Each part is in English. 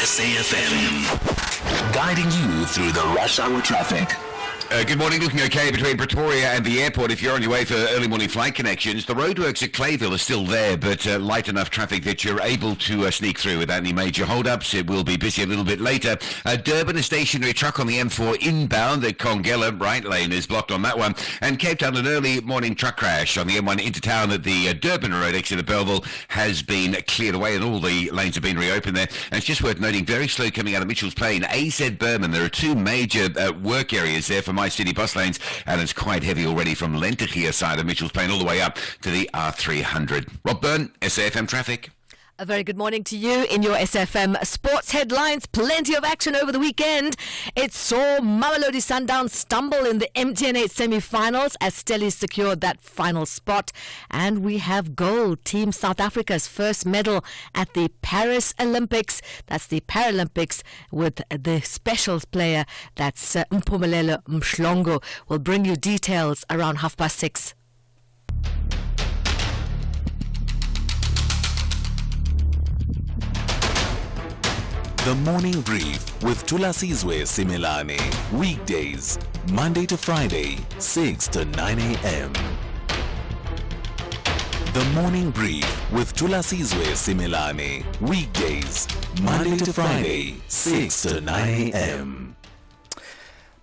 SAFM, guiding you through the rush hour traffic. Good morning. Looking okay between Pretoria and the airport if you're on your way for early morning flight connections. The roadworks at Clayville are still there, but light enough traffic that you're able to sneak through without any major hold-ups. It will be busy a little bit later. Durban, a stationary truck on the M4 inbound. The Kongela right lane is blocked on that one. And Cape Town, an early morning truck crash on the M1 into town at the Durban Road exit of Belleville has been cleared away and all the lanes have been reopened there. And it's just worth noting, very slow coming out of Mitchell's Plain. AZ Berman, there are two major work areas there for my city bus lanes, and it's quite heavy already from Lentegeur side of Mitchell's Plain all the way up to the R300. Rob Byrne, SAFM Traffic. A very good morning to you in your SFM sports headlines. Plenty of action over the weekend. It saw Mamelodi Sundowns stumble in the MTN8 semi-finals as Stellies secured that final spot. And we have gold. Team South Africa's first medal at the Paris Olympics. That's the Paralympics with the special player. That's Mpumelelo Mhlongo. We'll bring you details around 6:30. The Morning Brief with Thulasizwe Simelane. Weekdays, Monday to Friday, 6 to 9 a.m. The Morning Brief with Thulasizwe Simelane. Weekdays, Monday to Friday, 6 to 9 a.m.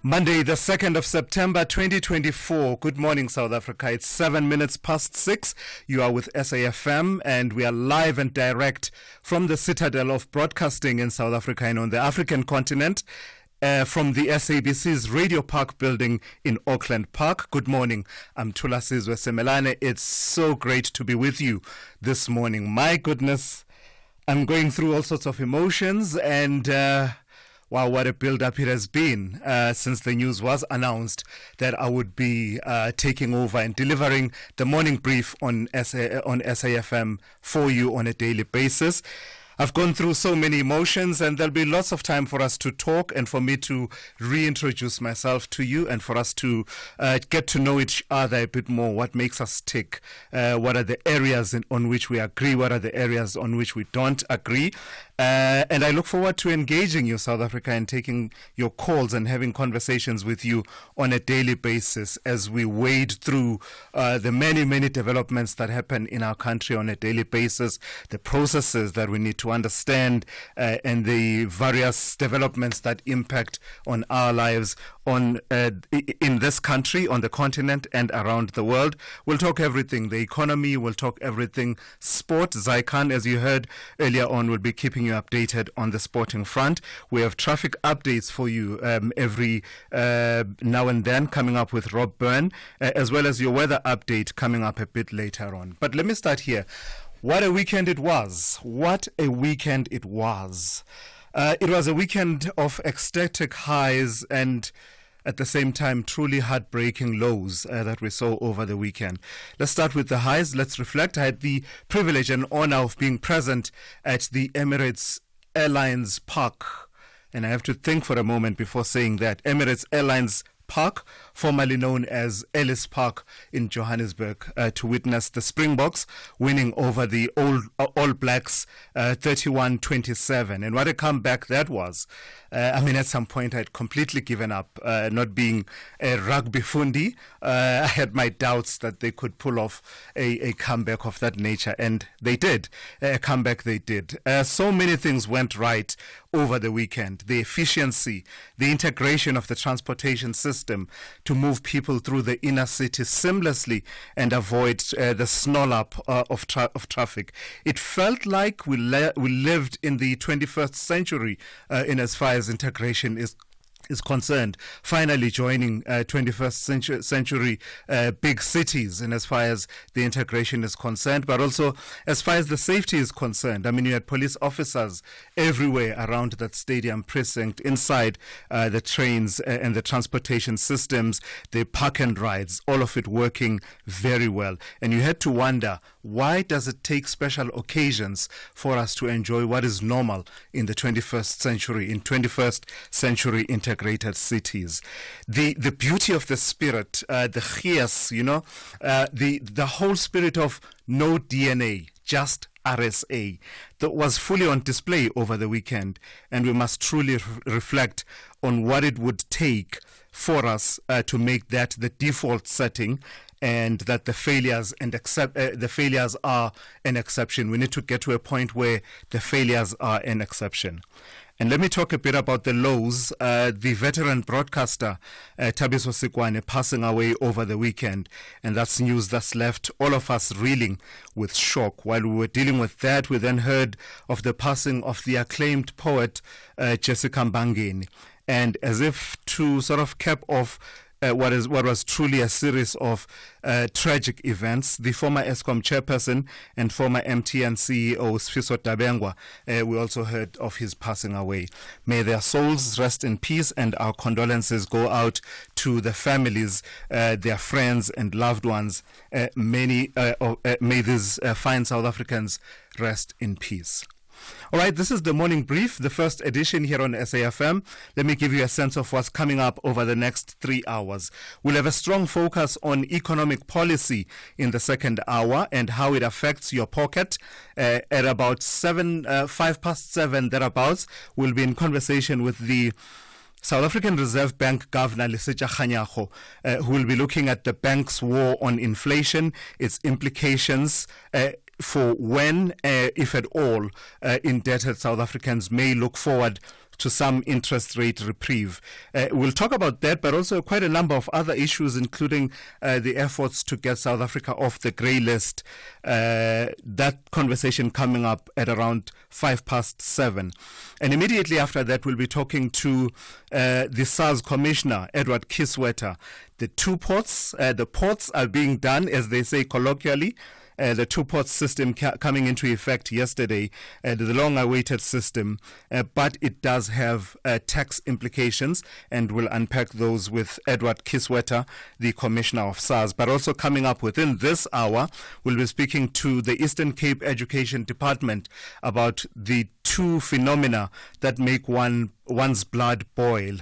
Monday, the 2nd of September 2024. Good morning, South Africa. It's 7 minutes past 6. You are with SAFM, and we are live and direct from the citadel of broadcasting in South Africa and on the African continent, from the SABC's Radio Park building in Auckland Park. Good morning. I'm Thulasizwe Simelane. It's so great to be with you this morning. My goodness, I'm going through all sorts of emotions, and wow, what a build-up it has been since the news was announced that I would be taking over and delivering the morning brief on SAFM for you on a daily basis. I've gone through so many emotions, and there'll be lots of time for us to talk and for me to reintroduce myself to you and for us to get to know each other a bit more. What makes us tick? What are the areas on which we agree? What are the areas on which we don't agree? And I look forward to engaging you, South Africa, and taking your calls and having conversations with you on a daily basis as we wade through the many, many developments that happen in our country on a daily basis, the processes that we need to understand, and the various developments that impact on our lives in this country, on the continent, and around the world. We'll talk everything, the economy, we'll talk everything sport. Zaikan, as you heard earlier on, will be keeping you updated on the sporting front. We have traffic updates for you every now and then, coming up with Rob Byrne, as well as your weather update coming up a bit later on. But let me start here. What a weekend it was. What a weekend it was. It was a weekend of ecstatic highs and at the same time truly heartbreaking lows that we saw over the weekend. Let's start with the highs. Let's reflect. I had the privilege and honor of being present at the Emirates Airlines Park. And I have to think for a moment before saying that. Emirates Airlines Park, formerly known as Ellis Park in Johannesburg, to witness the Springboks winning over the All Blacks 31-27. And what a comeback that was. At some point I'd completely given up, not being a rugby fundi. I had my doubts that they could pull off a comeback of that nature, and they did. A comeback they did. So many things went right over the weekend. The efficiency, the integration of the transportation system to move people through the inner city seamlessly and avoid the snarl-up of traffic. It felt like we lived in the 21st century in as far as integration is concerned, finally joining 21st century big cities, and as far as the integration is concerned, but also as far as the safety is concerned. I mean, you had police officers everywhere around that stadium precinct, inside the trains and the transportation systems, the park and rides, all of it working very well. And you had to wonder, why does it take special occasions for us to enjoy what is normal in the 21st century, in 21st century integration? Integrated cities, the beauty of the spirit, the gees, the whole spirit of no DNA, just RSA that was fully on display over the weekend, and we must truly reflect on what it would take for us to make that the default setting, and that the failures are an exception. We need to get to a point where the failures are an exception. And let me talk a bit about the lows. The veteran broadcaster Thulasizwe Simelane passing away over the weekend, and that's news that's left all of us reeling with shock. While we were dealing with that, we then heard of the passing of the acclaimed poet Jessica Mbangeni. And as if to sort of cap off what was truly a series of tragic events, the former ESCOM chairperson and former MTN CEO Sfiso Dabengwa, we also heard of his passing away. May their souls rest in peace, and our condolences go out to the families, their friends and loved ones. May these fine South Africans rest in peace. All right, this is the morning brief, the first edition here on SAFM. Let me give you a sense of what's coming up over the next 3 hours. We'll have a strong focus on economic policy in the second hour and how it affects your pocket. At about 7:05 thereabouts, we'll be in conversation with the South African Reserve Bank Governor Lesetja Kganyago, who will be looking at the bank's war on inflation, its implications for when, if at all, indebted South Africans may look forward to some interest rate reprieve. We'll talk about that, but also quite a number of other issues, including the efforts to get South Africa off the grey list. That conversation coming up at around 7:05. And immediately after that, we'll be talking to the SARS Commissioner, Edward Kiswetter. The ports are being done, as they say colloquially. The two-port system coming into effect yesterday, the long-awaited system, but it does have tax implications, and we'll unpack those with Edward Kiswetter, the Commissioner of SARS. But also coming up within this hour, we'll be speaking to the Eastern Cape Education Department about the two phenomena that make one's blood boil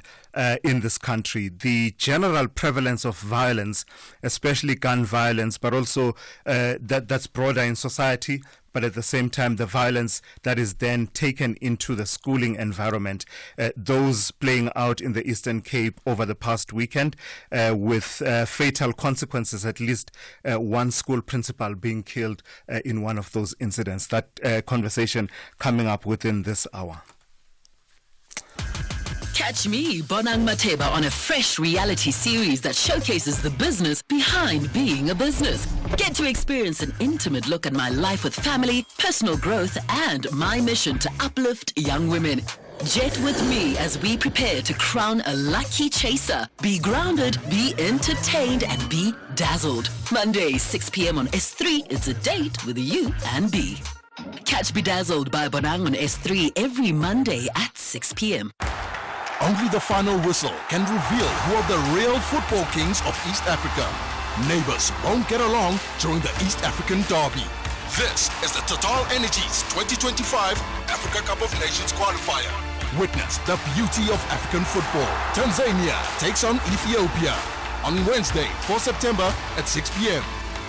in this country: the general prevalence of violence, especially gun violence, but also that's broader in society, but at the same time the violence that is then taken into the schooling environment. Those playing out in the Eastern Cape over the past weekend with fatal consequences, at least one school principal being killed in one of those incidents. That conversation coming up within this hour. Catch me, Bonang Mateba, on a fresh reality series that showcases the business behind being a business. Get to experience an intimate look at my life with family, personal growth, and my mission to uplift young women. Jet with me as we prepare to crown a lucky chaser. Be grounded, be entertained, and be dazzled. Monday, 6 p.m. on S3, it's a date with you and B. Catch Bedazzled by Bonang on S3 every Monday at 6 p.m. Only the final whistle can reveal who are the real football kings of East Africa. Neighbors won't get along during the East African Derby. This is the Total Energies 2025 Africa Cup of Nations qualifier. Witness the beauty of African football. Tanzania takes on Ethiopia on Wednesday, 4 September at 6 p.m.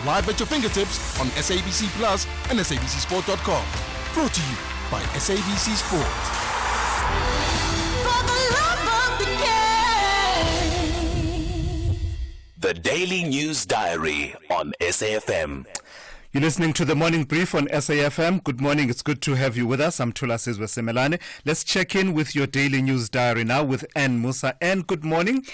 Live at your fingertips on SABC Plus and SABCSport.com. Brought to you by SABC Sport. The Daily News Diary on SAFM. You're listening to the Morning Brief on SAFM. Good morning. It's good to have you with us. I'm Thulasizwe Simelane. Let's check in with your Daily News Diary now with Anne Musa. Anne, good morning.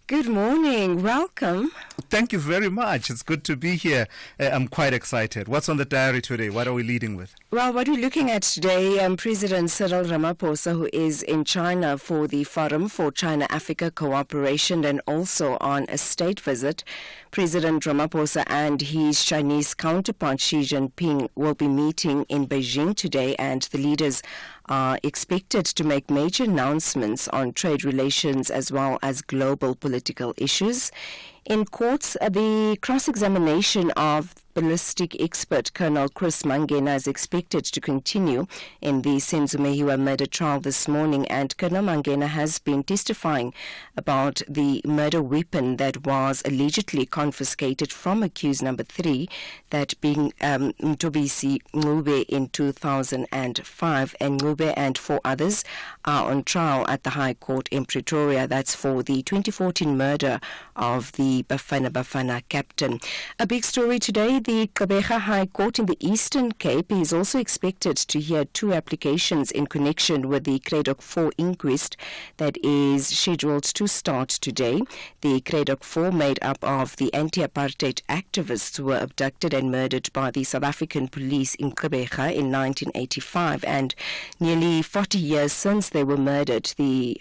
Good morning. Welcome. Thank you very much. It's good to be here. I'm quite excited. What's on the diary today? What are we leading with? Well, what we're looking at today, President Cyril Ramaphosa, who is in China for the Forum for China-Africa Cooperation and also on a state visit. President Ramaphosa and his Chinese counterpart Xi Jinping will be meeting in Beijing today, and the leaders are expected to make major announcements on trade relations as well as global political issues. In courts, the cross-examination of ballistic expert Colonel Chris Mangena is expected to continue in the Senzo Meyiwa murder trial this morning, and Colonel Mangena has been testifying about the murder weapon that was allegedly confiscated from accused number 3, that being Mtobisi Ngube in 2005, and Ngube and 4 others are on trial at the High Court in Pretoria. That's for the 2014 murder of the Bafana captain. A big story today, the Gqeberha High Court in the Eastern Cape is also expected to hear 2 applications in connection with the Cradock 4 inquest that is scheduled to start today. The Cradock 4, made up of the anti-apartheid activists who were abducted and murdered by the South African police in Gqeberha in 1985, and nearly 40 years since they were murdered, the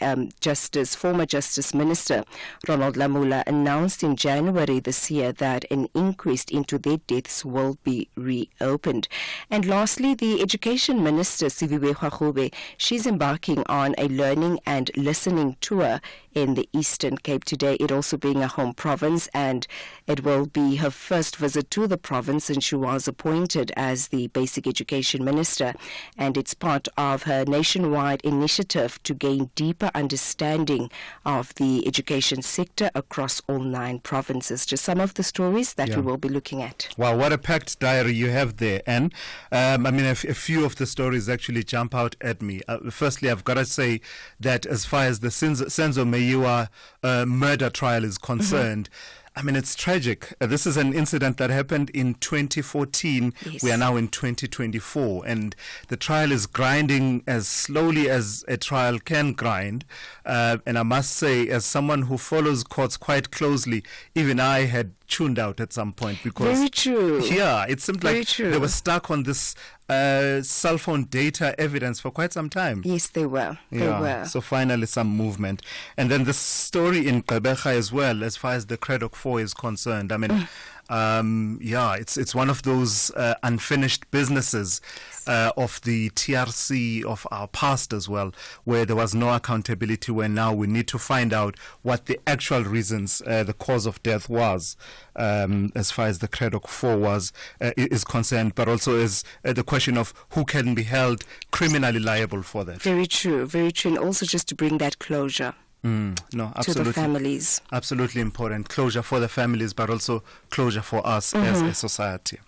former Justice Minister Ronald Lamola announced in January this year that an inquest into their deaths will be reopened. And lastly, the Education Minister Siviwe Hwagube, she's embarking on a learning and listening tour in the Eastern Cape today, it also being a home province, and it will be her first visit to the province since she was appointed as the Basic Education Minister, and it's part of her nationwide initiative to gain deeper understanding of the education sector across all 9 provinces. Just some of the stories that we will be looking at. Wow, what a packed diary you have there, Anne. A few of the stories actually jump out at me. Firstly, I've got to say that as far as the Senzo Meyiwa murder trial is concerned, it's tragic. This is an incident that happened in 2014. Yes. We are now in 2024, and the trial is grinding as slowly as a trial can grind. And I must say, as someone who follows courts quite closely, even I had tuned out at some point because very true. Yeah, it seemed very like true. They were stuck on this cell phone data evidence for quite some time. Yes, they were. They were. So finally some movement. And then the story in Gqeberha as well, as far as the Cradock 4 is concerned. It's one of those unfinished businesses of the TRC of our past as well, where there was no accountability, where now we need to find out what the actual reasons, the cause of death was, as far as the Cradock 4 is concerned, but also is the question of who can be held criminally liable for that. Very true, and also just to bring that closure. Absolutely. To the families. Absolutely important. Closure for the families, but also closure for us as a society.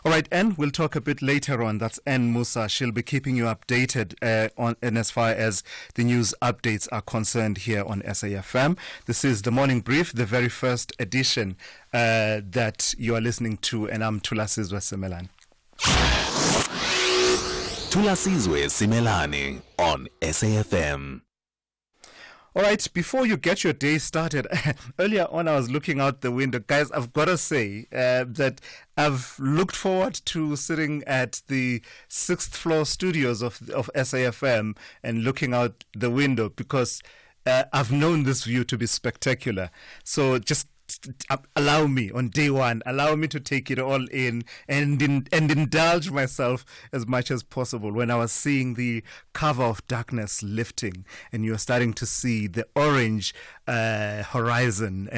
All right, Anne, we'll talk a bit later on. That's Anne Musa. She'll be keeping you updated as far as the news updates are concerned here on SAFM. This is the Morning Brief, the very first edition that you are listening to, and I'm Thulasizwe Simelane. Thulasizwe Simelane on SAFM. All right, before you get your day started, earlier on I was looking out the window. Guys, I've got to say that I've looked forward to sitting at the 6th floor studios of SAFM and looking out the window because I've known this view to be spectacular. So just allow me on day one, allow me to take it all in and indulge myself as much as possible. When I was seeing the cover of darkness lifting and you're starting to see the orange horizon,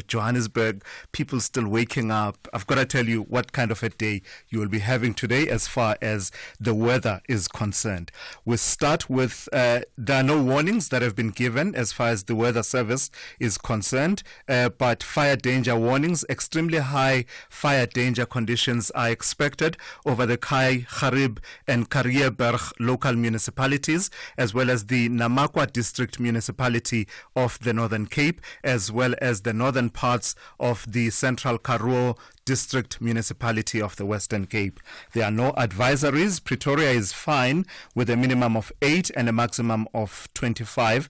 Johannesburg, people still waking up. I've got to tell you what kind of a day you will be having today as far as the weather is concerned. We'll start with there are no warnings that have been given as far as the weather service is concerned, but fire danger warnings, extremely high fire danger conditions are expected over the Khai, Gharib and Karierberg local municipalities, as well as the Namakwa district municipality of the Northern Cape, as well as the northern parts of the Central Karoo district municipality of the Western Cape. There are no advisories. Pretoria is fine with a minimum of 8 and a maximum of 25.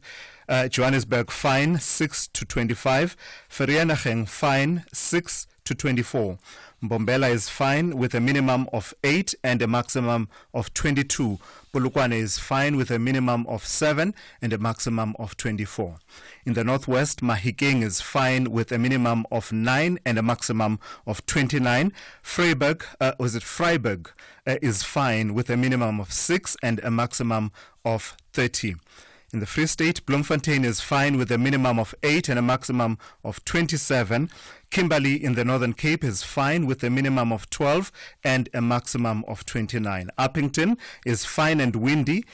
Johannesburg fine 6 to 25. Vereeniging fine 6 to 24. Mbombela is fine with a minimum of 8 and a maximum of 22. Polokwane is fine with a minimum of 7 and a maximum of 24. In the northwest, Mahikeng is fine with a minimum of 9 and a maximum of 29. Freiburg is fine with a minimum of 6 and a maximum of 30. In the Free State, Bloemfontein is fine with a minimum of 8 and a maximum of 27. Kimberley in the Northern Cape is fine with a minimum of 12 and a maximum of 29. Uppington is fine and windy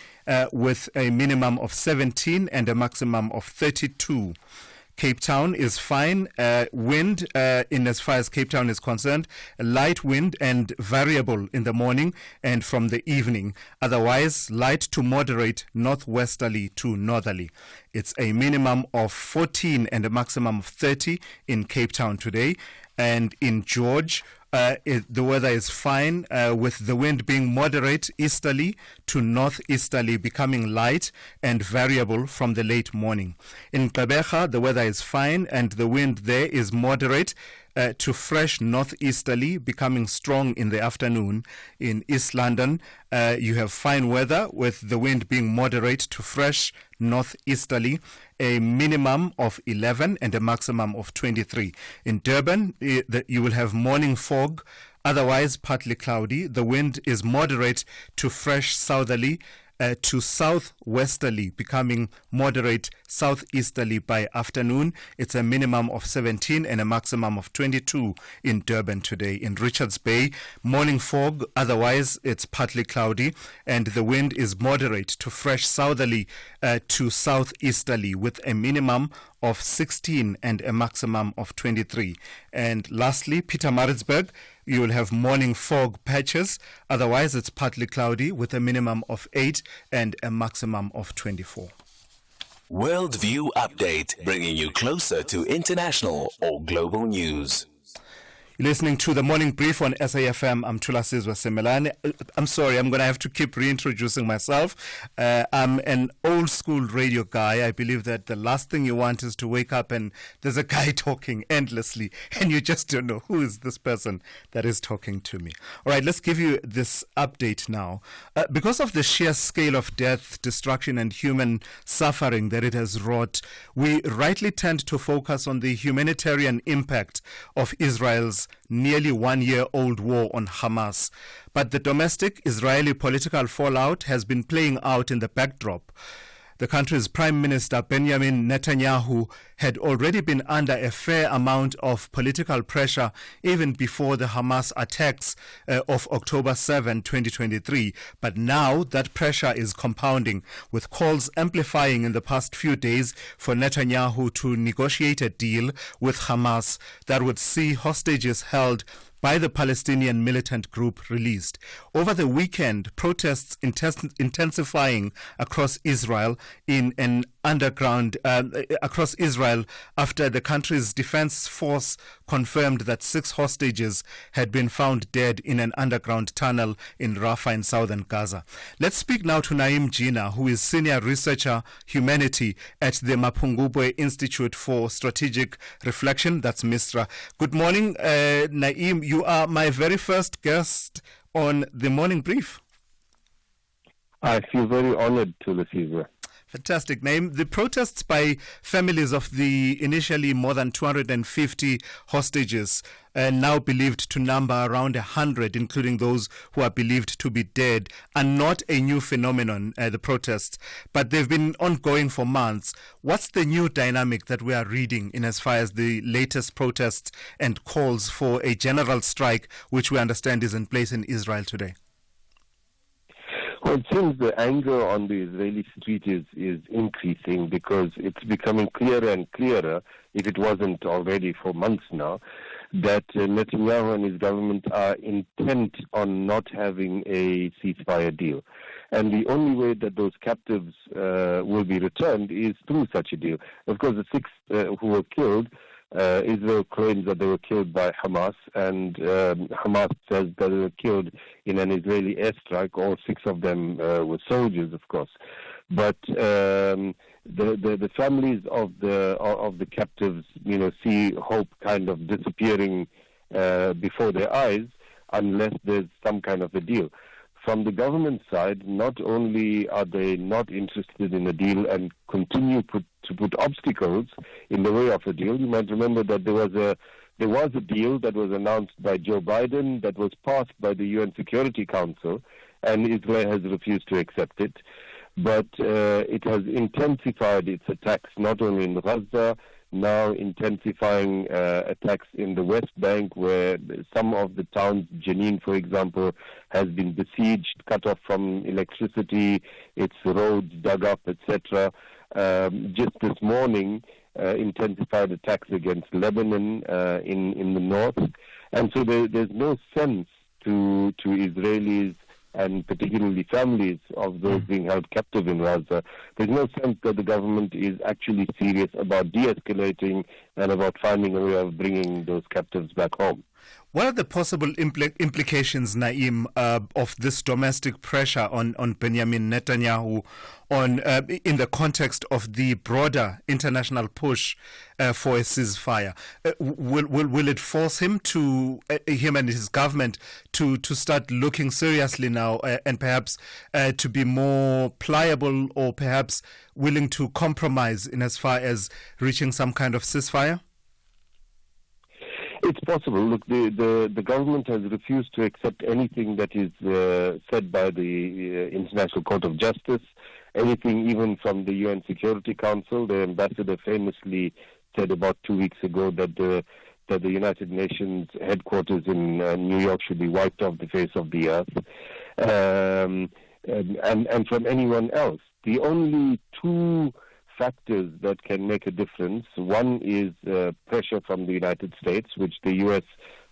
with a minimum of 17 and a maximum of 32. Cape Town is fine. Wind, in as far as Cape Town is concerned, light wind and variable in the morning and from the evening. Otherwise, light to moderate northwesterly to northerly. It's a minimum of 14 and a maximum of 30 in Cape Town today. And in George, the weather is fine with the wind being moderate easterly to northeasterly, becoming light and variable from the late morning. In Gqeberha, the weather is fine and the wind there is moderate to fresh northeasterly, becoming strong in the afternoon. In East London, you have fine weather with the wind being moderate to fresh northeasterly, a minimum of 11 and a maximum of 23. In Durban, you will have morning fog, otherwise partly cloudy. The wind is moderate to fresh southerly, to southwesterly, becoming moderate southeasterly by afternoon. It's a minimum of 17 and a maximum of 22 in Durban today. In Richards Bay, morning fog, otherwise it's partly cloudy, and the wind is moderate to fresh southerly to southeasterly with a minimum of 16 and a maximum of 23. And lastly, Pietermaritzburg, you will have morning fog patches. Otherwise, it's partly cloudy with a minimum of 8 and a maximum of 24. Worldview Update, bringing you closer to international or global news. You're listening to the Morning Brief on SAFM. I'm Thulasizwe Simelane. I'm sorry, I'm going to have to keep reintroducing myself. I'm an old school radio guy. I believe that the last thing you want is to wake up and there's a guy talking endlessly and you just don't know who is this person that is talking to me. All right, let's give you this update now. Because of the sheer scale of death, destruction and human suffering that it has wrought, we rightly tend to focus on the humanitarian impact of Israel's nearly 1-year-old war on Hamas. But the domestic Israeli political fallout has been playing out in the backdrop. The country's Prime Minister Benjamin Netanyahu had already been under a fair amount of political pressure even before the Hamas attacks of October 7, 2023. But now that pressure is compounding, with calls amplifying in the past few days for Netanyahu to negotiate a deal with Hamas that would see hostages held by the Palestinian militant group released. Over the weekend, protests intensifying across Israel in an underground across Israel after the country's defense force confirmed that 6 hostages had been found dead in an underground tunnel in Rafah in southern Gaza. Let's speak now to Naim Jina, who is Senior Researcher Humanity at the Mapungubwe Institute for Strategic Reflection. That's MISTRA. Good morning, Naim. You are my very first guest on the Morning Brief. I feel very honored to receive you. Fantastic name. The protests by families of the initially more than 250 hostages, now believed to number around 100, including those who are believed to be dead, are not a new phenomenon, the protests, but they've been ongoing for months. What's the new dynamic that we are reading in as far as the latest protests and calls for a general strike, which we understand is in place in Israel today? Well, it seems the anger on the Israeli street is increasing because it's becoming clearer and clearer, if it wasn't already for months now, that Netanyahu and his government are intent on not having a ceasefire deal. And the only way that those captives will be returned is through such a deal. Of course, the 6 who were killed, Israel claims that they were killed by Hamas, and Hamas says that they were killed in an Israeli airstrike. All 6 of them were soldiers, of course. But the families of the captives, see hope kind of disappearing before their eyes unless there's some kind of a deal. From the government side, not only are they not interested in a deal and continue to put obstacles in the way of a deal. You might remember that there was a deal that was announced by Joe Biden that was passed by the UN Security Council, and Israel has refused to accept it. but it has intensified its attacks not only in Gaza, now intensifying attacks in the West Bank, where some of the towns, Jenin, for example, has been besieged, cut off from electricity, its roads dug up, etc. Just this morning, intensified attacks against Lebanon in the north. And so there's no sense to Israelis and particularly families of those being held captive in Gaza. There's no sense that the government is actually serious about de-escalating and about finding a way of bringing those captives back home. What are the possible implications, Naeem, of this domestic pressure on Benjamin Netanyahu in the context of the broader international push for a ceasefire? Will it force him and his government to start looking seriously now and perhaps to be more pliable or perhaps willing to compromise in as far as reaching some kind of ceasefire? It's possible. Look, the government has refused to accept anything that is said by the International Court of Justice, anything even from the UN Security Council. The ambassador famously said about 2 weeks ago that the United Nations headquarters in New York should be wiped off the face of the earth, and from anyone else. The only two factors that can make a difference. One is pressure from the United States, which the U.S.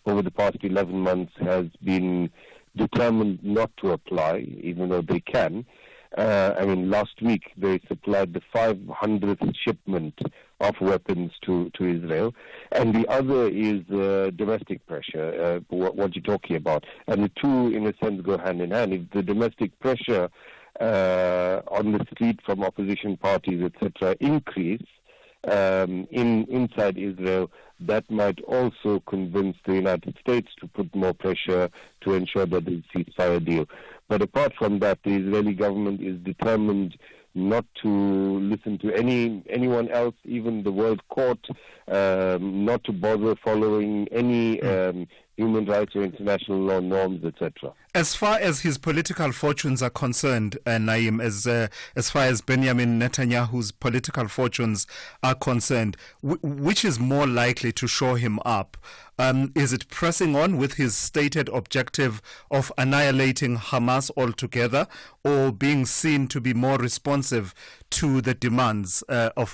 over the past 11 months has been determined not to apply, even though they can. Last week they supplied the 500th shipment of weapons to Israel. And the other is domestic pressure, what you're talking about. And the two, in a sense, go hand in hand. If the domestic pressure on the street from opposition parties, etc., increase inside Israel, that might also convince the United States to put more pressure to ensure that there's a ceasefire deal. But apart from that, the Israeli government is determined not to listen to anyone else, even the World Court, not to bother following any human rights or international law norms, etc. As far as his political fortunes are concerned, Naeem, as far as Benjamin Netanyahu's political fortunes are concerned, which is more likely to show him up? Is it pressing on with his stated objective of annihilating Hamas altogether, or being seen to be more responsive to the demands of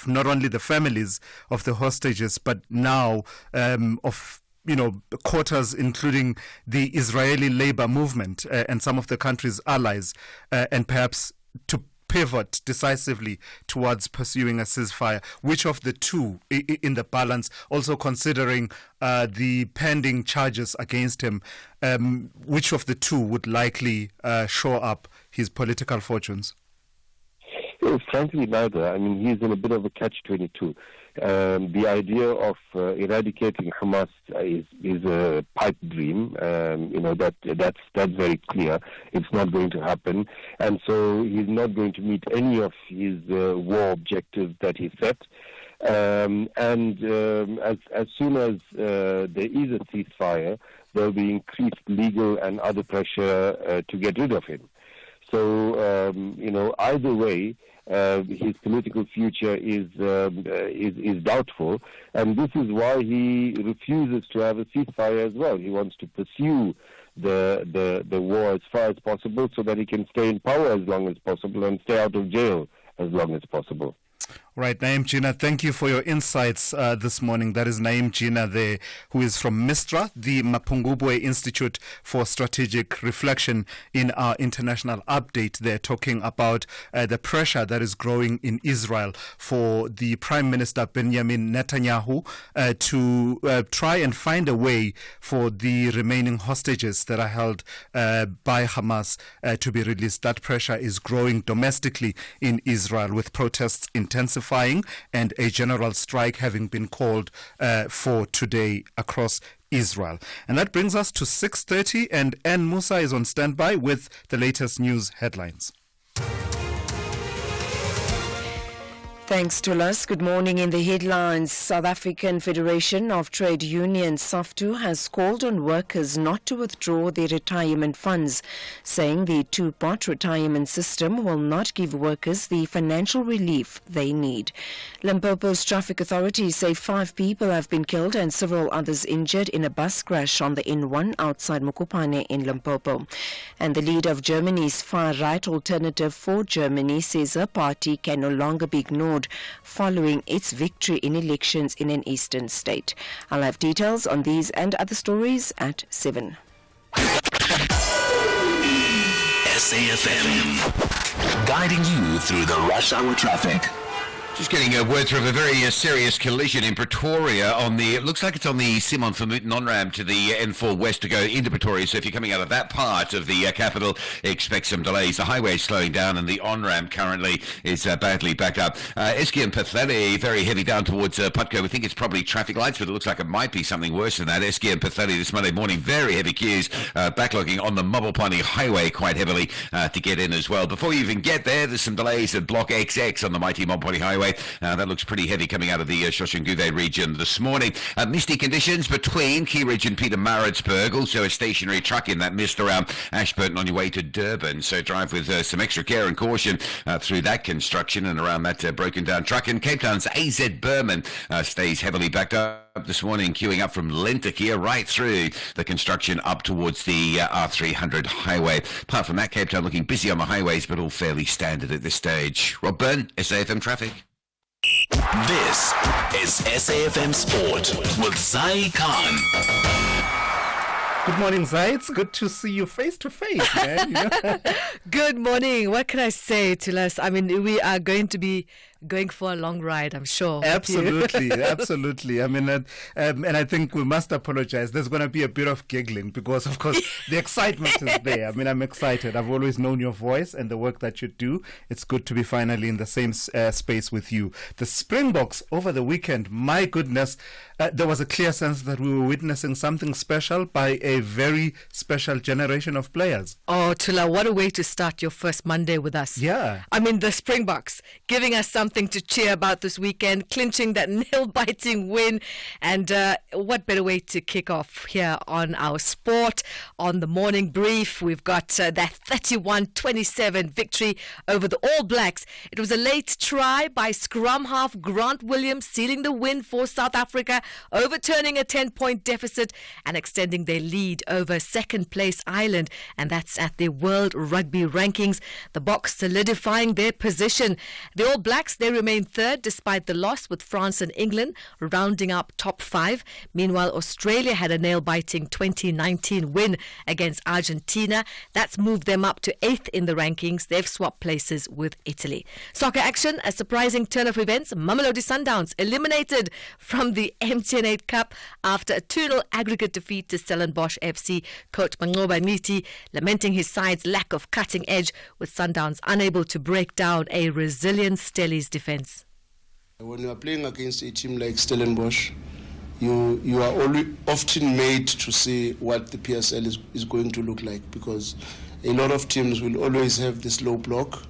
not only the families of the hostages, but now of quarters, including the Israeli labor movement and some of the country's allies, and perhaps to pivot decisively towards pursuing a ceasefire? Which of the two in the balance, also considering the pending charges against him, which of the two would likely show up his political fortunes? Frankly, neither. He's in a bit of a catch-22. The idea of eradicating Hamas is a pipe dream. That's very clear. It's not going to happen, and so he's not going to meet any of his war objectives that he set. As soon as there is a ceasefire, there will be increased legal and other pressure to get rid of him. So either way, his political future is doubtful, and this is why he refuses to have a ceasefire as well. He wants to pursue the war as far as possible so that he can stay in power as long as possible and stay out of jail as long as possible. Right, Naeem Jina, thank you for your insights this morning. That is Naeem Jina there, who is from MISTRA, the Mapungubwe Institute for Strategic Reflection, in our international update there, talking about the pressure that is growing in Israel for the Prime Minister Benjamin Netanyahu to try and find a way for the remaining hostages that are held by Hamas to be released. That pressure is growing domestically in Israel, with protests intensifying and a general strike having been called for today across Israel. And that brings us to 6:30, and Ann Musa is on standby with the latest news headlines. Thanks, Tulas. Good morning. In the headlines, South African Federation of Trade Unions, SAFTU, has called on workers not to withdraw their retirement funds, saying the two-part retirement system will not give workers the financial relief they need. Limpopo's traffic authorities say 5 people have been killed and several others injured in a bus crash on the N1 outside Mokopane in Limpopo. And the leader of Germany's far-right Alternative for Germany says her party can no longer be ignored following its victory in elections in an eastern state. I'll have details on these and other stories at 7. SAFM, guiding you through the rush hour traffic. Just getting word through of a very serious collision in Pretoria on the, it looks like it's on the Simon Vermuten on-ramp to the N4 West to go into Pretoria. So if you're coming out of that part of the capital, expect some delays. The highway is slowing down and the on-ramp currently is badly backed up. Eski and Petheli, very heavy down towards Putco. We think it's probably traffic lights, but it looks like it might be something worse than that. Eski and Petheli this Monday morning, very heavy queues, backlogging on the Mabopane highway quite heavily to get in as well. Before you even get there, there's some delays at Block XX on the mighty Mabopane highway. That looks pretty heavy coming out of the Shoshanguve region this morning. Misty conditions between Key Ridge and Pietermaritzburg. Also a stationary truck in that mist around Ashburton on your way to Durban. So drive with some extra care and caution through that construction and around that broken down truck. And Cape Town's AZ Berman stays heavily backed up this morning, queuing up from Lentekia right through the construction up towards the R300 highway. Apart from that, Cape Town looking busy on the highways, but all fairly standard at this stage. Rob Byrne, SAFM Traffic. This is SAFM Sport with Zai Khan. Good morning, Zai. It's good to see you face to face, man. You know? Good morning. What can I say, Tulas? I mean, we are going to be going for a long ride, I'm sure. Absolutely, absolutely. I mean, and I think we must apologize. There's going to be a bit of giggling because, of course, the excitement is there. I mean, I'm excited. I've always known your voice and the work that you do. It's good to be finally in the same space with you. The Springboks over the weekend, my goodness, there was a clear sense that we were witnessing something special by a very special generation of players. Oh, Tula, what a way to start your first Monday with us. Yeah. I mean, the Springboks giving us something to cheer about this weekend, clinching that nail-biting win. And what better way to kick off here on our sport, on the morning brief. We've got that 31-27 victory over the All Blacks. It was a late try by scrum half Grant Williams, sealing the win for South Africa, overturning a 10-point deficit and extending their lead over second-place Ireland. And that's at the World Rugby Rankings. The Boks solidifying their position. The All Blacks, they remain third despite the loss, with France and England rounding up top 5. Meanwhile, Australia had a nail-biting 2019 win against Argentina. That's moved them up to 8th in the rankings. They've swapped places with Italy. Soccer action, a surprising turn of events. Mamelodi Sundowns eliminated from the MTN8 Cup after a 2-0 aggregate defeat to Stellenbosch FC. Coach Mangoba Niti lamenting his side's lack of cutting edge, with Sundowns unable to break down a resilient Stellies defence. When you are playing against a team like Stellenbosch, you are often made to see what the PSL is going to look like, because a lot of teams will always have this low block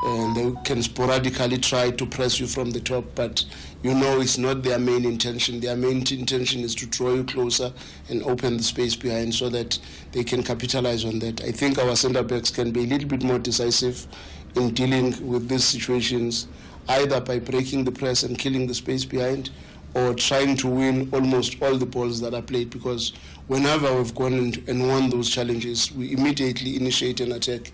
and they can sporadically try to press you from the top, but you know it's not their main intention. Their main intention is to draw you closer and open the space behind so that they can capitalize on that. I think our centre backs can be a little bit more decisive in dealing with these situations, either by breaking the press and killing the space behind, or trying to win almost all the balls that are played, because whenever we've gone and won those challenges, we immediately initiate an attack.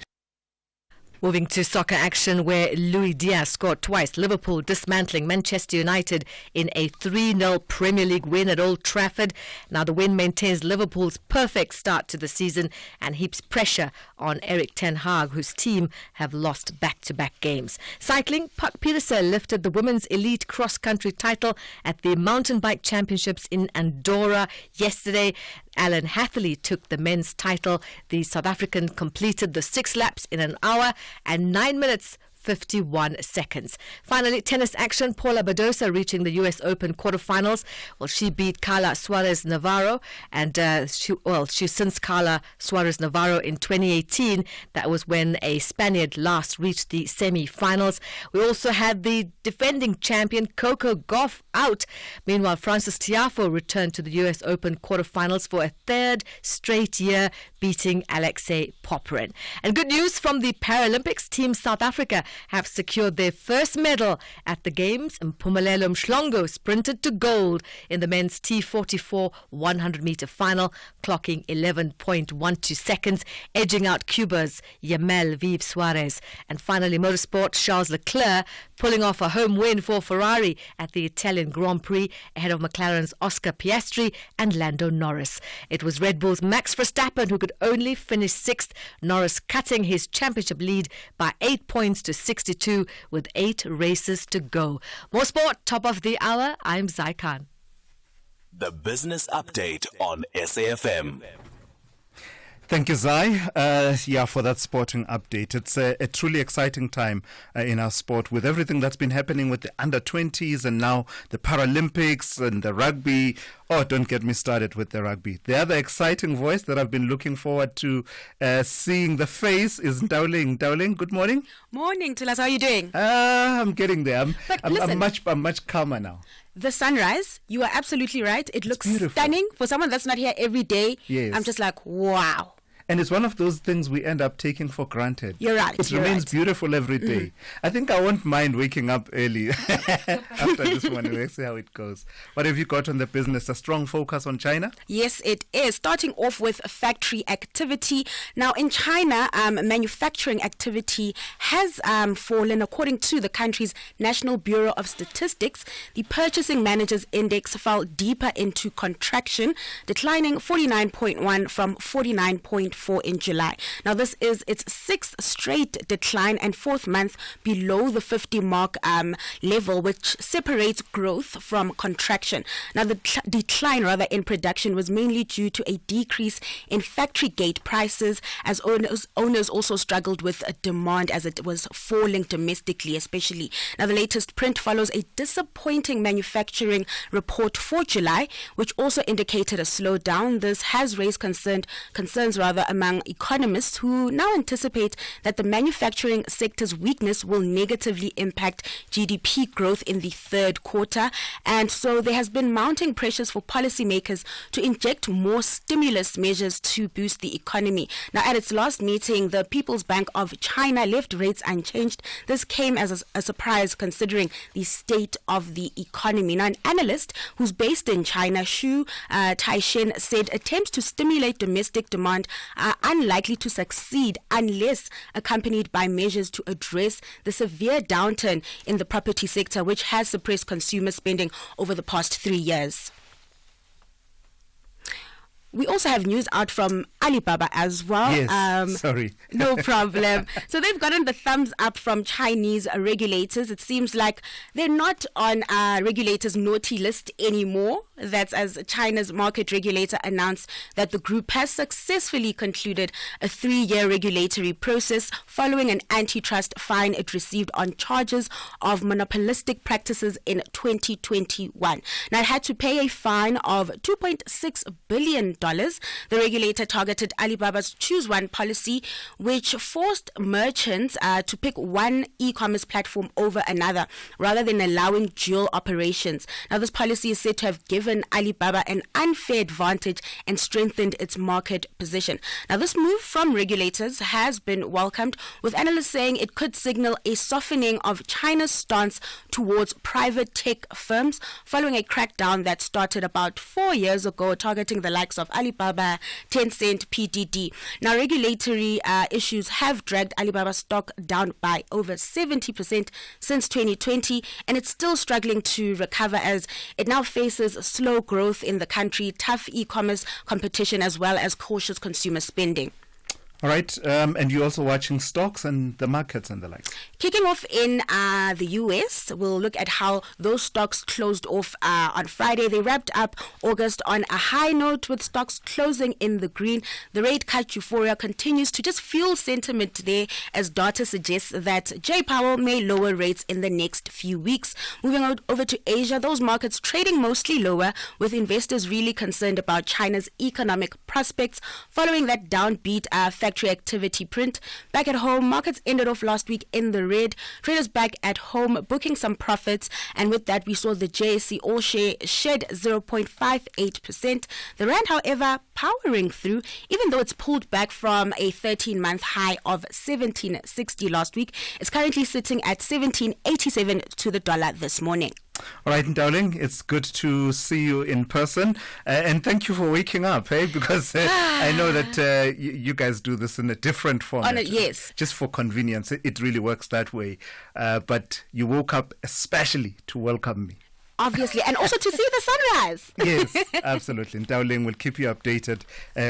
Moving to soccer action, where Luis Diaz scored twice. Liverpool dismantling Manchester United in a 3-0 Premier League win at Old Trafford. Now the win maintains Liverpool's perfect start to the season and heaps pressure on Erik ten Hag, whose team have lost back-to-back games. Cycling, Pak Pieterse lifted the women's elite cross-country title at the Mountain Bike Championships in Andorra yesterday. Alan Hatherley took the men's title. The South African completed the 6 laps in an hour and 9 minutes 51 seconds. Finally, tennis action. Paula Badosa reaching the US Open quarterfinals. Well, she beat Carla Suarez Navarro, and she since Carla Suarez Navarro in 2018. That was when a Spaniard last reached the semi-finals. We also had the defending champion Coco Gauff out. Meanwhile, Francis Tiafoe returned to the US Open quarterfinals for a third straight year, beating Alexei Popyrin. And good news from the Paralympics. Team South Africa have secured their first medal at the Games. Mpumelelo Mhlongo sprinted to gold in the men's T44 100-meter final, clocking 11.12 seconds, edging out Cuba's Yamel Vive Suarez. And finally, motorsport, Charles Leclerc pulling off a home win for Ferrari at the Italian Grand Prix ahead of McLaren's Oscar Piastri and Lando Norris. It was Red Bull's Max Verstappen who could only finish sixth, Norris cutting his championship lead by 8 points to 62 with 8 races to go. More sport, top of the hour. I'm Zai Khan. The Business Update on SAFM. Thank you, Zai, for that sporting update. It's a truly exciting time in our sport with everything that's been happening with the under-20s and now the Paralympics and the rugby. Oh, don't get me started with the rugby. The other exciting voice that I've been looking forward to seeing the face is Ndauling. Ndauling, good morning. Morning, Thulas. How are you doing? I'm getting there. Listen, I'm much calmer now. The sunrise, you are absolutely right. It looks beautiful. Stunning. For someone that's not here every day, yes. I'm just like, wow. And it's one of those things we end up taking for granted. You're right. It remains beautiful every day. I think I won't mind waking up early after this morning. Let's see how it goes. What have you got on the business? A strong focus on China? Yes, it is. Starting off with factory activity. Now, in China, manufacturing activity has fallen. According to the country's National Bureau of Statistics, the Purchasing Managers Index fell deeper into contraction, declining 49.1 from 49.4 in July. Now, this is its sixth straight decline and fourth month below the 50 mark level, which separates growth from contraction. Now, the decline in production was mainly due to a decrease in factory gate prices, as owners also struggled with demand as it was falling domestically, especially. Now, the latest print follows a disappointing manufacturing report for July, which also indicated a slowdown. This has raised concerns among economists who now anticipate that the manufacturing sector's weakness will negatively impact GDP growth in the third quarter. And so there has been mounting pressures for policymakers to inject more stimulus measures to boost the economy. Now, at its last meeting, the People's Bank of China left rates unchanged. This came as a surprise considering the state of the economy. Now, an analyst who's based in China, Xu Taishen, said attempts to stimulate domestic demand are unlikely to succeed unless accompanied by measures to address the severe downturn in the property sector, which has suppressed consumer spending over the past 3 years. We also have news out from Alibaba as well. Yes, sorry. No problem. So they've gotten the thumbs up from Chinese regulators. It seems like they're not on regulators' naughty list anymore. That's as China's market regulator announced that the group has successfully concluded a 3-year regulatory process following an antitrust fine it received on charges of monopolistic practices in 2021. Now, it had to pay a fine of $2.6 billion. The regulator targeted Alibaba's Choose One policy, which forced merchants to pick one e-commerce platform over another, rather than allowing dual operations. Now, this policy is said to have given Alibaba an unfair advantage and strengthened its market position. Now, this move from regulators has been welcomed, with analysts saying it could signal a softening of China's stance towards private tech firms following a crackdown that started about 4 years ago, targeting the likes of Alibaba, Tencent, PDD. Now, regulatory issues have dragged Alibaba's stock down by over 70% since 2020, and it's still struggling to recover as it now faces slow growth in the country, tough e-commerce competition, as well as cautious consumer spending. All right, and you're also watching stocks and the markets and the likes. Kicking off in the US, we'll look at how those stocks closed off on Friday. They wrapped up August on a high note with stocks closing in the green. The rate cut euphoria continues to just fuel sentiment there as data suggests that Jay Powell may lower rates in the next few weeks. Moving out over to Asia, those markets trading mostly lower with investors really concerned about China's economic prospects following that downbeat factory activity print. Back at home, markets ended off last week in the red. Traders back at home booking some profits, and with that we saw the JSE All Share shed 0.58%. The rand, however, powering through, even though it's pulled back from a 13-month high of 1760 last week. It's currently sitting at 1787 to the dollar this morning. All right, Ndauling, it's good to see you in person, and thank you for waking up, because I know that you guys do this in a different format. Yes. Just for convenience, it really works that way. But you woke up especially to welcome me. Obviously, and also to see the sunrise. Yes, absolutely. Ndauling will keep you updated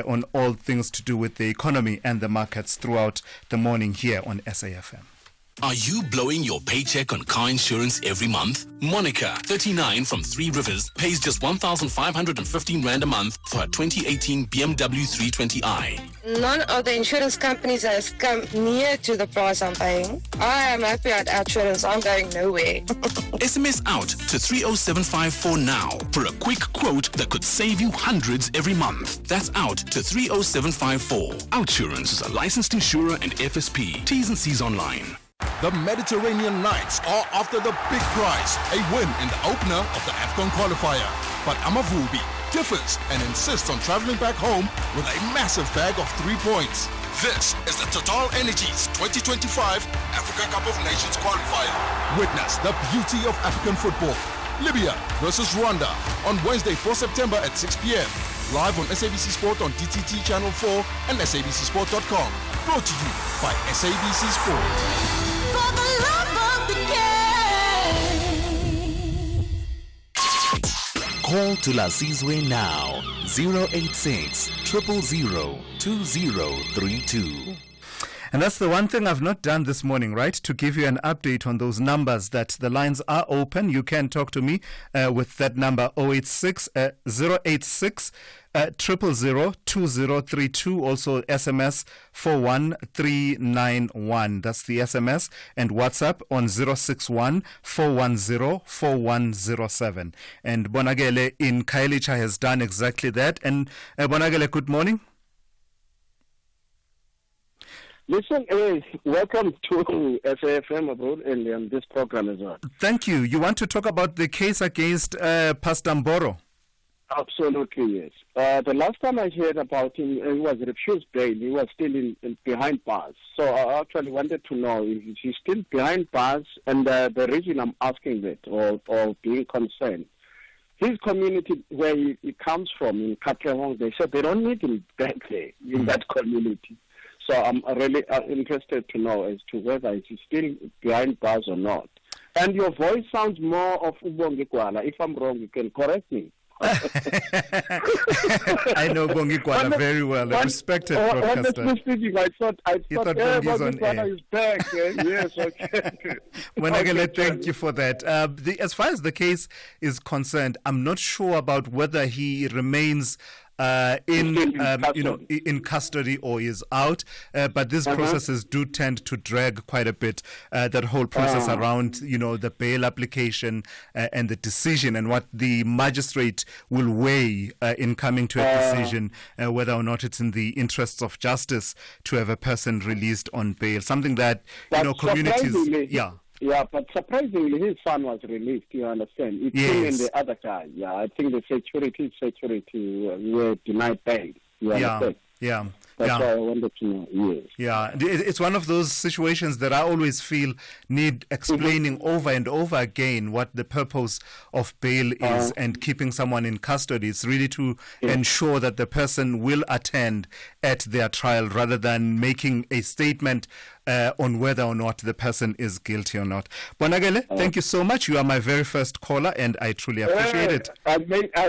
on all things to do with the economy and the markets throughout the morning here on SAFM. Are you blowing your paycheck on car insurance every month? Monica, 39 from Three Rivers, pays just 1,515 Rand a month for her 2018 BMW 320i. None of the insurance companies has come near to the price I'm paying. I am happy at insurance. I'm going nowhere. SMS out to 30754 now for a quick quote that could save you hundreds every month. That's out to 30754. Outsurance is a licensed insurer and FSP. T's and C's online. The Mediterranean Knights are after the big prize, a win in the opener of the AFCON qualifier. But Amavubi differs and insists on traveling back home with a massive bag of 3 points. This is the Total Energies 2025 Africa Cup of Nations qualifier. Witness the beauty of African football. Libya versus Rwanda on Wednesday, 4 September at 6 p.m. Live on SABC Sport on DTT Channel 4 and SABCSport.com. Brought to you by SABC Sport. For the love of the game. Call Thulasizwe now, 086 000 2032. And that's the one thing I've not done this morning, right? To give you an update on those numbers, that the lines are open. You can talk to me with that number 086 086 000 2032. Also SMS 41391. That's the SMS, and WhatsApp on 061 410 4107. And Bonagele in Kailicha has done exactly that. And Bonagele, good morning. Listen, welcome to SAFM abroad and this program as well. Thank you. You want to talk about the case against Pastor Mboro? Absolutely, yes. The last time I heard about him, he was refused bail. He was still in behind bars. So I actually wanted to know if he's still behind bars, and the reason I'm asking that or being concerned, his community where he comes from in Katlehong, they said they don't need him back there in that community. So I'm really interested to know as to whether he's still behind bars or not. And your voice sounds more of Ubongi Kwala. If I'm wrong, you can correct me. I know Bongi Kwala very well, a respected broadcaster. Speaking, I thought Bongi Kwala is back. Yes, okay. Wenagele, thank you for that. As far as the case is concerned, I'm not sure about whether he remains in custody or is out, but these processes do tend to drag quite a bit. That whole process around the bail application and the decision, and what the magistrate will weigh in coming to a decision, whether or not it's in the interests of justice to have a person released on bail. Something that communities, Yeah, but surprisingly, his son was released, you understand. It's him and the other guy. Yeah, I think the security were denied bail. You understand? Yeah. That's why I wanted to know. Yes. Yeah, it's one of those situations that I always feel need explaining over and over again what the purpose of bail is and keeping someone in custody. It's really to ensure that the person will attend at their trial rather than making a statement on whether or not the person is guilty or not. Bonagele, thank you so much. You are my very first caller, and I truly appreciate it. I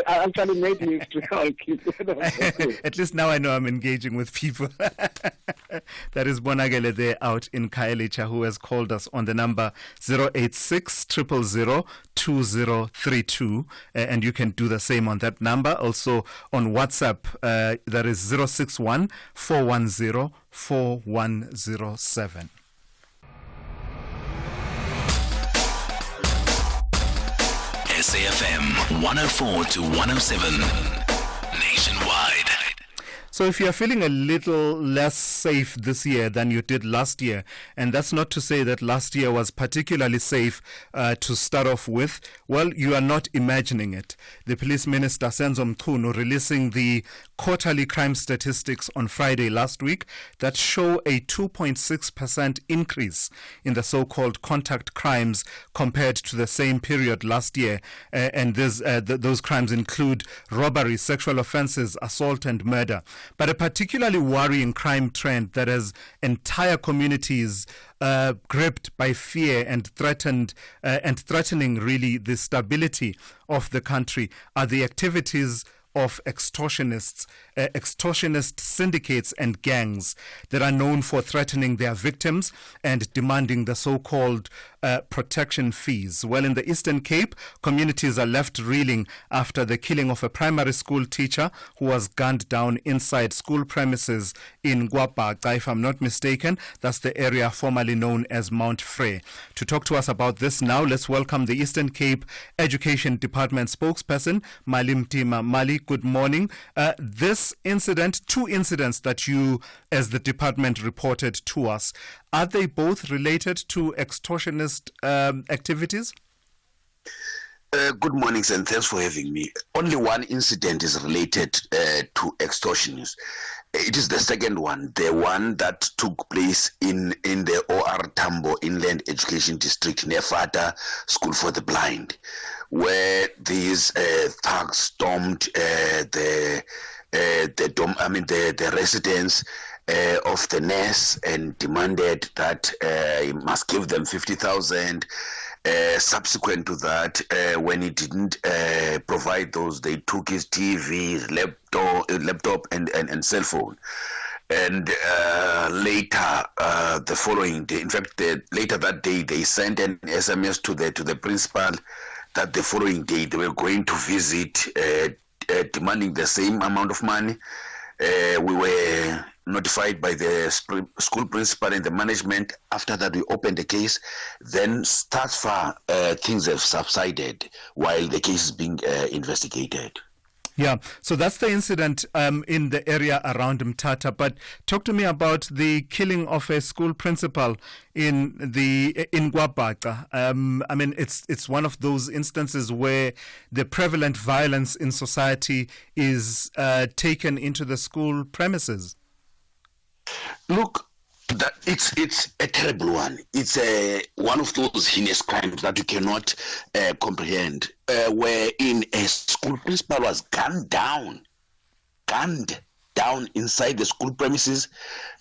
actually made you to At least now I know I'm engaging with people. That is Bonagele there out in Kaelicha, who has called us on the number 086 000 2032, and you can do the same on that number. Also on WhatsApp, that is 061 410 4107. SAFM 104 to 107 nationwide. So if you are feeling a little less safe this year than you did last year, and that's not to say that last year was particularly safe to start off with, well, you are not imagining it. The Police Minister, Senzo Mchunu, releasing the quarterly crime statistics on Friday last week that show a 2.6% increase in the so-called contact crimes compared to the same period last year. And those crimes include robbery, sexual offences, assault and murder. But a particularly worrying crime trend that has entire communities gripped by fear and threatening really the stability of the country are the activities of extortionist syndicates and gangs that are known for threatening their victims and demanding the so-called protection fees. Well, in the Eastern Cape, communities are left reeling after the killing of a primary school teacher who was gunned down inside school premises in Guapaca. If I'm not mistaken, that's the area formerly known as Mount Frey. To talk to us about this now, let's welcome the Eastern Cape Education Department spokesperson, Mali Mtima. Mali, good morning. Two incidents that you, as the department, reported to us, are they both related to extortionist activities? Good morning, and thanks for having me. Only one incident is related to extortionists. It is the second one, the one that took place in the OR Tambo Inland Education District near Fata School for the Blind, where these thugs stormed the residence of the nurse and demanded that he must give them 50,000. Subsequent to that, when he didn't provide those, they took his TV, his laptop and cell phone. And later, the following day, in fact, later that day, they sent an SMS to the principal that the following day they were going to visit, demanding the same amount of money. We were notified by the school principal and the management. After that, we opened the case. Then, thus far, things have subsided while the case is being investigated. Yeah, so that's the incident in the area around Mthatha. But talk to me about the killing of a school principal in Guapaca. I mean, it's one of those instances where the prevalent violence in society is taken into the school premises. Look, it's a terrible one. It's one of those heinous crimes that you cannot comprehend, wherein a school principal was gunned down inside the school premises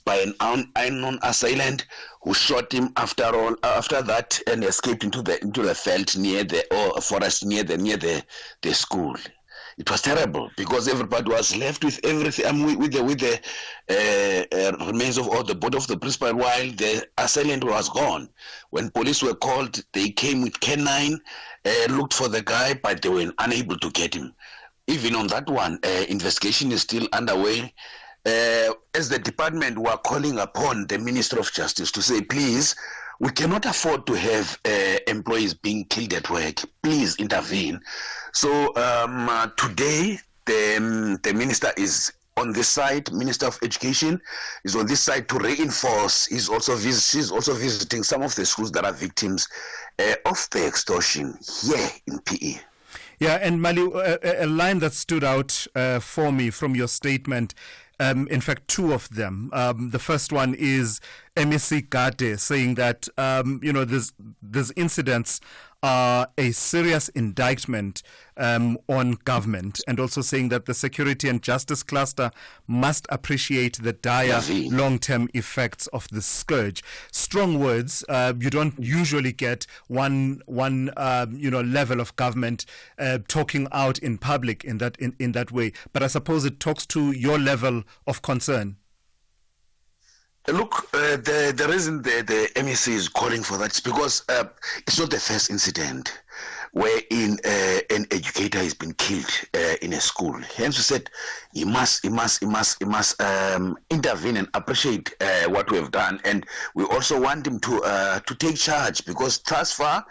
by an unknown assailant who shot him after that and escaped into the veld near the forest near the school. It was terrible because everybody was left with everything, with the remains of all the body of the principal while the assailant was gone. When police were called, they came with canine, looked for the guy, but they were unable to get him. Even on that one, investigation is still underway. As the department, we are calling upon the Minister of Justice to say, please, we cannot afford to have employees being killed at work. Please intervene. So today, the minister is on this side. Minister of Education is on this side to reinforce. She's also visiting some of the schools that are victims of the extortion here in PE. Yeah, and Mali, a line that stood out for me from your statement. In fact, two of them. The first one is MEC Gade saying that, these incidents are a serious indictment on government, and also saying that the security and justice cluster must appreciate the dire long-term effects of the scourge. Strong words. You don't usually get one level of government talking out in public in that way. But I suppose it talks to your level of concern. Look, the reason the MEC is calling for that is because it's not the first incident wherein an educator has been killed in a school. Hence, we said he must intervene and appreciate what we have done, and we also want him to take charge, because thus far,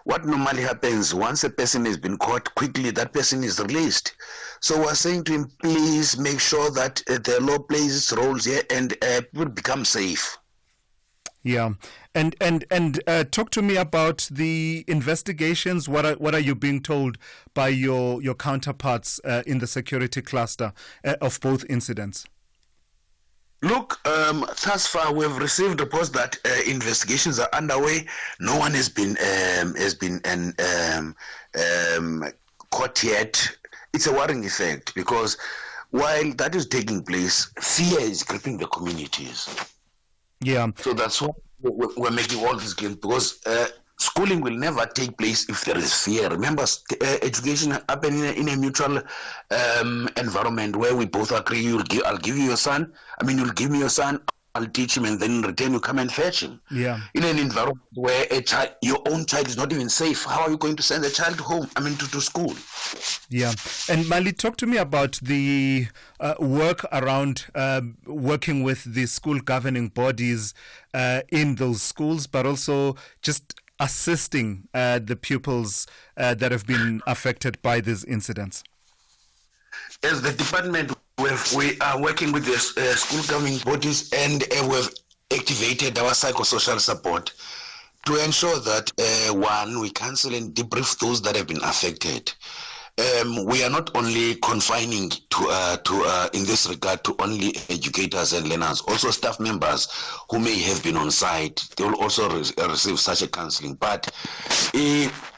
what normally happens once a person has been caught, quickly that person is released. So we're saying to him, please make sure that the law plays its roles here and people become safe. Yeah, and talk to me about the investigations. What are you being told by your counterparts in the security cluster of both incidents? Look, thus far we've received reports that investigations are underway. No one has been caught yet. It's a worrying effect, because while that is taking place, fear is gripping the communities. Yeah. So that's why we're making all these games, because schooling will never take place if there is fear. Remember, education happens in a mutual environment where we both agree. I'll give you your son. You'll give me your son. I'll teach him, and then in return you come and fetch him. Yeah. In an environment where your own child is not even safe, how are you going to send a child home? To school? Yeah. And Mali, talk to me about the work around working with the school governing bodies in those schools, but also just assisting the pupils that have been affected by these incidents. As the department, we are working with the school governing bodies, and we've activated our psychosocial support to ensure that, one, we counsel and debrief those that have been affected. We are not only confining to in this regard to only educators and learners, also staff members who may have been on site. They will also receive such a counseling. But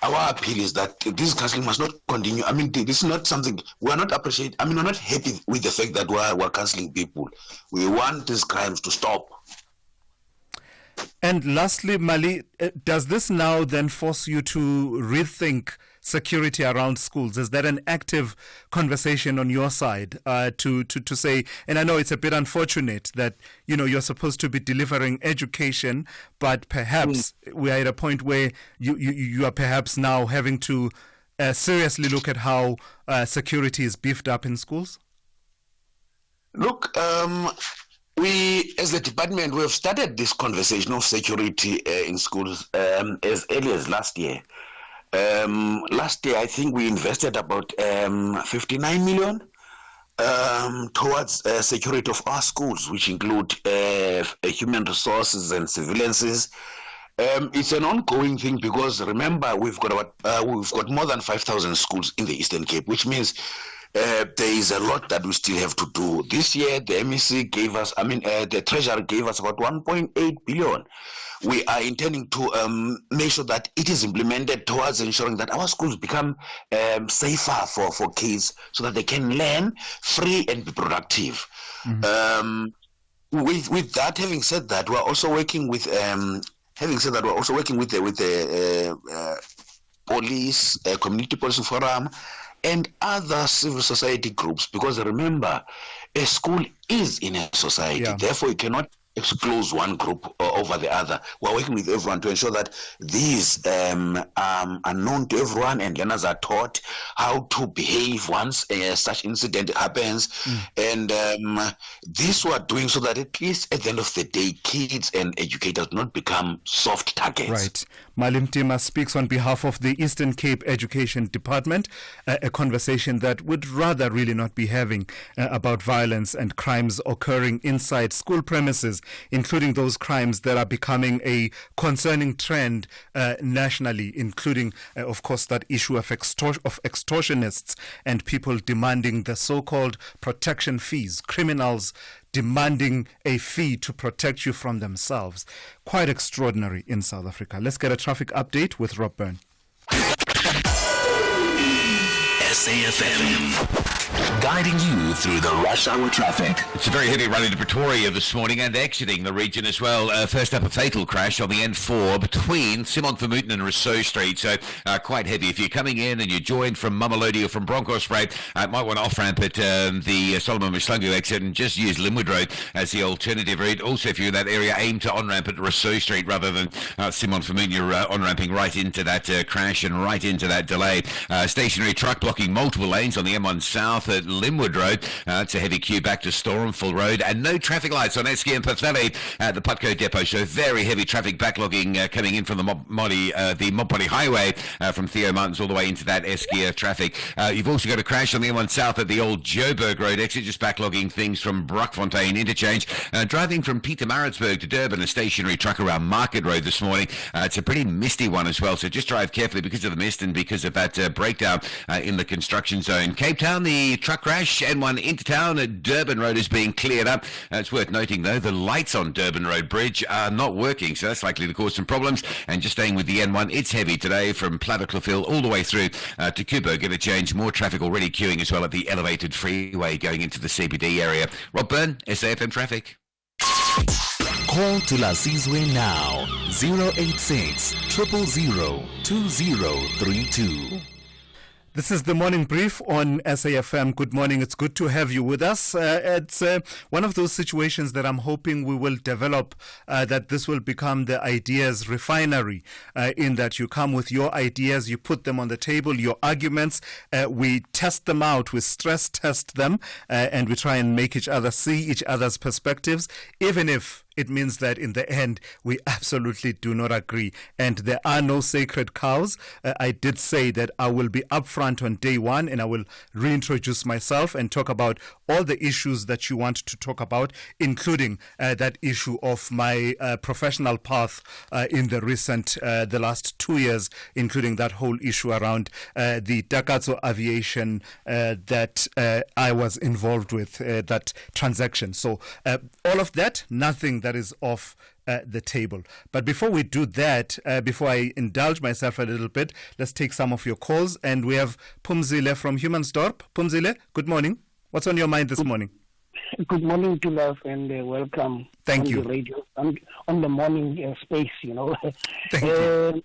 our appeal is that this counseling must not continue. This is not something we are not appreciating. We're not happy with the fact that we're counseling people. We want these crimes to stop. And lastly, Mali, does this now then force you to rethink security around schools? Is that an active conversation on your side to say, and I know it's a bit unfortunate that, you're supposed to be delivering education, but perhaps we are at a point where you are perhaps now having to seriously look at how security is beefed up in schools? Look, we, as the department, we have started this conversation of security in schools as early as last year. Last year, I think we invested about 59 million towards security of our schools, which include human resources and surveillances. It's an ongoing thing, because remember, we've got more than 5,000 schools in the Eastern Cape, which means there is a lot that we still have to do. This year, the MEC gave us, the Treasury gave us about 1.8 billion. We are intending to make sure that it is implemented towards ensuring that our schools become safer for kids, so that they can learn free and be productive. Mm-hmm. With that, having said that, we're also working with the police, community policing forum, and other civil society groups, because remember, a school is in a society. Yeah. Therefore, you cannot exclude one group over the other. We're working with everyone to ensure that these are known to everyone, and learners are taught how to behave once such incident happens. And this we're doing so that at least at the end of the day, kids and educators do not become soft targets. Right. Malim Tima speaks on behalf of the Eastern Cape Education Department, a conversation that would rather really not be having about violence and crimes occurring inside school premises, including those crimes that are becoming a concerning trend nationally, including, of course, that issue of extortionists and people demanding the so-called protection fees, criminals demanding a fee to protect you from themselves. Quite extraordinary in South Africa. Let's get a traffic update with Rob Byrne. SAFM, guiding you through the rush hour traffic. It's a very heavy run into Pretoria this morning and exiting the region as well. First up, a fatal crash on the N4 between Simon Vermooten and Rousseau Street. So quite heavy. If you're coming in and you're joined from Mamelodi or from Bronkhorstspruit, might want to off-ramp at the Solomon Mshlangu exit and just use Linwood Road as the alternative route. Also, if you're in that area, aim to on-ramp at Rousseau Street rather than Simon Vermooten. You're on-ramping right into that crash and right into that delay. Stationary truck blocking multiple lanes on the M1 South at Linwood Road. It's a heavy queue back to Stormful Road, and no traffic lights on Eskia and Petheli at the Putco depot. So very heavy traffic backlogging coming in from the Mopani Highway from Theo Mountains all the way into that Eskia traffic. You've also got a crash on the M1 South at the old Joburg Road exit, just backlogging things from Brockfontein interchange. Driving from Pietermaritzburg to Durban, a stationary truck around Market Road this morning. It's a pretty misty one as well, so just drive carefully because of the mist and because of that breakdown in the construction zone. Cape Town, the truck crash, N1 into town at Durban Road is being cleared up. It's worth noting, though, the lights on Durban Road Bridge are not working, so that's likely to cause some problems. And just staying with the N1, it's heavy today from Plattekloof Hill all the way through to Kubo. Going to change. More traffic already queuing as well at the elevated freeway going into the CBD area. Rob Byrne, SAFM Traffic. Call Thulasizwe now, 086 000 2032. This is the morning brief on SAFM. Good morning. It's good to have you with us. It's one of those situations that I'm hoping we will develop, that this will become the ideas refinery, in that you come with your ideas, you put them on the table, your arguments, we test them out, we stress test them, and we try and make each other see each other's perspectives, even if it means that in the end, we absolutely do not agree. And there are no sacred cows. I did say that I will be upfront on day one and I will reintroduce myself and talk about all the issues that you want to talk about, including that issue of my professional path in the last 2 years, including that whole issue around the Takatso aviation that I was involved with, that transaction. So all of that, nothing that is off the table. But before we do that, before I indulge myself a little bit, let's take some of your calls. And we have Phumzile from Humansdorp. Phumzile, good morning. What's on your mind this morning? Good morning to love and welcome. Thank you. The radio, on the morning space, Thank you.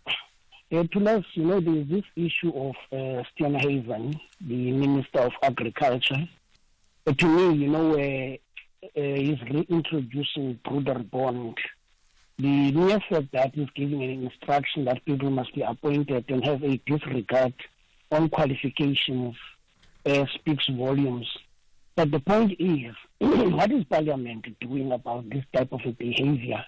To love, there's this issue of Steenhuisen, the Minister of Agriculture. To me, he's reintroducing Bruder Bond. The mere fact that he's giving an instruction that people must be appointed and have a disregard on qualifications speaks volumes. But the point is, what is Parliament doing about this type of a behavior?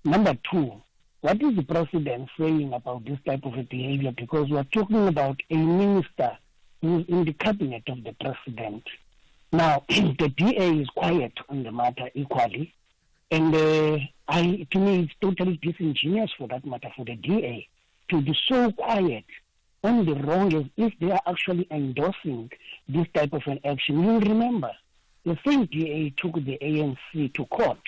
Number two, what is the President saying about this type of a behavior? Because we're talking about a minister who is in the cabinet of the President. Now, the DA is quiet on the matter equally, and to me, it's totally disingenuous for that matter for the DA to be so quiet on the wrong as if they are actually endorsing this type of an action. You'll remember, the same DA took the ANC to court,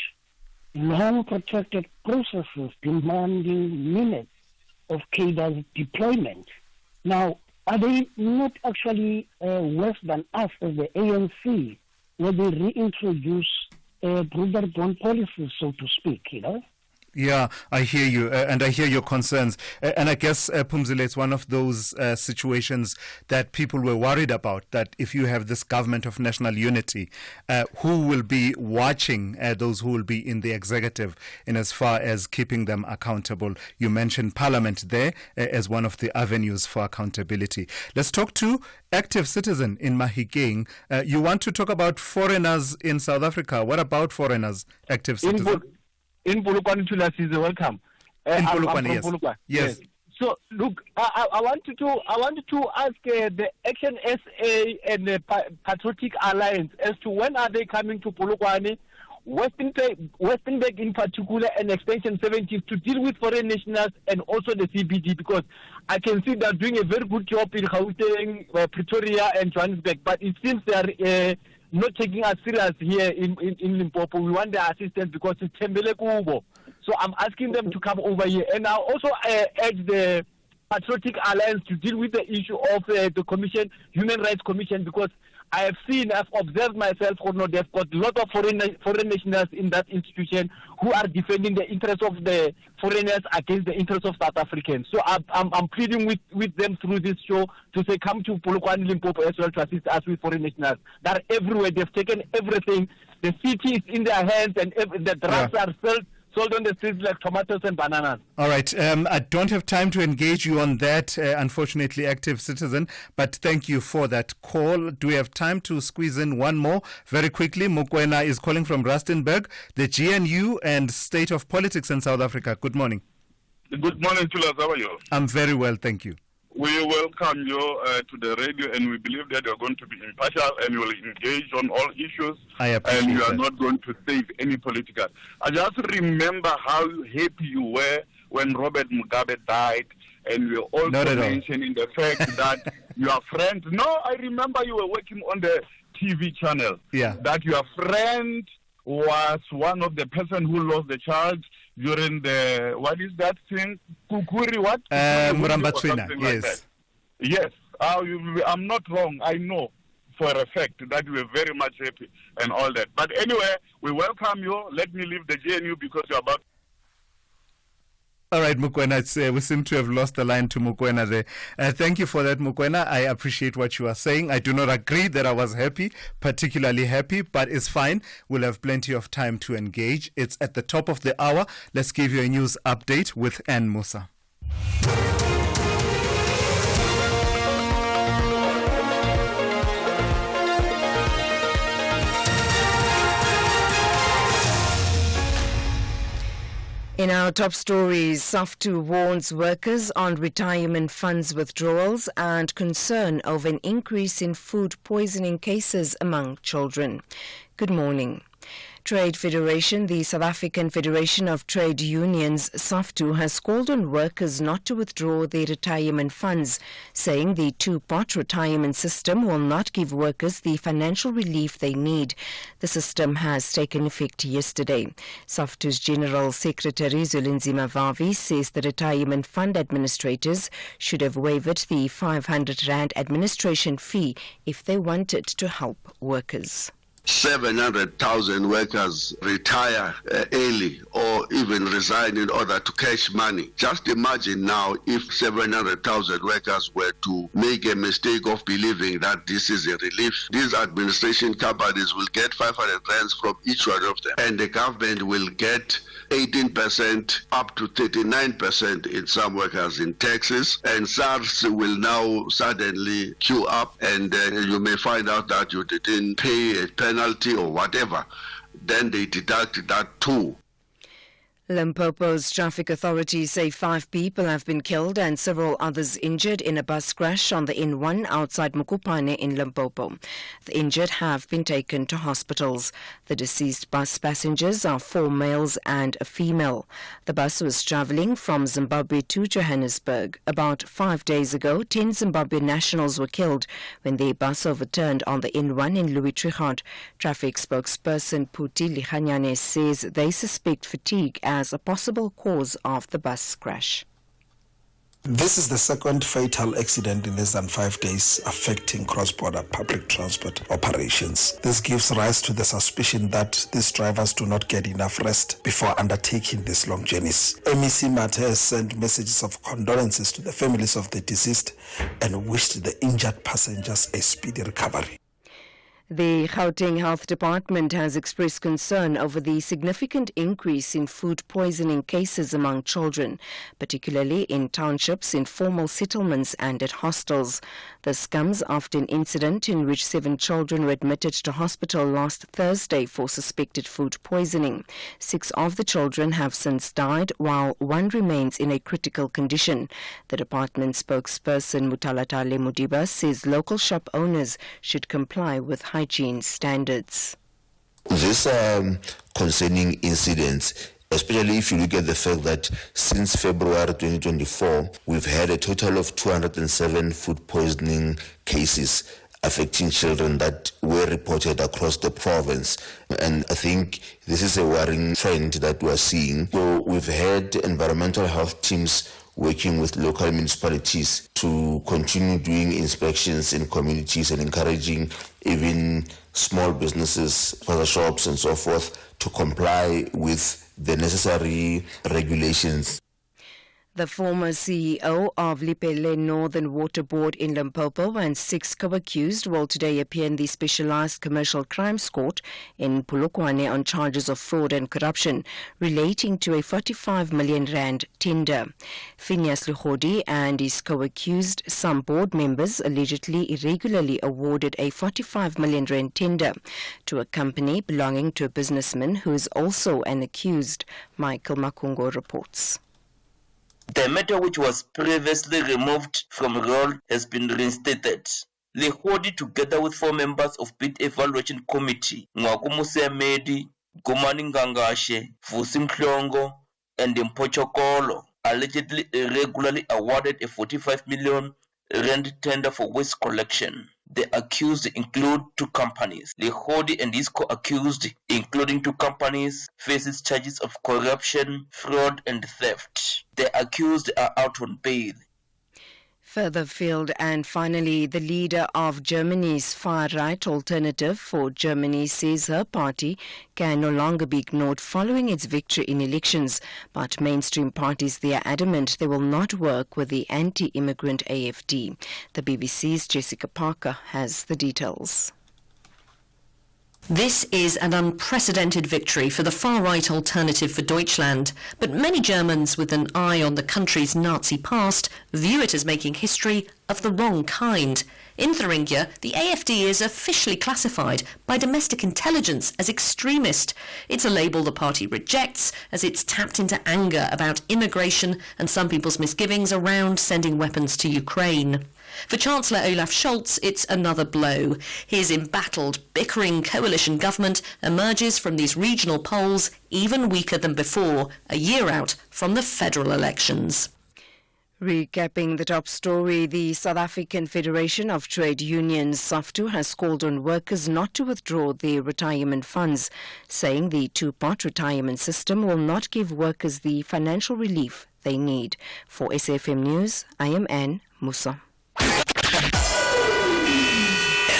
long protracted processes demanding minutes of cadres deployment. Now, are they not actually worse than us as the ANC, where they reintroduce Bruder Bond policies, so to speak, Yeah, I hear you, and I hear your concerns. And I guess, Phumzile, it's one of those situations that people were worried about, that if you have this government of national unity, who will be watching those who will be in the executive in as far as keeping them accountable? You mentioned Parliament there as one of the avenues for accountability. Let's talk to Active Citizen in Mahikeng. You want to talk about foreigners in South Africa. What about foreigners, Active Citizen? In Polokwane, Thulasizwe, welcome. In Polokwane, yes. Polokwane. Yes. So, look, I wanted to ask the Action SA and the Patriotic Alliance as to when are they coming to Polokwane, Westernburg in particular, and Extension 70 to deal with foreign nationals and also the CBD, because I can see they're doing a very good job in Gauteng, Pretoria, and Johannesburg, but it seems they are not taking us serious here in Limpopo. We want their assistance because it's Tembele Kubo. So I'm asking them to come over here. And I also urge the Patriotic Alliance to deal with the issue of the Commission, Human Rights Commission, because I've observed myself, they've got a lot of foreign nationals in that institution who are defending the interests of the foreigners against the interests of South Africans. So I'm pleading with them through this show to say, come to Polokwane, Limpopo as well to assist us with foreign nationals. They're everywhere. They've taken everything. The city is in their hands, and the drugs are sold on the streets like tomatoes and bananas. All right. I don't have time to engage you on that, unfortunately, active citizen, but thank you for that call. Do we have time to squeeze in one more? Very quickly, Mokoena is calling from Rustenburg, the GNU and state of politics in South Africa. Good morning. Good morning, Thulas. How are you? I'm very well, thank you. We welcome you to the radio, and we believe that you are going to be impartial and you will engage on all issues. I appreciate and you are that. not going to save any political. I just remember how happy you were when Robert Mugabe died, and we also mentioning the fact that your friend. No, I remember you were working on the TV channel. Yeah. That your friend was one of the person who lost the child during the, what is that thing? Kukuri, what? Murambatswina, yes. Like yes. I'm not wrong. I know for a fact that you were very much happy and all that. But anyway, we welcome you. Let me leave the GNU because you're about. All right, Mokoena, we seem to have lost the line to Mokoena there. Thank you for that, Mokoena. I appreciate what you are saying. I do not agree that I was happy, particularly happy, but it's fine. We'll have plenty of time to engage. It's at the top of the hour. Let's give you a news update with Ann Musa. In our top stories, SAFTU warns workers on retirement funds withdrawals and concern over an increase in food poisoning cases among children. Good morning. Trade Federation, the South African Federation of Trade Unions, SAFTU, has called on workers not to withdraw their retirement funds, saying the two-part retirement system will not give workers the financial relief they need. The system has taken effect yesterday. SAFTU's General Secretary Zulinzima Vavi says the retirement fund administrators should have waived the 500 Rand administration fee if they wanted to help workers. 700,000 workers retire early or even resign in order to cash money. Just imagine now if 700,000 workers were to make a mistake of believing that this is a relief. These administration companies will get 500 rands from each one of them, and the government will get 18% up to 39% in some workers in taxes, and SARS will now suddenly queue up, and you may find out that you didn't pay a penalty or whatever. Then they deduct that too. Limpopo's traffic authorities say 5 people have been killed and several others injured in a bus crash on the N1 outside Mukupane in Limpopo. The injured have been taken to hospitals. The deceased bus passengers are 4 males and a female. The bus was travelling from Zimbabwe to Johannesburg. About 5 days ago, 10 Zimbabwean nationals were killed when their bus overturned on the N1 in Louis Trichardt. Traffic spokesperson Puti Lihanyane says they suspect fatigue as a possible cause of the bus crash. This is the second fatal accident in less than 5 days affecting cross-border public transport operations. This gives rise to the suspicion that these drivers do not get enough rest before undertaking these long journeys. MEC Mate has sent messages of condolences to the families of the deceased and wished the injured passengers a speedy recovery. The Gauteng Health Department has expressed concern over the significant increase in food poisoning cases among children, particularly in townships, informal settlements and at hostels. This comes after an incident in which 7 children were admitted to hospital last Thursday for suspected food poisoning. 6 of the children have since died, while 1 remains in a critical condition. The department spokesperson Mutalatale Mudiba says local shop owners should comply with hygiene standards. These concerning incidents, especially if you look at the fact that since February 2024, we've had a total of 207 food poisoning cases affecting children that were reported across the province. And I think this is a worrying trend that we're seeing. So we've had environmental health teams working with local municipalities to continue doing inspections in communities and encouraging even small businesses, other shops and so forth to comply with the necessary regulations. The former CEO of Lipele Northern Water Board in Limpopo and 6 co-accused will today appear in the Specialized Commercial Crimes Court in Polokwane on charges of fraud and corruption relating to a 45 million rand tender. Phineas Luhodi and his co-accused, some board members, allegedly irregularly awarded a 45 million rand tender to a company belonging to a businessman who is also an accused. Michael Makungo reports. The matter, which was previously removed from role, has been reinstated. Lehodi, together with 4 members of Bid Evaluation Committee, Ngwakumuse Amedi, Gumani Ngangashe, Vusi Mhlongo, and Mpochokolo, allegedly irregularly awarded a 45 million rand tender for waste collection. The accused include 2 companies. Lehodi and his co-accused, including 2 companies, faces charges of corruption, fraud, and theft. The accused are out on bail. Further field, and finally, the leader of Germany's far-right Alternative for Germany says her party can no longer be ignored following its victory in elections. But mainstream parties, they are adamant they will not work with the anti-immigrant AFD. The BBC's Jessica Parker has the details. This is an unprecedented victory for the far-right Alternative for Deutschland, but many Germans with an eye on the country's Nazi past view it as making history of the wrong kind. In Thuringia, the AFD is officially classified by domestic intelligence as extremist. It's a label the party rejects as it's tapped into anger about immigration and some people's misgivings around sending weapons to Ukraine. For Chancellor Olaf Scholz, it's another blow. His embattled, bickering coalition government emerges from these regional polls even weaker than before, a year out from the federal elections. Recapping the top story, the South African Federation of Trade Unions, SAFTU, has called on workers not to withdraw their retirement funds, saying the 2-part retirement system will not give workers the financial relief they need. For SAFM News, I am Anne Musa.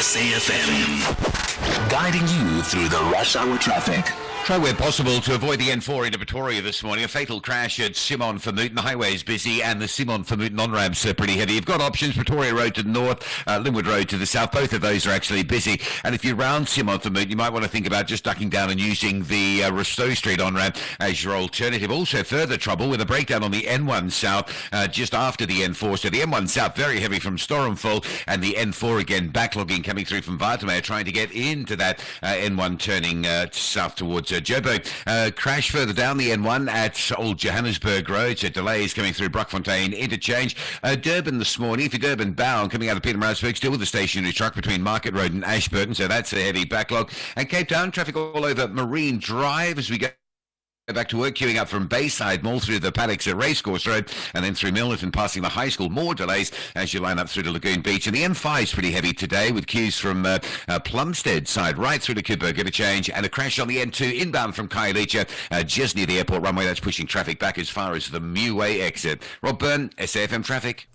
SAFM, guiding you through the rush hour traffic. Try where possible to avoid the N4 into Pretoria this morning. A fatal crash at Simon Vermuten. The highway is busy and the Simon Vermuten on-ramps are pretty heavy. You've got options, Pretoria Road to the north, Linwood Road to the south. Both of those are actually busy. And if you're around Simon Vermuten, you might want to think about just ducking down and using the Rostow Street on-ramp as your alternative. Also further trouble with a breakdown on the N1 south just after the N4. So the N1 south very heavy from Storenville, and the N4 again backlogging coming through from Watermeer, trying to get into that N1 turning south towards Joburg. Crash further down the N1 at Old Johannesburg Road. So delays coming through Brockfontein interchange. Durban this morning, if you're Durban bound, coming out of Pietermaritzburg, still with the stationary truck between Market Road and Ashburton. So that's a heavy backlog. And Cape Town, traffic all over Marine Drive as we go back to work, queuing up from Bayside Mall through the paddocks at Racecourse Road and then through Milnerton, passing the high school. More delays as you line up through to Lagoon Beach. And the M5 is pretty heavy today with queues from Plumstead side right through to Kuiper, interchange, and a crash on the N2 inbound from Khayelitsha just near the airport runway. That's pushing traffic back as far as the Muway exit. Rob Byrne, SAFM Traffic.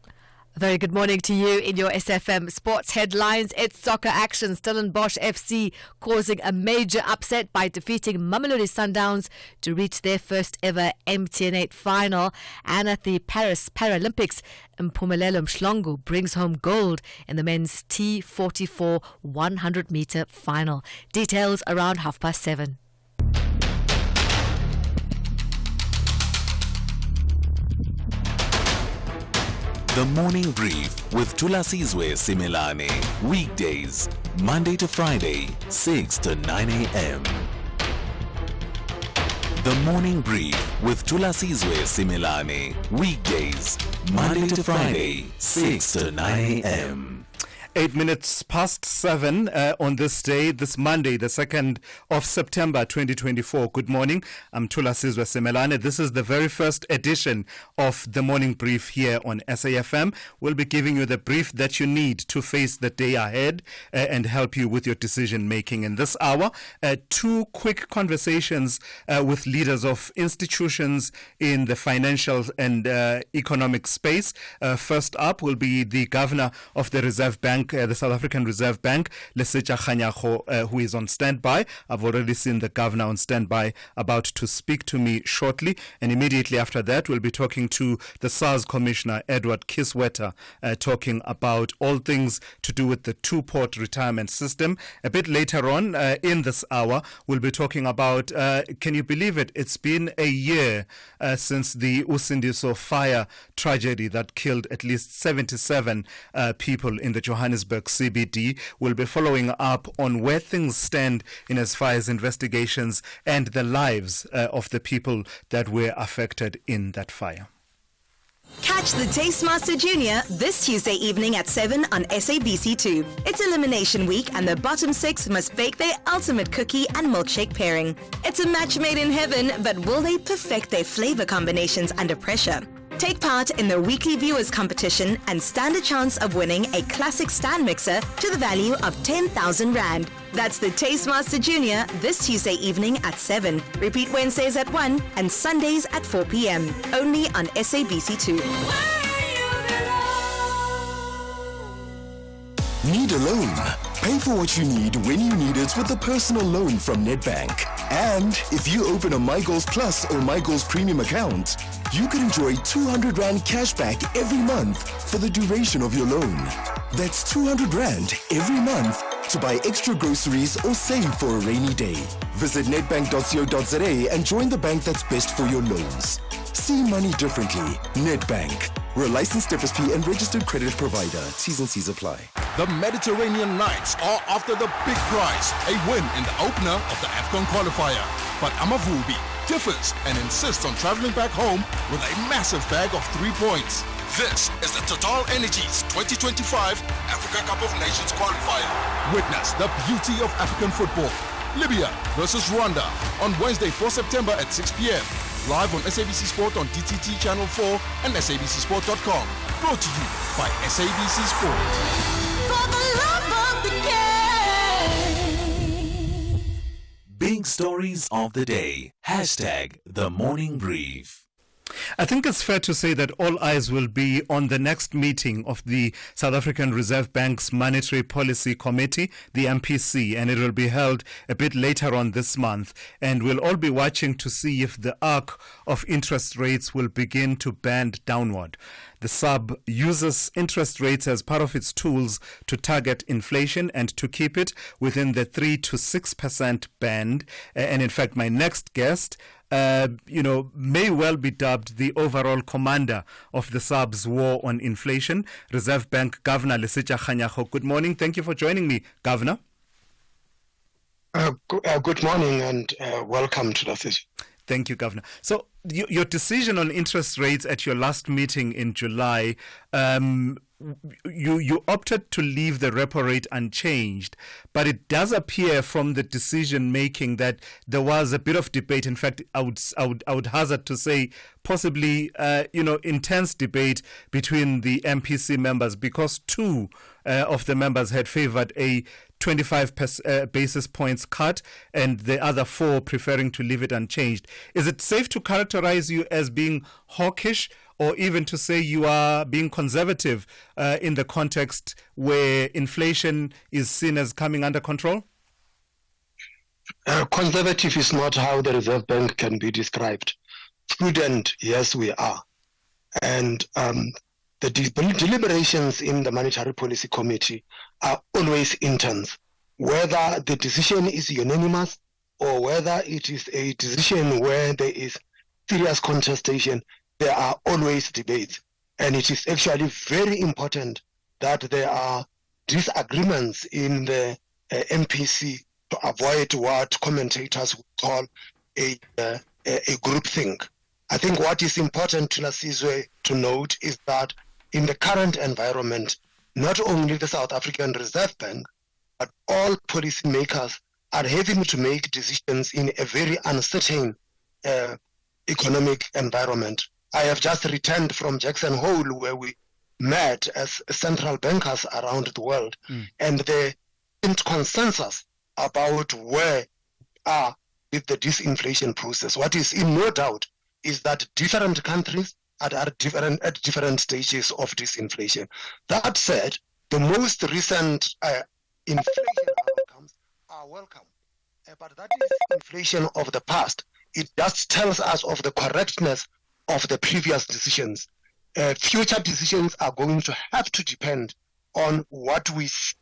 A very good morning to you in your SFM Sports headlines. It's soccer action. Stellenbosch FC causing a major upset by defeating Mamelodi Sundowns to reach their first ever MTN8 final. And at the Paris Paralympics, Mpumelelo Mhlongo brings home gold in the men's T44 100-meter final. Details around 7:30. The Morning Brief with Thulasizwe Simelane. Weekdays, Monday to Friday, 6 to 9 a.m. The Morning Brief with Thulasizwe Simelane. Weekdays, Monday to Friday, 6 to 9 a.m. 8 minutes past 7 on this day, this Monday, the 2nd of September 2024. Good morning. I'm Thulasizwe Simelane. This is the very first edition of the morning brief here on SAFM. We'll be giving you the brief that you need to face the day ahead and help you with your decision making. In this hour, 2 quick conversations with leaders of institutions in the financial and economic space. First up will be the governor of the Reserve Bank, the South African Reserve Bank, Lesetja Kganyago, who is on standby. I've already seen the governor on standby, about to speak to me shortly. And immediately after that, we'll be talking to the SARS Commissioner, Edward Kiswetter, talking about all things to do with the two-port retirement system. A bit later on in this hour, we'll be talking about, can you believe it? It's been a year since the Usindiso fire tragedy that killed at least 77 people in the Johannesburg CBD. We'll be following up on where things stand in as far as investigations and the lives of the people that were affected in that fire. Catch the Tastemaster Junior this Tuesday evening at 7 on SABC2. It's Elimination Week and the bottom 6 must bake their ultimate cookie and milkshake pairing. It's a match made in heaven, but will they perfect their flavor combinations under pressure? Take part in the weekly viewers competition and stand a chance of winning a classic stand mixer to the value of 10,000 Rand. That's the Tastemaster Junior this Tuesday evening at 7. Repeat Wednesdays at 1 and Sundays at 4 p.m. Only on SABC2. Need a loan? Pay for what you need when you need it with a personal loan from Nedbank. And if you open a MyGoals Plus or MyGoals Premium account, you can enjoy 200 Rand cashback every month for the duration of your loan. That's 200 Rand every month to buy extra groceries or save for a rainy day. Visit nedbank.co.za and join the bank that's best for your loans. See money differently. Nedbank. We're a licensed FSP and registered credit provider. T's and C's apply. The Mediterranean Knights are after the big prize, a win in the opener of the AFCON qualifier. But Amavubi differs and insists on traveling back home with a massive bag of 3 points. This is the Total Energies 2025 Africa Cup of Nations qualifier. Witness the beauty of African football. Libya versus Rwanda on Wednesday, 4 September at 6 p.m. Live on SABC Sport on DTT Channel 4 and SABCSport.com. Brought to you by SABC Sport. For the love of the game. Big stories of the day. Hashtag the morning brief. I think it's fair to say that all eyes will be on the next meeting of the South African Reserve Bank's Monetary Policy Committee, the MPC, and it will be held a bit later on this month. And we'll all be watching to see if the arc of interest rates will begin to bend downward. The SARB uses interest rates as part of its tools to target inflation and to keep it within the 3 to 6% band. And in fact, my next guest may well be dubbed the overall commander of the SARB's war on inflation, Reserve Bank Governor Lesetja Kganyago. Good morning. Thank you for joining me, Governor. Good morning and welcome to the session. Thank you, Governor. So your decision on interest rates at your last meeting in July, you opted to leave the repo rate unchanged, but it does appear from the decision making that there was a bit of debate. In fact, I would hazard to say possibly intense debate between the MPC members, because 2 of the members had favored a 25 basis points cut and the other 4 preferring to leave it unchanged. Is it safe to characterize you as being hawkish, or even to say you are being conservative in the context where inflation is seen as coming under control? Conservative is not how the Reserve Bank can be described. Prudent, yes, we are. And the deliberations in the Monetary Policy Committee are always intense. Whether the decision is unanimous or whether it is a decision where there is serious contestation, there are always debates. And it is actually very important that there are disagreements in the MPC to avoid what commentators would call a groupthink. I think what is important to Thulasizwe to note is that in the current environment, not only the South African Reserve Bank, but all policymakers are having to make decisions in a very uncertain economic environment. I have just returned from Jackson Hole, where we met as central bankers around the world, and the consensus about where we are with the disinflation process. What is in no doubt is that different countries are at different stages of disinflation. That said, the most recent inflation outcomes are welcome, but that is inflation of the past. It just tells us of the correctness of the previous decisions. Future decisions are going to have to depend on what we see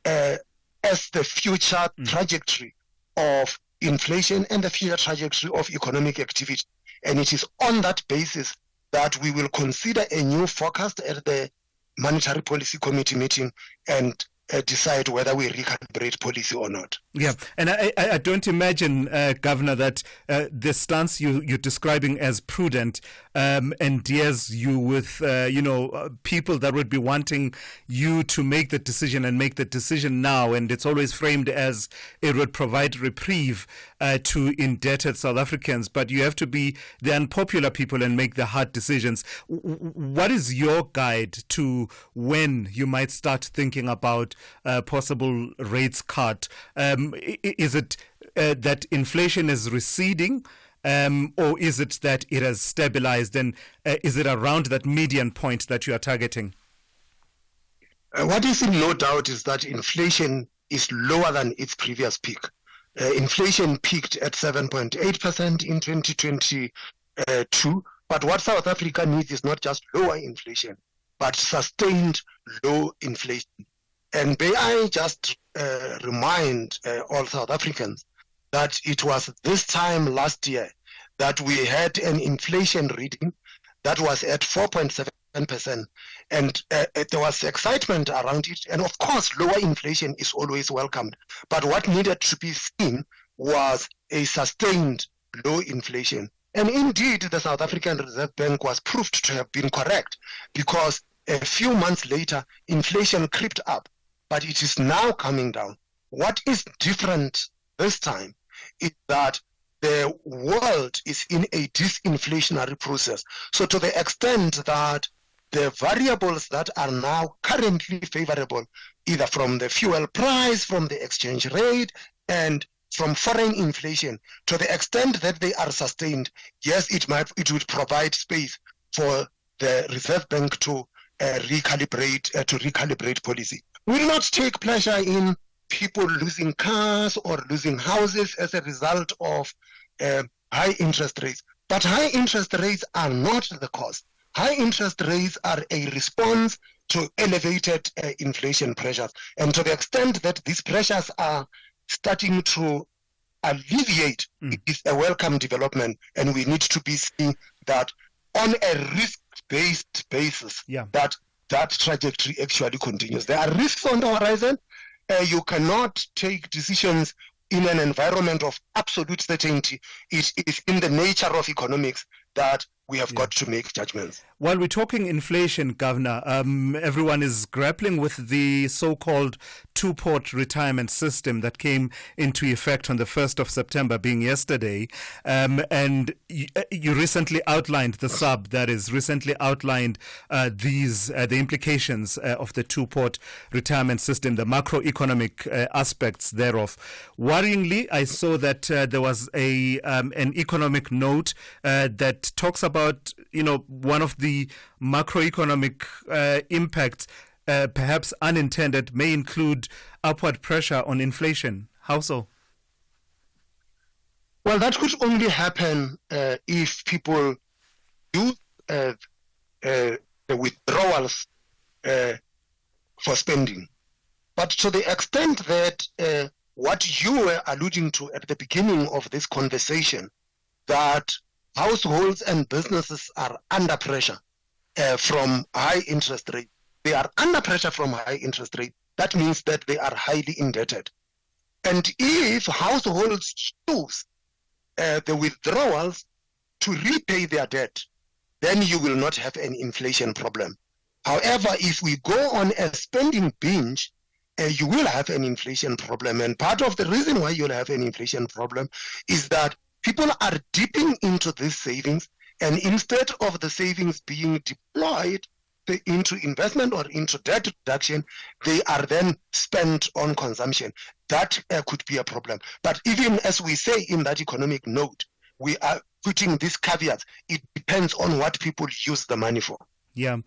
as the future trajectory of inflation and the future trajectory of economic activity. And it is on that basis that we will consider a new forecast at the Monetary Policy Committee meeting and decide whether we recalibrate policy or not. Yeah, and I don't imagine, Governor, that the stance you're describing as prudent endears you with, people that would be wanting you to make the decision and make the decision now. And it's always framed as it would provide reprieve to indebted South Africans. But you have to be the unpopular people and make the hard decisions. What is your guide to when you might start thinking about possible rates cut? Is it that inflation is receding, or is it that it has stabilized? And is it around that median point that you are targeting? What is in no doubt is that inflation is lower than its previous peak. Inflation peaked at 7.8% in 2022. But what South Africa needs is not just lower inflation, but sustained low inflation. And may I just remind all South Africans that it was this time last year that we had an inflation reading that was at 4.7%. And there was excitement around it. And of course, lower inflation is always welcomed. But what needed to be seen was a sustained low inflation. And indeed, the South African Reserve Bank was proved to have been correct, because a few months later, inflation crept up, but it is now coming down. What is different this time is that the world is in a disinflationary process. So to the extent that the variables that are now currently favorable, either from the fuel price, from the exchange rate, and from foreign inflation, to the extent that they are sustained, yes, it would provide space for the Reserve Bank to recalibrate policy. We will not take pleasure in people losing cars or losing houses as a result of high interest rates. But high interest rates are not the cause. High interest rates are a response to elevated inflation pressures. And to the extent that these pressures are starting to alleviate, it is a welcome development. And we need to be seeing that on a risk-based basis, that trajectory actually continues. There are risks on the horizon. You cannot take decisions in an environment of absolute certainty. It is in the nature of economics that we have got to make judgments. While we're talking inflation, Governor, everyone is grappling with the so-called two-port retirement system that came into effect on the 1st of September, being yesterday. And you recently outlined the implications of the two-port retirement system, the macroeconomic aspects thereof. Worryingly, I saw that there was an economic note that talks about, one of the macroeconomic impacts, perhaps unintended, may include upward pressure on inflation. How so? Well, that could only happen if people use the withdrawals for spending. But to the extent that what you were alluding to at the beginning of this conversation, that households and businesses are under pressure from high interest rates. They are under pressure from high interest rates. That means that they are highly indebted. And if households choose the withdrawals to repay their debt, then you will not have an inflation problem. However, if we go on a spending binge, you will have an inflation problem. And part of the reason why you'll have an inflation problem is that people are dipping into these savings, and instead of the savings being deployed into investment or into debt reduction, they are then spent on consumption. That could be a problem. But even as we say in that economic note, we are putting these caveats. It depends on what people use the money for. Yeah.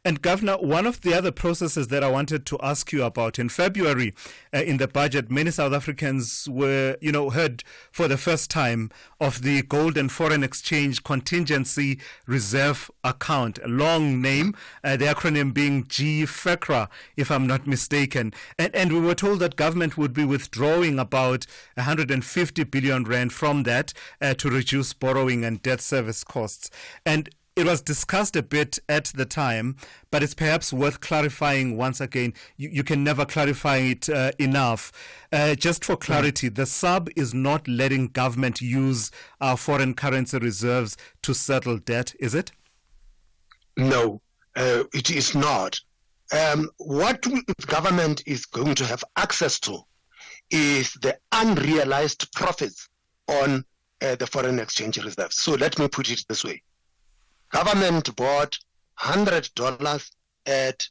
And Governor, one of the other processes that I wanted to ask you about, in February, in the budget, many South Africans were, heard for the first time of the Gold and Foreign Exchange Contingency Reserve Account, a long name, the acronym being GFECRA, if I'm not mistaken. And we were told that government would be withdrawing about 150 billion rand from that to reduce borrowing and debt service costs. And it was discussed a bit at the time, but it's perhaps worth clarifying once again. You can never clarify it enough. Just for clarity, the sub is not letting government use our foreign currency reserves to settle debt, is it? No, it is not. What government is going to have access to is the unrealized profits on the foreign exchange reserves. So let me put it this way. Government bought $100 at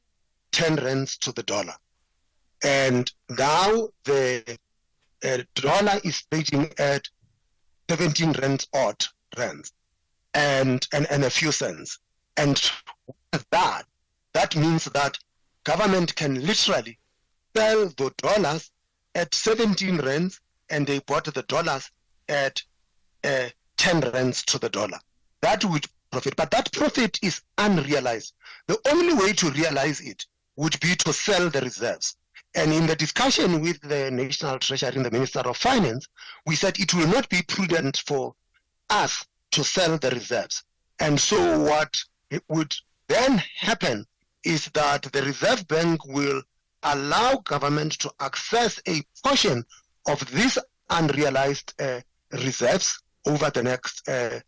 10 rands to the dollar. And now the dollar is trading at 17 rands odd rands and a few cents. And that means that government can literally sell the dollars at 17 rands, and they bought the dollars at 10 rands to the dollar. That would profit, but that profit is unrealized. The only way to realize it would be to sell the reserves. And in the discussion with the National Treasury and the Minister of Finance, we said it will not be prudent for us to sell the reserves. And so what would then happen is that the Reserve Bank will allow government to access a portion of these unrealized reserves over the next 3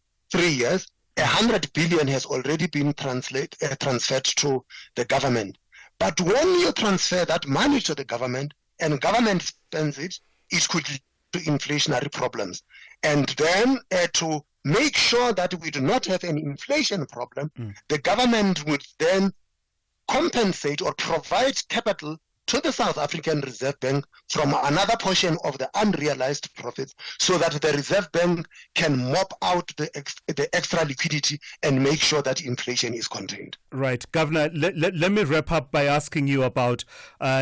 years. 100 billion has already been transferred to the government. But when you transfer that money to the government and government spends it, it could lead to inflationary problems. And then to make sure that we do not have an inflation problem, the government would then compensate or provide capital to the South African Reserve Bank from another portion of the unrealized profits, so that the Reserve Bank can mop out the extra liquidity and make sure that inflation is contained. Right. Governor, let me wrap up by asking you about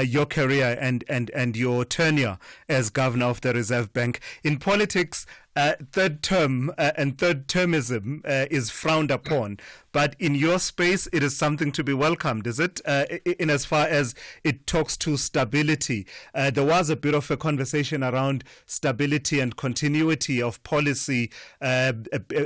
your career and your tenure as Governor of the Reserve Bank. In politics, third term and third termism is frowned upon, but in your space it is something to be welcomed, is it? In as far as it talks to stability, there was a bit of a conversation around stability and continuity of policy,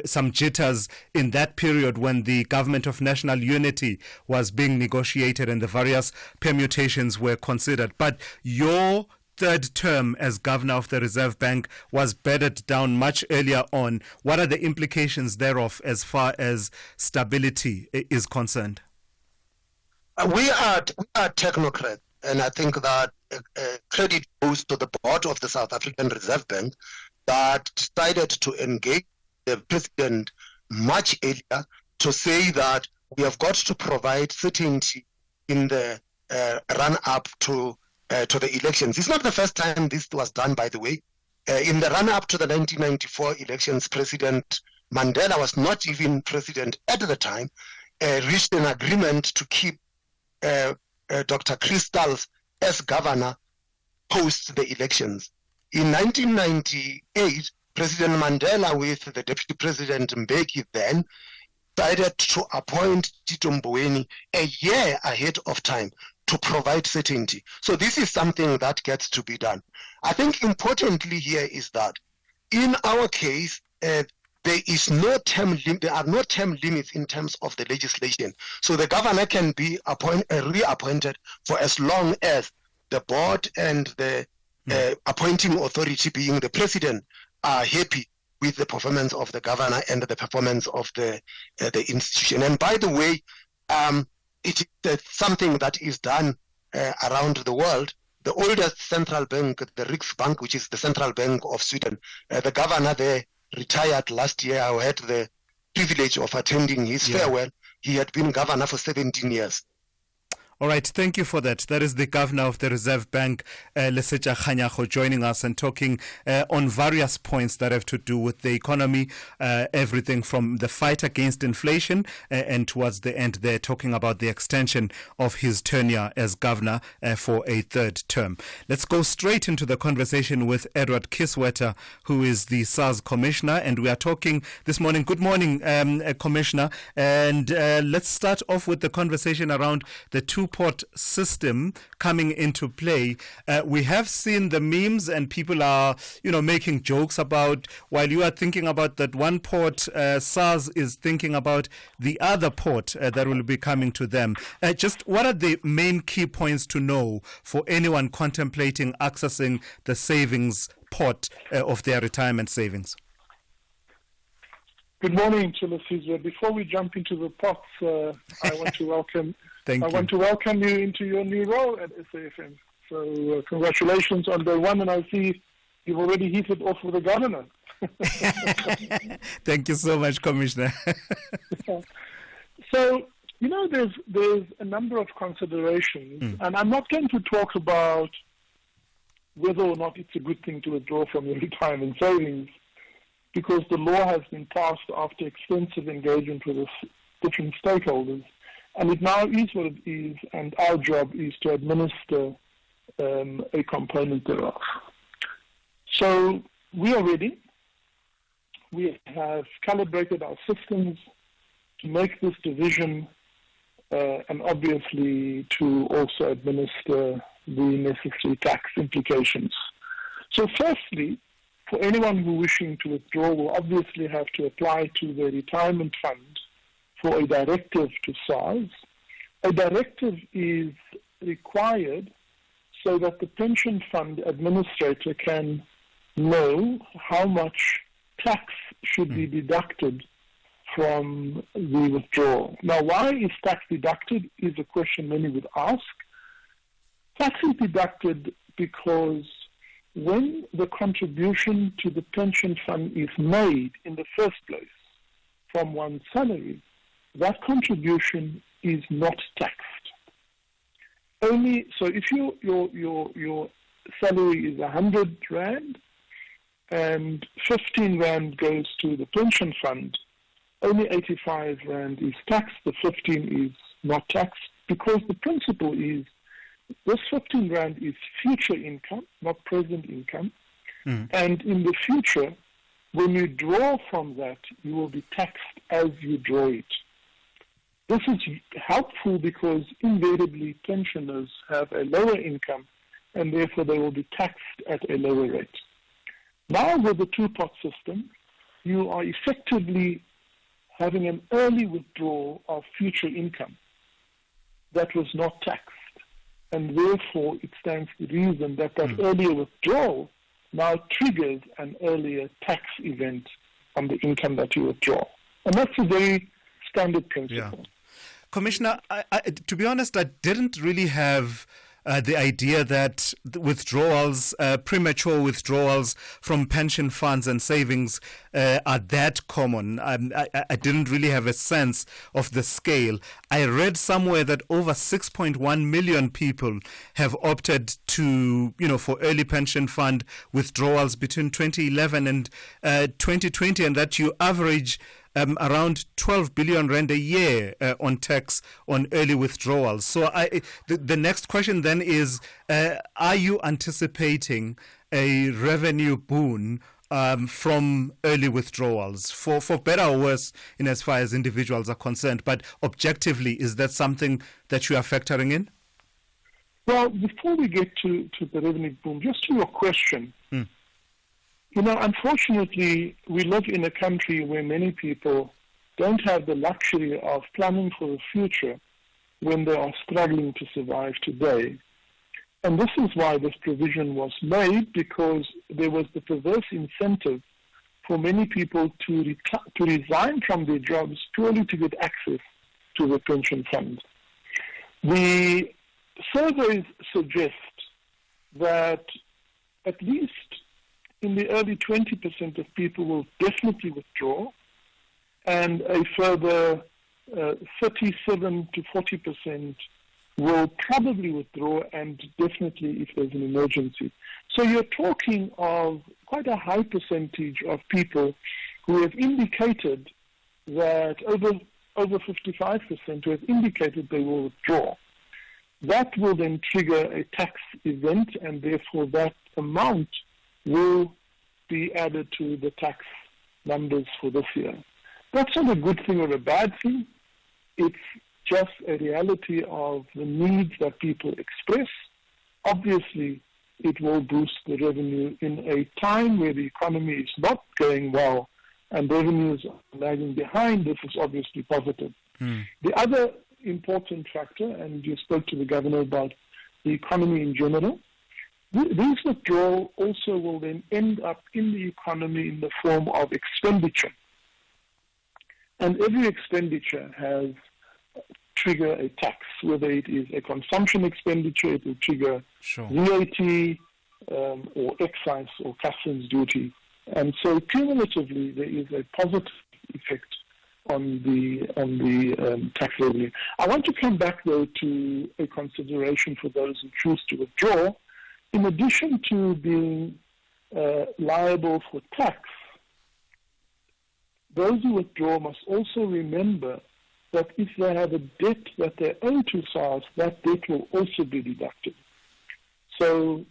some jitters in that period when the government of national unity was being negotiated and the various permutations were considered. But your third term as governor of the Reserve Bank was bedded down much earlier on. What are the implications thereof as far as stability is concerned? We are technocrats, and I think that credit goes to the board of the South African Reserve Bank that decided to engage the president much earlier to say that we have got to provide certainty in the run-up to the elections. It's not the first time this was done, by the way. In the run-up to the 1994 elections, President Mandela was not even president at the time, reached an agreement to keep Dr. Crystals as governor post the elections. In 1998, President Mandela, with the Deputy President Mbeki then, decided to appoint Tito Mboweni a year ahead of time to provide certainty. So this is something that gets to be done. I think importantly here is that in our case, there are no term limits in terms of the legislation. So the governor can be reappointed for as long as the board and the appointing authority, being the president, are happy with the performance of the governor and the performance of the institution. And by the way, it is something that is done around the world. The oldest central bank, the Riksbank, which is the central bank of Sweden, the governor there retired last year. I had the privilege of attending his farewell. He had been governor for 17 years. All right, thank you for that. That is the governor of the Reserve Bank, Lesetja Kganyago, joining us and talking on various points that have to do with the economy, everything from the fight against inflation and towards the end there talking about the extension of his tenure as governor for a third term. Let's go straight into the conversation with Edward Kiswetter, who is the SARS Commissioner, and we are talking this morning. Good morning, Commissioner, and let's start off with the conversation around the two-port system coming into play. We have seen the memes and people are, making jokes about, while you are thinking about that one port, SARS is thinking about the other port that will be coming to them. Just what are the main key points to know for anyone contemplating accessing the savings port of their retirement savings? Good morning, Thulasizwe. Before we jump into the pots, I want to welcome want to welcome you into your new role at SAFM. So congratulations on day one, and I see you've already hit it off with the governor. Thank you so much, Commissioner. So, there's a number of considerations, and I'm not going to talk about whether or not it's a good thing to withdraw from your retirement savings, because the law has been passed after extensive engagement with different stakeholders. And it now is what it is, and our job is to administer a component thereof. So we are ready. We have calibrated our systems to make this division and obviously to also administer the necessary tax implications. So firstly, for anyone who wishing to withdraw will obviously have to apply to the retirement fund for a directive to SARS. A directive is required so that the pension fund administrator can know how much tax should be deducted from the withdrawal. Now, why is tax deducted is a question many would ask. Tax is deducted because when the contribution to the pension fund is made in the first place from one's salary, that contribution is not taxed. Only so if your salary is 100 rand and 15 rand goes to the pension fund, only 85 rand is taxed. The 15 is not taxed because the principle is this 15 rand is future income, not present income. And in the future, when you draw from that, you will be taxed as you draw it. This is helpful because invariably pensioners have a lower income and therefore they will be taxed at a lower rate. Now with the two-pot system, you are effectively having an early withdrawal of future income that was not taxed. And therefore it stands to reason that earlier withdrawal now triggers an earlier tax event on the income that you withdraw. And that's a very standard principle. Yeah. Commissioner, to be honest, I didn't really have the idea that the withdrawals, premature withdrawals from pension funds and savings are that common. I didn't really have a sense of the scale. I read somewhere that over 6.1 million people have opted to, for early pension fund withdrawals between 2011 and 2020, and that you average around 12 billion rand a year on tax on early withdrawals. So the next question then is, are you anticipating a revenue boon from early withdrawals, for better or worse in as far as individuals are concerned? But objectively, is that something that you are factoring in? Well, before we get to the revenue boom, just to your question, unfortunately, we live in a country where many people don't have the luxury of planning for the future when they are struggling to survive today. And this is why this provision was made, because there was the perverse incentive for many people to resign from their jobs purely to get access to the pension fund. The surveys suggest that at least in the early 20% of people will definitely withdraw, and a further 37 to 40% will probably withdraw, and definitely if there's an emergency. So you're talking of quite a high percentage of people who have indicated that over 55% who have indicated they will withdraw. That will then trigger a tax event, and therefore that amount will be added to the tax numbers for this year. That's not a good thing or a bad thing. It's just a reality of the needs that people express. Obviously, it will boost the revenue in a time where the economy is not going well and revenues are lagging behind. This is obviously positive. The other important factor, and you spoke to the governor about the economy in general, these withdrawal also will then end up in the economy in the form of expenditure. And every expenditure has trigger a tax, whether it is a consumption expenditure, it will trigger VAT or excise or customs duty. And so cumulatively there is a positive effect on the tax revenue. I want to come back though to a consideration for those who choose to withdraw. In addition to being liable for tax, those who withdraw must also remember that if they have a debt that they owe to SARS, that debt will also be deducted. So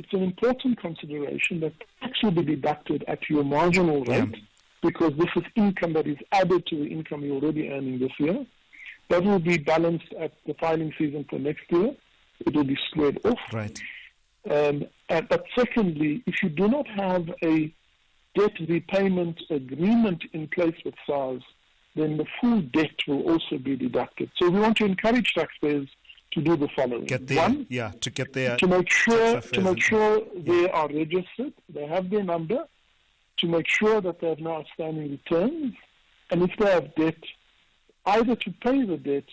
it's an important consideration that tax will be deducted at your marginal rate, because this is income that is added to the income you're already earning this year. That will be balanced at the filing season for next year. It will be squared off. Right. But secondly, if you do not have a debt repayment agreement in place with SARS, then the full debt will also be deducted. So we want to encourage taxpayers to do the following. To make sure they are registered, they have their number, to make sure that they have no outstanding returns, and if they have debt, either to pay the debt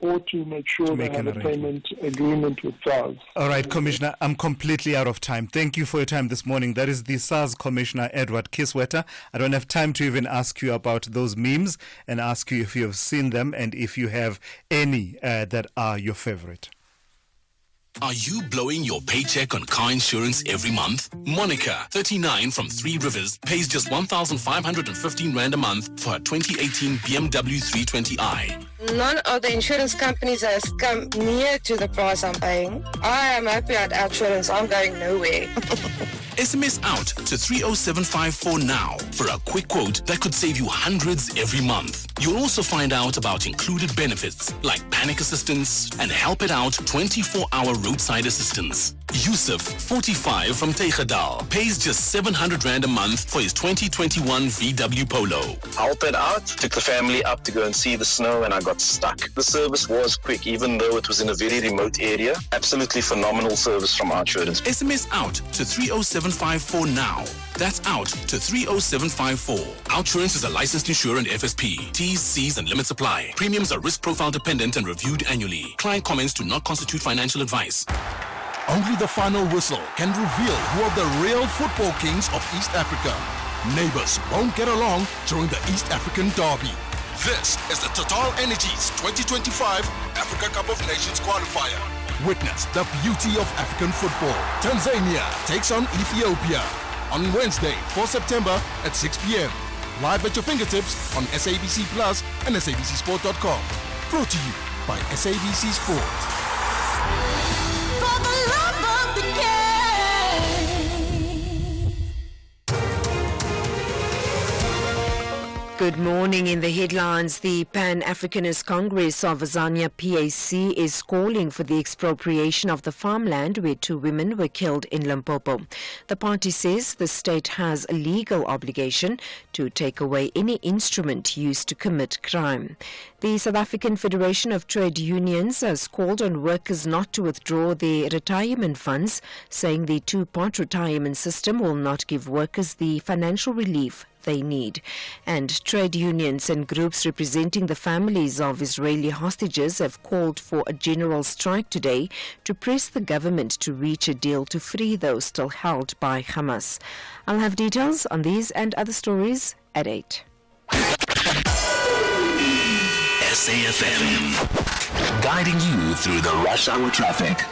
or to make sure they have a payment agreement with SARS. All right, Commissioner, I'm completely out of time. Thank you for your time this morning. That is the SARS Commissioner, Edward Kisweta. I don't have time to even ask you about those memes and ask you if you have seen them and if you have any that are your favorite. Are you blowing your paycheck on car insurance every month? Monica, 39 from Three Rivers, pays just 1,515 Rand a month for her 2018 BMW 320i. None of the insurance companies has come near to the price I'm paying. I am happy at Outsurance. I'm going nowhere. SMS out to 30754 now for a quick quote that could save you hundreds every month. You'll also find out about included benefits like panic assistance and help it out 24-hour roadside assistance. Yusuf, 45 from Tegadal, pays just 700 Rand a month for his 2021 VW Polo. Help it out. Took the family up to go and see the snow and I got stuck. The service was quick, even though it was in a very remote area. Absolutely phenomenal service from Outsurance. SMS out to 30754 now. That's out to 30754. Outsurance is a licensed insurer and FSP. T's, C's and limits apply. Premiums are risk profile dependent and reviewed annually. Client comments do not constitute financial advice. Only the final whistle can reveal who are the real football kings of East Africa. Neighbors won't get along during the East African Derby. This is the Total Energies 2025 Africa Cup of Nations qualifier. Witness the beauty of African football. Tanzania takes on Ethiopia on Wednesday, 4 September at 6 p.m. Live at your fingertips on SABC Plus and SABCSport.com. Brought to you by SABC Sport. For the love of the game. Good morning. In the headlines, the Pan-Africanist Congress of Azania PAC is calling for the expropriation of the farmland where 2 women were killed in Limpopo. The party says the state has a legal obligation to take away any instrument used to commit crime. The South African Federation of Trade Unions has called on workers not to withdraw their retirement funds, saying the 2-part retirement system will not give workers the financial relief they need. And trade unions and groups representing the families of Israeli hostages have called for a general strike today to press the government to reach a deal to free those still held by Hamas. I'll have details on these and other stories at 8. SAFM, guiding you through the rush hour traffic.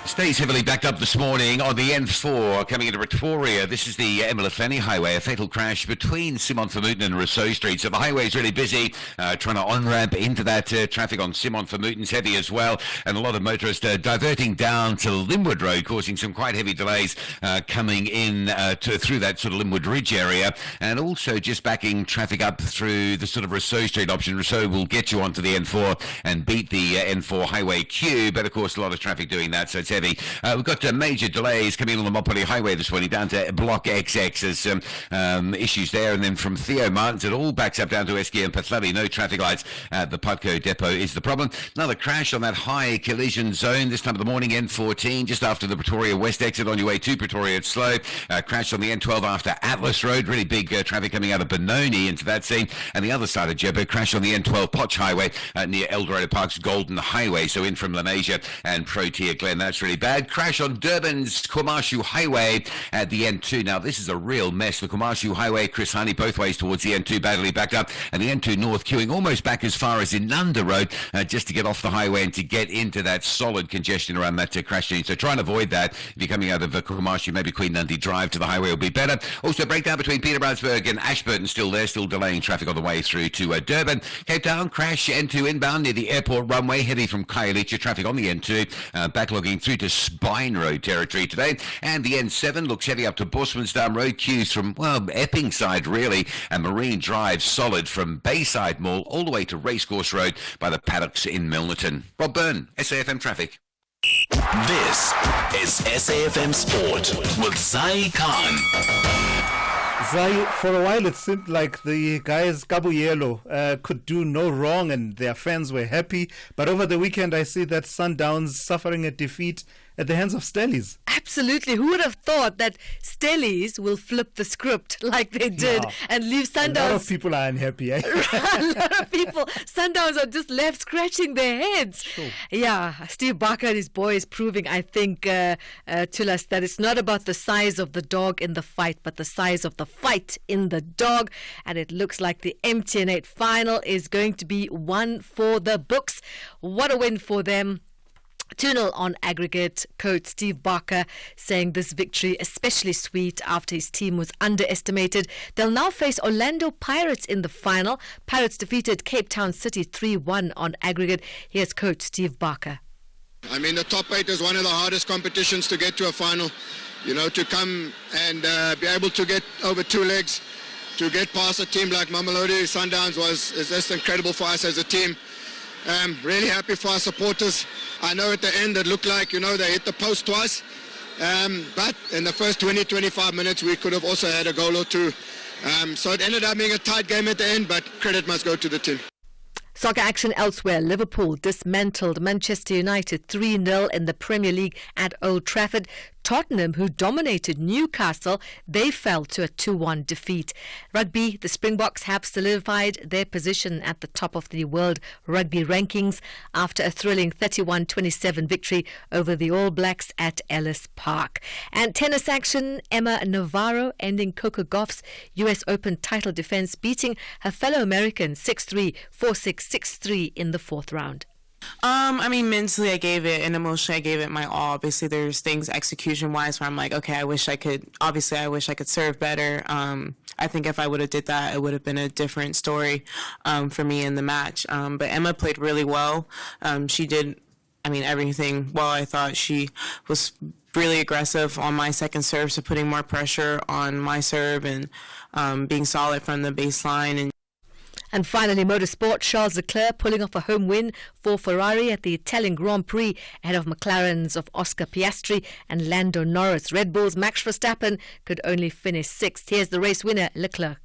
Stays heavily backed up this morning on the N4 coming into Pretoria. This is the eMalahleni Highway, a fatal crash between Simon Vermeulen and Rousseau Street. So the highway is really busy, trying to on-ramp into that traffic on Simon Vermeulen's heavy as well. And a lot of motorists diverting down to Linwood Road, causing some quite heavy delays coming in through that sort of Linwood Ridge area. And also just backing traffic up through the sort of Rousseau Street option. Rousseau will get you onto the N4 and beat the N4 highway queue. But of course, a lot of traffic doing that, so it's heavy. We've got major delays coming on the Mopoli Highway this morning down to Block XX. There's some issues there, and then from Theo Martins it all backs up down to Esky and Pathlali. No traffic lights at the Putco depot is the problem. Another crash on that high collision zone this time of the morning, N14, just after the Pretoria West exit on your way to Pretoria. It's slow. Crash on the N12 after Atlas Road. Really big traffic coming out of Benoni into that scene. And the other side of Jebbo, crash on the N12 Potch Highway near Eldorado Park's Golden Highway. So in from Lenasia and Protea Glen. That's really bad. Crash on Durban's Kwamashu Highway at the N2. Now, this is a real mess. The Kwamashu Highway, Chris Honey, both ways towards the N2, badly backed up. And the N2 North queuing almost back as far as Inanda Road just to get off the highway and to get into that solid congestion around that crash scene. So try and avoid that. If you're coming out of Kwamashu, maybe Queen Nandi Drive to the highway will be better. Also, breakdown between Peterborough and Ashburton still there, still delaying traffic on the way through to Durban. Cape Town, crash N2 inbound near the airport runway, heavy from Khayelitsha. Traffic on the N2, backlogging through to Spine Road territory today. And the N7 looks heavy up to Bosmansdam Road, queues from, well, Epping side really, and Marine Drive solid from Bayside Mall all the way to Racecourse Road by the paddocks in Milnerton. Rob Byrne, SAFM Traffic. This is SAFM Sport with Zai Khan. Zai, for a while it seemed like the guys Kabuyelo could do no wrong and their fans were happy. But over the weekend I see that Sundowns suffering a defeat at the hands of Stellies. Absolutely. Who would have thought that Stellies will flip the script like they did and leave Sundowns? A lot of people are unhappy. Eh? A lot of people. Sundowns are just left scratching their heads. Sure. Yeah, Steve Barker and his boys proving, I think, to us that it's not about the size of the dog in the fight, but the size of the fight in the dog. And it looks like the MTN8 final is going to be one for the books. What a win for them. 2-0 on aggregate. Coach Steve Barker saying this victory especially sweet after his team was underestimated. They'll now face Orlando Pirates in the final. Pirates defeated Cape Town City 3-1 on aggregate. Here's Coach Steve Barker. I mean, the top 8 is one of the hardest competitions to get to a final. You know, to come and be able to get over 2 legs, to get past a team like Mamelodi Sundowns is just incredible for us as a team. Really happy for our supporters. I know at the end it looked like, you know, they hit the post twice. But in the first 20-25 minutes, we could have also had a goal or two. So it ended up being a tight game at the end, but credit must go to the team. Soccer action elsewhere. Liverpool dismantled Manchester United 3-0 in the Premier League at Old Trafford. Tottenham, who dominated Newcastle, they fell to a 2-1 defeat. Rugby, the Springboks have solidified their position at the top of the world rugby rankings after a thrilling 31-27 victory over the All Blacks at Ellis Park. And tennis action, Emma Navarro ending Coco Gauff's US Open title defense, beating her fellow American 6-3, 4-6, 6-3 in the 4th round. I mean, mentally I gave it, and emotionally I gave it my all. Obviously, there's things execution-wise where I'm like, okay, I wish I could serve better. I think if I would have did that, it would have been a different story for me in the match. But Emma played really well. She did, I mean, everything well. I thought she was really aggressive on my second serve, so putting more pressure on my serve and being solid from the baseline. And finally, motorsport, Charles Leclerc pulling off a home win for Ferrari at the Italian Grand Prix ahead of McLaren's of Oscar Piastri and Lando Norris. Red Bull's Max Verstappen could only finish 6th. Here's the race winner, Leclerc.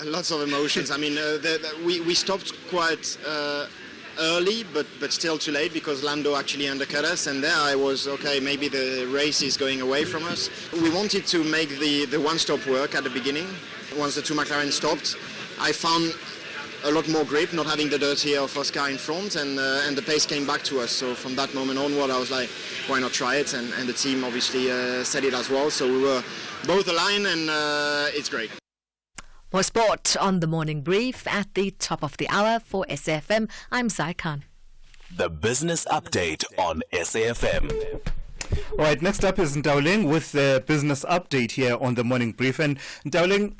Lots of emotions. I mean, we stopped quite early, but still too late because Lando actually undercut us, and there I was, okay, maybe the race is going away from us. We wanted to make the one-stop work at the beginning, Once the two McLaren stopped, I found a lot more grip, not having the dirty of Oscar in front, and the pace came back to us. So from that moment onward, I was like, why not try it? And the team obviously said it as well. So we were both aligned, and it's great. More sport on the morning brief at the top of the hour for SAFM. I'm Zai Khan. The business update on SAFM. All right, next up is Ndauling with the business update here on the morning brief. And Ndauling,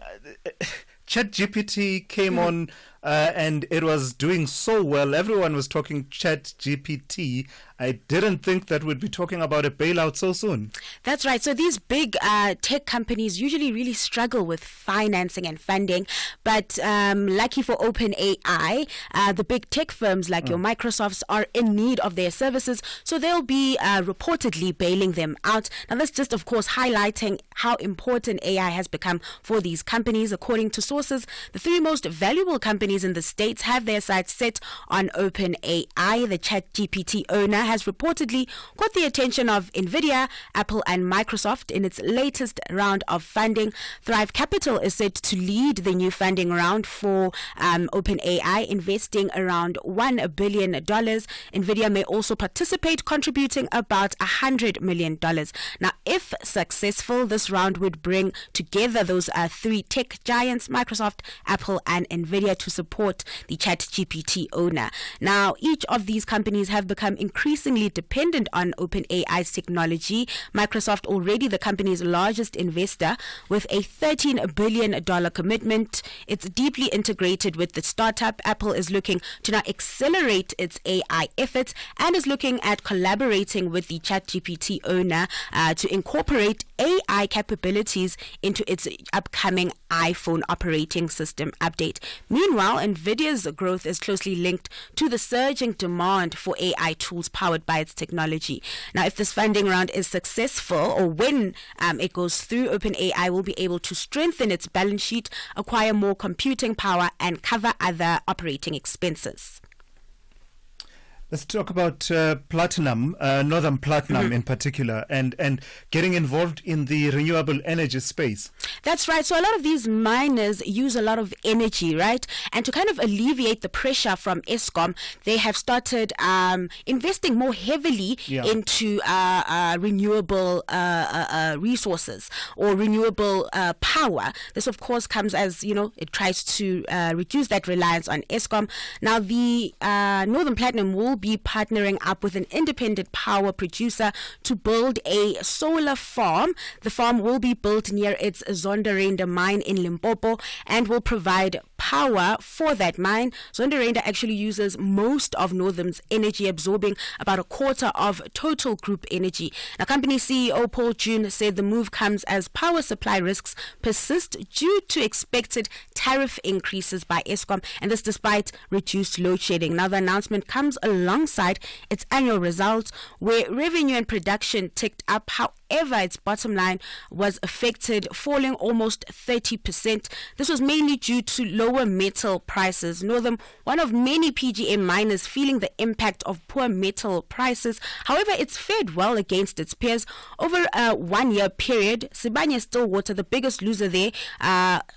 ChatGPT came on and it was doing so well. Everyone was talking ChatGPT. I didn't think that we'd be talking about a bailout so soon. That's right. So these big tech companies usually really struggle with financing and funding. But lucky for OpenAI, the big tech firms like your Microsofts are in need of their services. So they'll be reportedly bailing them out. Now, that's just, of course, highlighting how important AI has become for these companies. According to sources, the three most valuable companies in the States have their sights set on OpenAI. The ChatGPT owner has reportedly caught the attention of Nvidia, Apple and Microsoft in its latest round of funding. Thrive Capital is set to lead the new funding round for OpenAI, investing around $1 billion. Nvidia may also participate, contributing about $100 million. Now, if successful, this round would bring together those three tech giants, Microsoft, Apple and Nvidia, to support the ChatGPT owner. Now, each of these companies have become increasingly dependent on OpenAI's technology. Microsoft, already the company's largest investor, with a $13 billion commitment. It's deeply integrated with the startup. Apple is looking to now accelerate its AI efforts and is looking at collaborating with the ChatGPT owner to incorporate AI capabilities into its upcoming iPhone operating system update. Meanwhile, Nvidia's growth is closely linked to the surging demand for AI tools powered by its technology. Now, if this funding round is successful, or when it goes through, OpenAI will be able to strengthen its balance sheet, acquire more computing power, and cover other operating expenses. Let's talk about platinum, Northern Platinum in particular, and getting involved in the renewable energy space. That's right. So a lot of these miners use a lot of energy, right? And to kind of alleviate the pressure from Eskom, they have started investing more heavily into renewable resources or renewable power. This, of course, comes as, it tries to reduce that reliance on Eskom. Now, the Northern Platinum will be partnering up with an independent power producer to build a solar farm. The farm will be built near its Zonderende mine in Limpopo and will provide power for that mine. Zonderende actually uses most of Northern's energy, absorbing about a quarter of total group energy. Now, company CEO Paul June said the move comes as power supply risks persist due to expected tariff increases by Eskom, and this despite reduced load shedding. Now, the announcement comes alongside its annual results, where revenue and production ticked up. However, its bottom line was affected, falling almost 30%. This was mainly due to lower metal prices. Northern, one of many PGM miners, feeling the impact of poor metal prices. However, it's fared well against its peers. Over a 1-year period, Sibanye-Stillwater, the biggest loser there,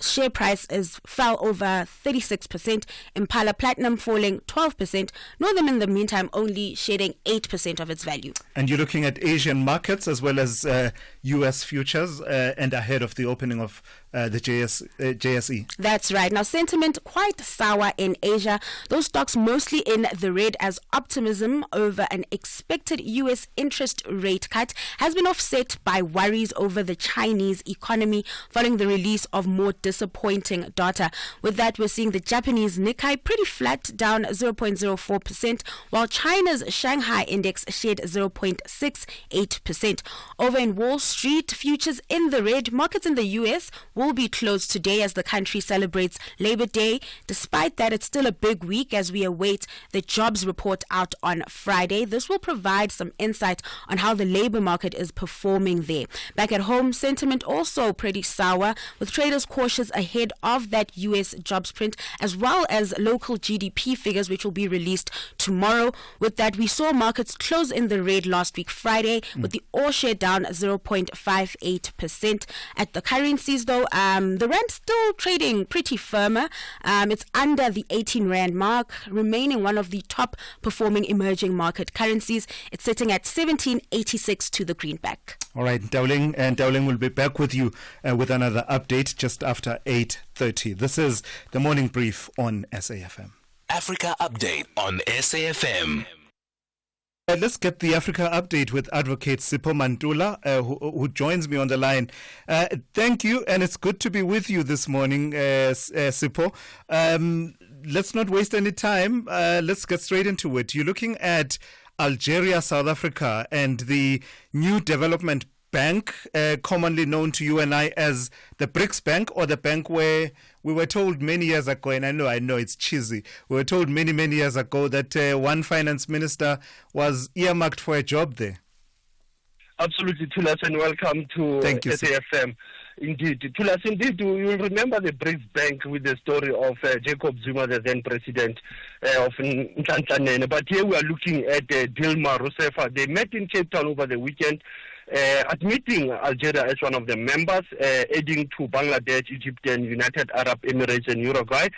share price fell over 36%. Impala Platinum falling 12%. Northern, in the meantime, only shedding 8% of its value. And you're looking at Asian markets as well as U.S. futures and ahead of the opening of the JSE. That's right. Now, sentiment quite sour in Asia. Those stocks mostly in the red, as optimism over an expected U.S. interest rate cut has been offset by worries over the Chinese economy following the release of more disappointing data. With that, we're seeing the Japanese Nikkei pretty flat, down 0.04%, while China's Shanghai index shed 0.68%. Over in Wall Street, futures in the red. Markets in the U.S. will be closed today as the country celebrates Labor Day. Despite that, it's still a big week as we await the jobs report out on Friday. This will provide some insight on how the labor market is performing there. Back at home, sentiment also pretty sour, with traders cautious ahead of that U.S. jobs print, as well as local GDP figures, which will be released tomorrow. With that, we saw markets close in the red last week, Friday, with the all share down down 0.58%. At the currencies, though, the rand still trading pretty firmer. It's under the 18 rand mark, remaining one of the top performing emerging market currencies. It's sitting at 17.86 to the greenback. All right, Dowling, and Dowling will be back with you with another update just after 8:30. This is the morning brief on SAFM. Africa Update on SAFM. Let's get the Africa Update with Advocate Sipho Mantula, who joins me on the line. Thank you, and it's good to be with you this morning, Sipho. Let's not waste any time. Let's get straight into it. You're looking at Algeria, South Africa, and the New Development Bank, commonly known to you and I as the BRICS Bank, or the bank where we were told many years ago, and I know it's cheesy, we were told many years ago that one finance minister was earmarked for a job there. Absolutely, Thulas, and welcome to SAFM. Indeed, Thulas, indeed, you will remember the BRICS Bank with the story of Jacob Zuma, the then president of Nhlanhla. But here we are looking at Dilma Rousseff. They met in Cape Town over the weekend, admitting Algeria as one of the members, adding to Bangladesh, Egypt, and United Arab Emirates and Uruguay.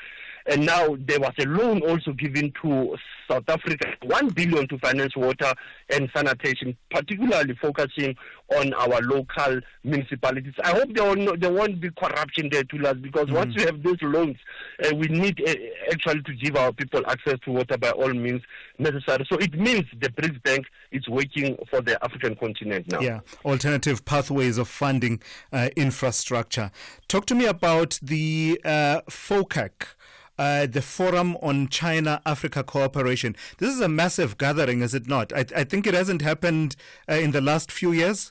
And now there was a loan also given to South Africa, 1 billion to finance water and sanitation, particularly focusing on our local municipalities. I hope there won't be corruption there too, because once we have these loans, we need actually to give our people access to water by all means necessary. So it means the BRICS Bank is working for the African continent now. Yeah, alternative pathways of funding infrastructure. Talk to me about the FOCAC. The Forum on China-Africa Cooperation. This is a massive gathering, is it not? I think it hasn't happened in the last few years.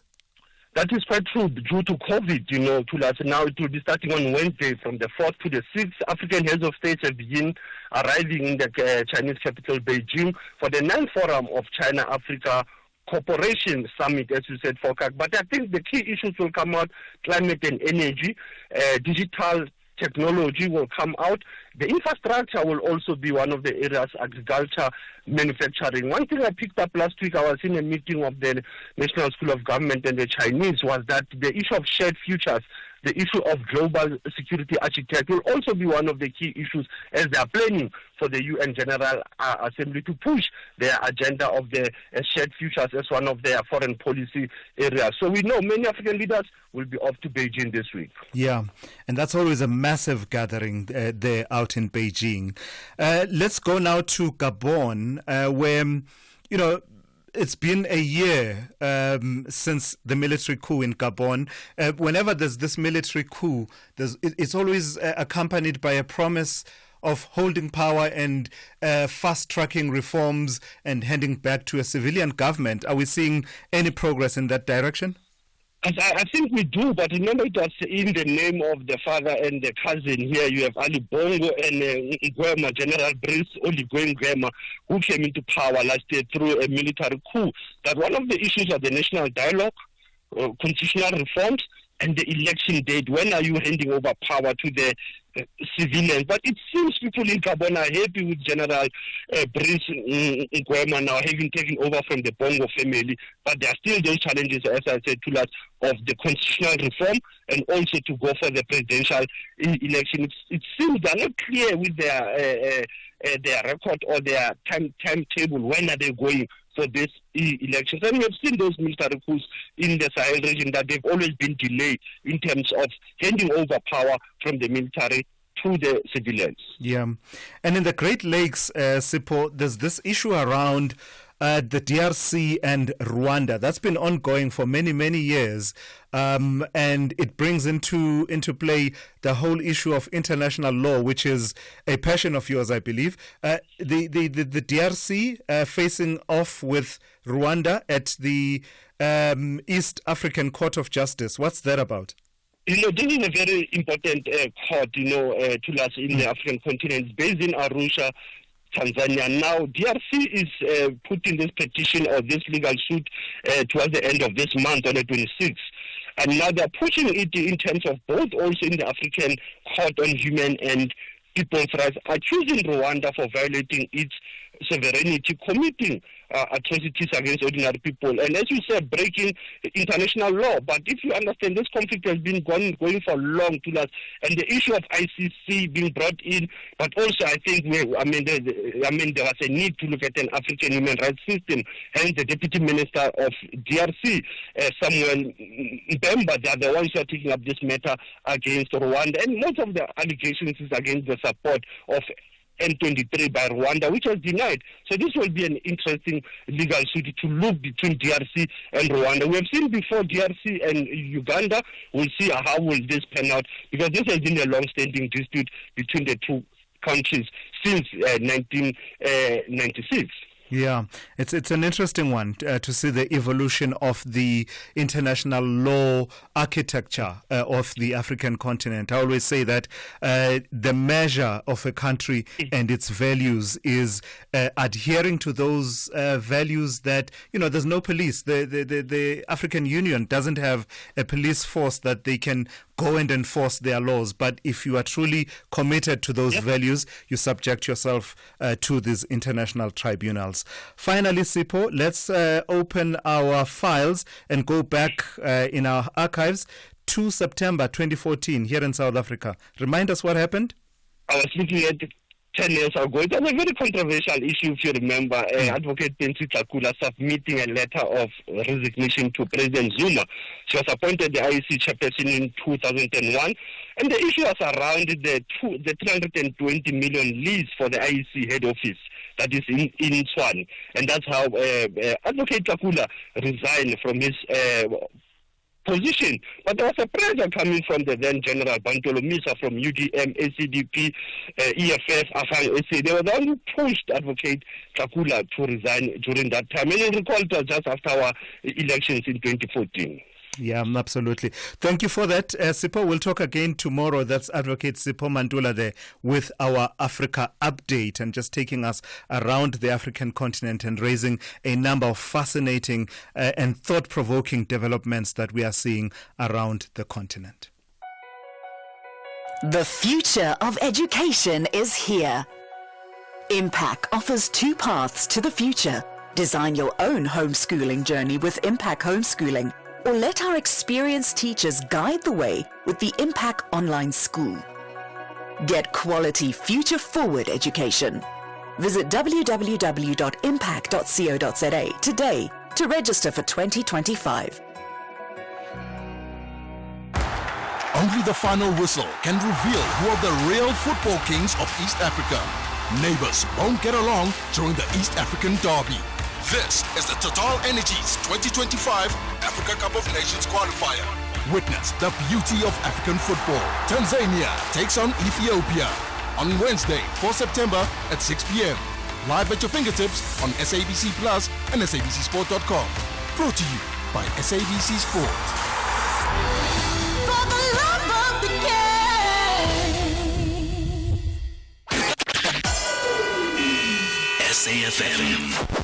That is quite true. Due to COVID, Thulas, now it will be starting on Wednesday from the 4th to the 6th. African heads of state have begun arriving in the Chinese capital, Beijing, for the 9th Forum of China-Africa Cooperation Summit, as you said, FOCAC. But I think the key issues will come out: climate and energy, digital technology will come out. The infrastructure will also be one of the areas, agriculture, manufacturing. One thing I picked up last week, I was in a meeting of the National School of Government and the Chinese, was that the issue of shared futures, the issue of global security architect will also be one of the key issues as they are planning for the UN General Assembly to push their agenda of the shared futures as one of their foreign policy areas. So we know many African leaders will be off to Beijing this week. Yeah, and that's always a massive gathering there out in Beijing. Let's go now to Gabon, where, it's been a year since the military coup in Gabon. Whenever there's this military coup, it's always accompanied by a promise of holding power and fast-tracking reforms and handing back to a civilian government. Are we seeing any progress in that direction? I think we do, but remember it was in the name of the father and the cousin. Here you have Ali Bongo and Nguema, General Brice Oligui Nguema, who came into power last year through a military coup. That one of the issues are the national dialogue, constitutional reforms, and the election date. When are you handing over power to the civilians? But it seems people in Gabon are happy with General Brice Nguema now having taken over from the Bongo family. But there are still those challenges, as I said, to us, of the constitutional reform and also to go for the presidential election. It seems they're not clear with their record or their timetable. When are they going for this elections? And we have seen those military coups in the Sahel region that they've always been delayed in terms of handing over power from the military to the civilians. Yeah. And in the Great Lakes, Sipho, there's this issue around the DRC and Rwanda. That's been ongoing for many, many years. And it brings into play the whole issue of international law, which is a passion of yours, I believe. The DRC facing off with Rwanda at the East African Court of Justice. What's that about? This is a very important court, to us in the African continent. It's based in Arusha, Tanzania. Now, DRC is putting this petition or this legal suit towards the end of this month, on the 26th. And now they're pushing it in terms of both also in the African Court on Human and People's Rights, accusing Rwanda for violating its sovereignty, committing atrocities against ordinary people, and as you said, breaking international law. But if you understand, this conflict has been going for long to last, and the issue of ICC being brought in, but also I think there was a need to look at an African human rights system. Hence, the Deputy Minister of DRC, Samuel Mbemba, they are the ones who are taking up this matter against Rwanda, and most of the allegations is against the support of M23 by Rwanda, which was denied. So this will be an interesting legal suit to look between DRC and Rwanda. We have seen before DRC and Uganda. We'll see how will this pan out, because this has been a long-standing dispute between the two countries since 1996. Yeah, it's an interesting one to see the evolution of the international law architecture of the African continent. I always say that the measure of a country and its values is adhering to those values that, there's no police. The African Union doesn't have a police force that they can go and enforce their laws. But if you are truly committed to those values, you subject yourself to these international tribunals. Finally, Sipho, let's open our files and go back in our archives to September 2014 here in South Africa. Remind us what happened. I was looking at 10 years ago. It was a very controversial issue, if you remember. Advocate Pensi Tlakula submitting a letter of resignation to President Zuma. She was appointed the IEC chairperson in 2001. And the issue was around the 320 million lease for the IEC head office that is in Swan. And that's how Advocate Tlakula resigned from his position. But there was a pressure coming from the then General Bantolo Misa from UDM, ACDP, EFF, AFA. They were the one who pushed Advocate Tlakula to resign during that time. And you recall it was just after our elections in 2014. Yeah, absolutely. Thank you for that, Sipho. We'll talk again tomorrow. That's Advocate Sipho Mandula there with our Africa update and just taking us around the African continent and raising a number of fascinating and thought-provoking developments that we are seeing around the continent. The future of education is here. Impact offers two paths to the future. Design your own homeschooling journey with Impact Homeschooling, or let our experienced teachers guide the way with the Impact Online School. Get quality, future-forward education. Visit www.impact.co.za today to register for 2025. Only the final whistle can reveal who are the real football kings of East Africa. Neighbors won't get along during the East African Derby. This is the Total Energies 2025 Africa Cup of Nations qualifier. Witness the beauty of African football. Tanzania takes on Ethiopia on Wednesday, 4 September at 6 p.m. Live at your fingertips on SABC Plus and SABCSport.com. Brought to you by SABC Sport. For the love of the game. SAFM.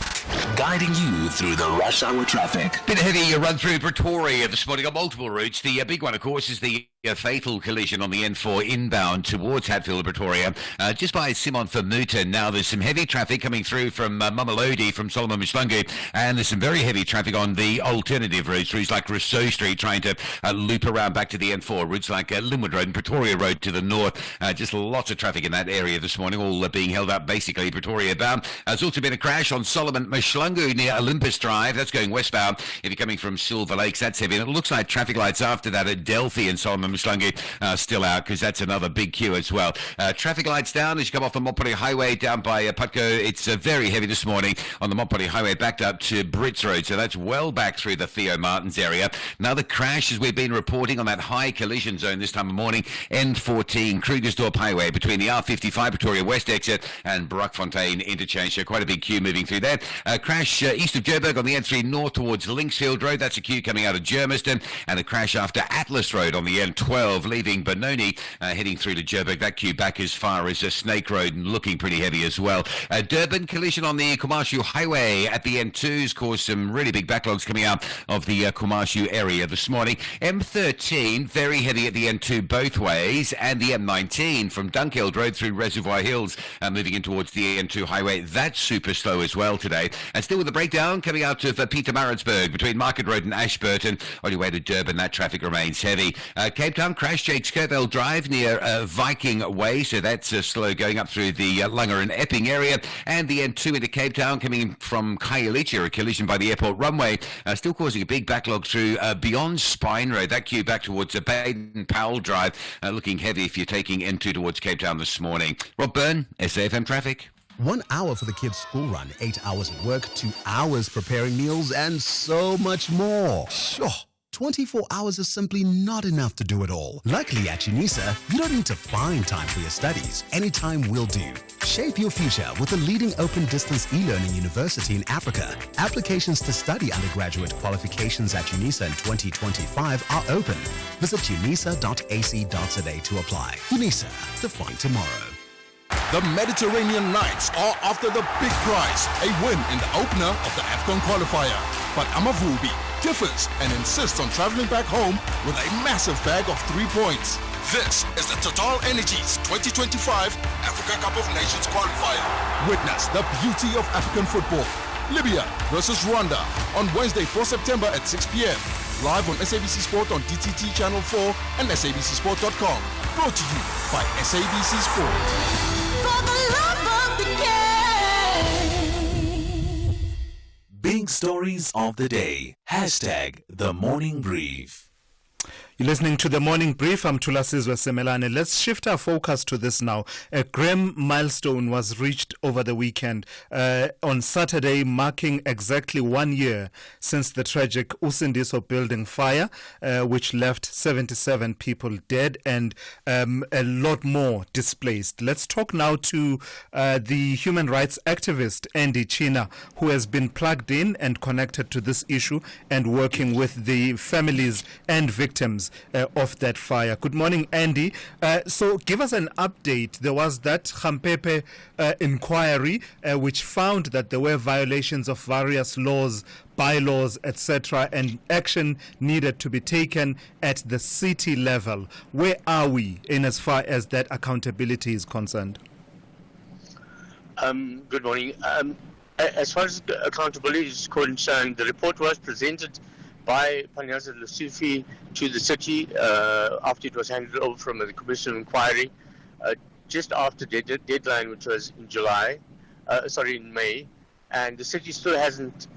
Guiding you through the rush hour traffic. Bit of heavy run through Pretoria this morning on multiple routes. The big one, of course, is the fatal collision on the N4 inbound towards Hatfield, Pretoria, just by Simon Vermooten. Now, there's some heavy traffic coming through from Mamelodi, from Solomon Mshlangu, and there's some very heavy traffic on the alternative routes like Rousseau Street, trying to loop around back to the N4, routes like Linwood Road and Pretoria Road to the north. Just lots of traffic in that area this morning, all being held up basically Pretoria bound. There's also been a crash on Solomon Mshlangu near Olympus Drive. That's going westbound. If you're coming from Silver Lakes, that's heavy. And it looks like traffic lights after that at Delphi and Solomon Mshlangu still out, because that's another big queue as well. Traffic lights down as you come off the Mopari Highway down by Putco. It's very heavy this morning on the Mopari Highway backed up to Brits Road, so that's well back through the Theo Martins area. Another crash, as we've been reporting, on that high collision zone this time of morning, N14 Krugersdorp Highway between the R55 Pretoria West exit and Brockfontein interchange, so quite a big queue moving through there. Crash east of Joburg on the N3 north towards Linksfield Road. That's a queue coming out of Germiston, and a crash after Atlas Road on the N12 A12 leaving Benoni, heading through to Joburg. That queue back as far as Snake Road and looking pretty heavy as well. Durban collision on the Kumashu Highway at the N2's caused some really big backlogs coming out of the Kumashu area this morning. M13 very heavy at the N2 both ways, and the M19 from Dunkeld Road through Reservoir Hills moving in towards the N2 highway. That's super slow as well today. And still with the breakdown coming out of Pietermaritzburg between Market Road and Ashburton. On your way to Durban, that traffic remains heavy. Cape Town crash, Jakes Kerville Drive near Viking Way, so that's slow going up through the Langer and Epping area. And the N2 into Cape Town coming from Khayelitsha, a collision by the airport runway, still causing a big backlog through beyond Spine Road. That queue back towards Baden-Powell Drive, looking heavy if you're taking N2 towards Cape Town this morning. Rob Byrne, SAFM Traffic. 1 hour for the kids' school run, 8 hours at work, 2 hours preparing meals, and so much more. Sure. 24 hours is simply not enough to do it all. Luckily at UNISA, you don't need to find time for your studies. Anytime will do. Shape your future with the leading open distance e-learning university in Africa. Applications to study undergraduate qualifications at UNISA in 2025 are open. Visit unisa.ac.za to apply. UNISA, define tomorrow. The Mediterranean Knights are after the big prize, a win in the opener of the AFCON qualifier. But Amavubi differs and insists on traveling back home with a massive bag of 3 points. This is the Total Energies 2025 Africa Cup of Nations qualifier. Witness the beauty of African football. Libya versus Rwanda on Wednesday, 4 September at 6 p.m. Live on SABC Sport on DTT Channel 4 and SABCSport.com. Brought to you by SABC Sport. For the love of the game. Big stories of the day. #The Morning Brief. You're listening to The Morning Brief. I'm Thulasizwe Simelane. Let's shift our focus to this now. A grim milestone was reached over the weekend on Saturday, marking exactly 1 year since the tragic Usindiso building fire, which left 77 people dead and a lot more displaced. Let's talk now to the human rights activist, Andy China, who has been plugged in and connected to this issue and working with the families and victims of that fire. Good morning, Andy. So give us an update. There was that Khampepe inquiry which found that there were violations of various laws, bylaws, etc., and action needed to be taken at the city level. Where are we in as far as that accountability is concerned? Good morning. As far as accountability is concerned, the report was presented by Panyaza Lusufi to the city after it was handed over from the Commission of Inquiry just after the deadline, which was in in May, and the city still hasn't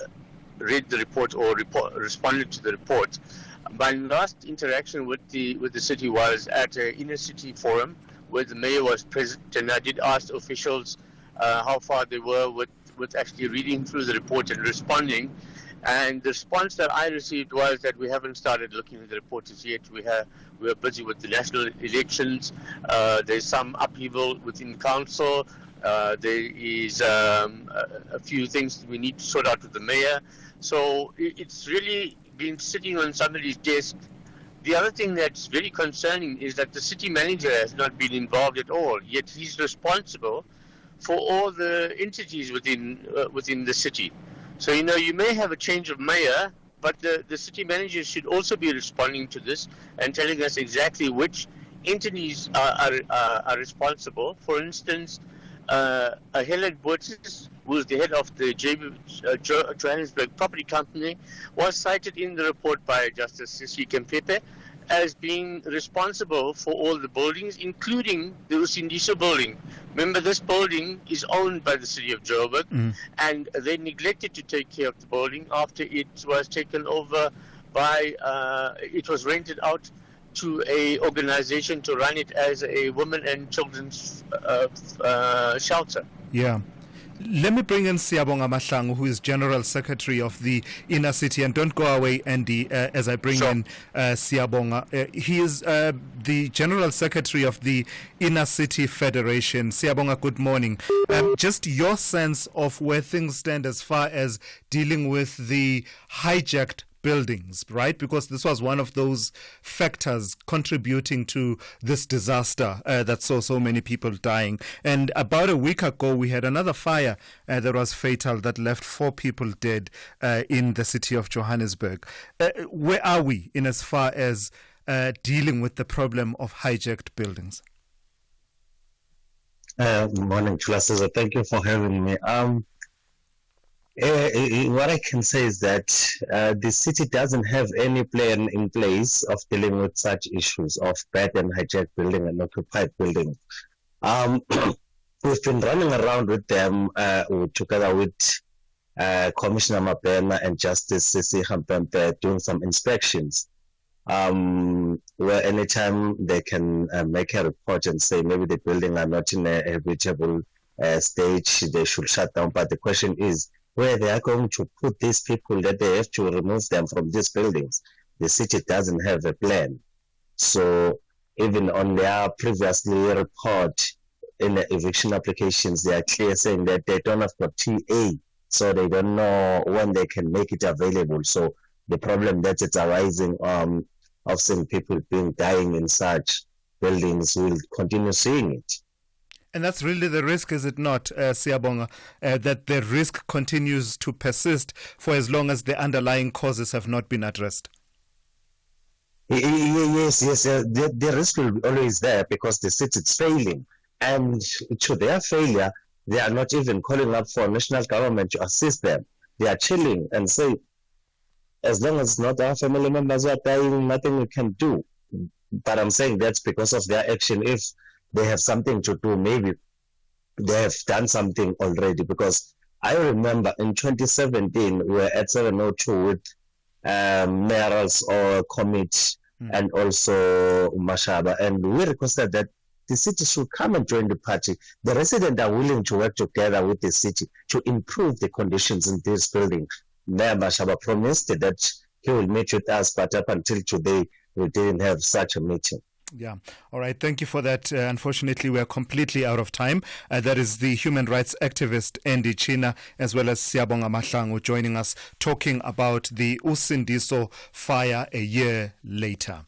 read the report or responded to the report. My last interaction with the city was at an inner city forum where the mayor was present, and I did ask officials how far they were with actually reading through the report and responding. And the response that I received was that we haven't started looking at the report as yet. We're busy with the national elections. There's some upheaval within council. There is a few things we need to sort out with the mayor. So it's really been sitting on somebody's desk. The other thing that's very concerning is that the city manager has not been involved at all, yet he's responsible for all the entities within the city. So, you may have a change of mayor, but the city manager should also be responding to this and telling us exactly which entities are responsible. For instance, Helen Boertjes, who is the head of the Johannesburg Property Company, was cited in the report by Justice Sisi Kempepe as being responsible for all the buildings, including the Usindiso building. Remember, this building is owned by the city of Joburg, and they neglected to take care of the building after it was taken over by, it was rented out to a organization to run it as a women and children's shelter. Yeah. Let me bring in Siyabonga Mahlangu, who is General Secretary of the Inner City. And don't go away, Andy, as I bring in Siyabonga. He is the General Secretary of the Inner City Federation. Siyabonga, good morning. Just your sense of where things stand as far as dealing with the hijacked buildings, right? Because this was one of those factors contributing to this disaster that saw so many people dying. And about a week ago, we had another fire that was fatal that left 4 people dead in the city of Johannesburg. Where are we in as far as dealing with the problem of hijacked buildings? Morning, Thulasizwe. Thank you for having me. What I can say is that the city doesn't have any plan in place of dealing with such issues of bad and hijacked building and occupied building. We've been running around with them together with Commissioner Mabena and Justice Sisi Hampempe doing some inspections. Where anytime they can make a report and say maybe the building are not in a habitable stage, they should shut down. But the question is where they are going to put these people that they have to remove them from these buildings. The city doesn't have a plan. So even on their previously report in the eviction applications, they are clear saying that they don't have got TA, so they don't know when they can make it available. So the problem that it's arising of seeing people dying in such buildings, we'll continue seeing it. And that's really the risk, is it not, Siyabonga, that the risk continues to persist for as long as the underlying causes have not been addressed? Yes. The risk will be always there because the city is failing. And to their failure, they are not even calling up for national government to assist them. They are chilling and say, as long as not our family members are dying, nothing we can do. But I'm saying that's because of their action. If they have something to do, maybe they have done something already. Because I remember in 2017, we were at 702 with Merals or Commute and also Mashaba. And we requested that the city should come and join the party. The residents are willing to work together with the city to improve the conditions in this building. Mayor Mashaba promised that he will meet with us, but up until today, we didn't have such a meeting. Yeah. All right. Thank you for that. Unfortunately, we are completely out of time. That is the human rights activist Andy China, as well as Siyabonga Mahlangu, joining us talking about the Usindiso fire a year later.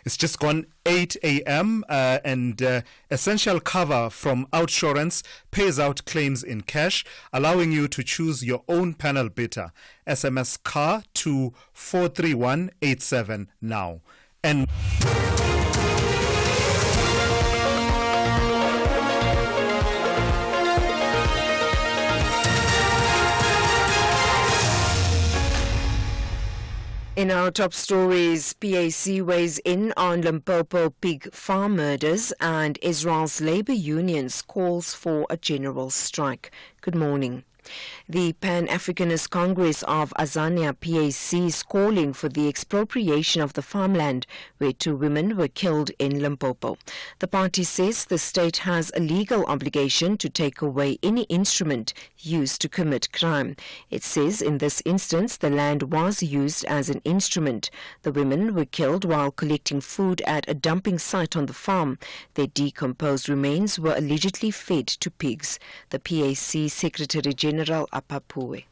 It's just gone 8 a.m. And Essential Cover from Outsurance pays out claims in cash, allowing you to choose your own panel beater. SMS CAR to 43187 now. And in our top stories, PAC weighs in on Limpopo pig farm murders and Israel's labor unions calls for a general strike. Good morning. The Pan-Africanist Congress of Azania PAC is calling for the expropriation of the farmland where 2 women were killed in Limpopo. The party says the state has a legal obligation to take away any instrument used to commit crime. It says in this instance the land was used as an instrument. The women were killed while collecting food at a dumping site on the farm. Their decomposed remains were allegedly fed to pigs. The PAC Secretary General Apapue.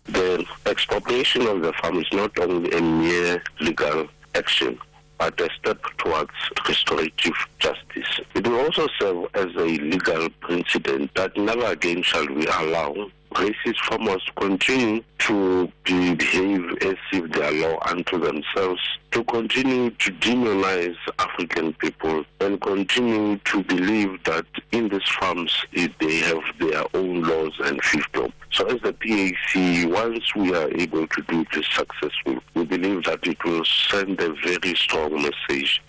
The expropriation of the farm is not only a mere legal action, but a step towards restorative justice. It will also serve as a legal precedent that never again shall we allow racist farmers to continue to behave as if they are law unto themselves, to continue to demonize African people, and continue to believe that in these farms they have their own laws and fiefdom. So as the PAC, once we are able to do this successfully, we believe that it will send a very strong message.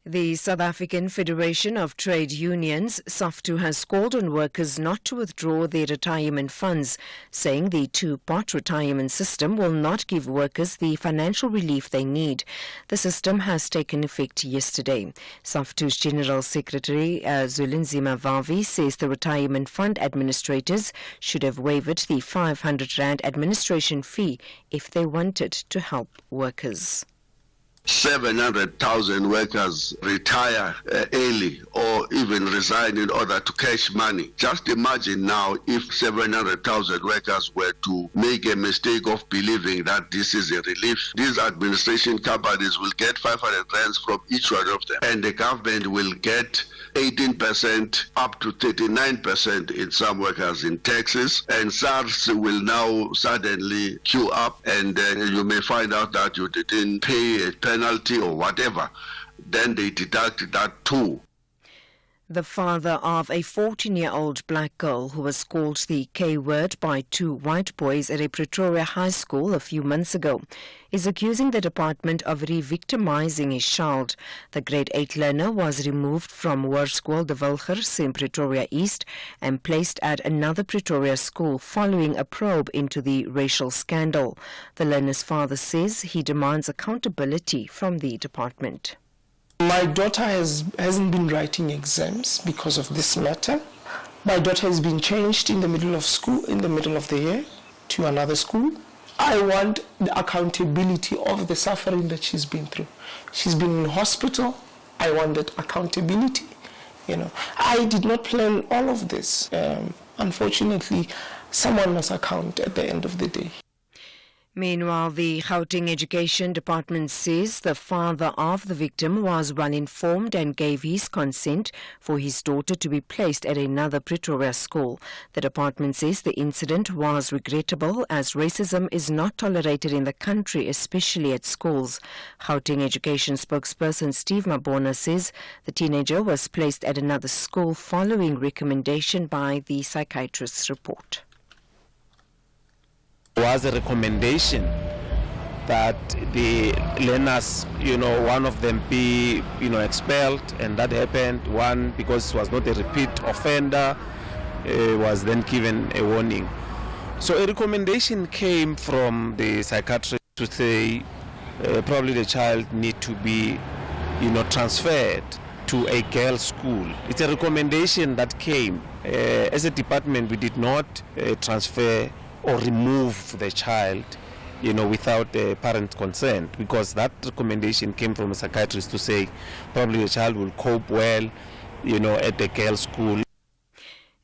The South African Federation of Trade Unions, SAFTU, has called on workers not to withdraw their retirement funds, saying the 2-part retirement system will not give workers the financial relief they need. The system has taken effect yesterday. SAFTU's General Secretary Thulasizwe Simelane says the retirement fund administrators should have waived the 500 Rand administration fee if they wanted to help workers. 700,000 workers retire early or even resign in order to cash money. Just imagine now if 700,000 workers were to make a mistake of believing that this is a relief. These administration companies will get 500 rands from each one of them, and the government will get 18% up to 39% in some workers in taxes, and SARS will now suddenly queue up, and you may find out that you didn't pay a penalty or whatever. Then they deduct that too. The father of a 14-year-old black girl who was called the K-word by two white boys at a Pretoria high school a few months ago is accusing the department of re-victimizing his child. The grade 8 learner was removed from Hoërskool de Wilgers in Pretoria East and placed at another Pretoria school following a probe into the racial scandal. The learner's father says he demands accountability from the department. My daughter hasn't been writing exams because of this matter. My daughter has been changed in the middle of school, in the middle of the year, to another school. I want the accountability of the suffering that she's been through. She's been in hospital. I want that accountability. I did not plan all of this. Unfortunately, someone must account at the end of the day. Meanwhile, the Gauteng Education Department says the father of the victim was well informed and gave his consent for his daughter to be placed at another Pretoria school. The department says the incident was regrettable as racism is not tolerated in the country, especially at schools. Gauteng Education spokesperson Steve Mabona says the teenager was placed at another school following recommendation by the psychiatrist's report. Was a recommendation that the learners, one of them be, expelled, and that happened. One, because he was not a repeat offender, was then given a warning. So a recommendation came from the psychiatrist to say probably the child need to be, transferred to a girls' school. It's a recommendation that came. As a department, we did not transfer or remove the child, without the parent consent, because that recommendation came from a psychiatrist to say probably the child will cope well, at the girls' school.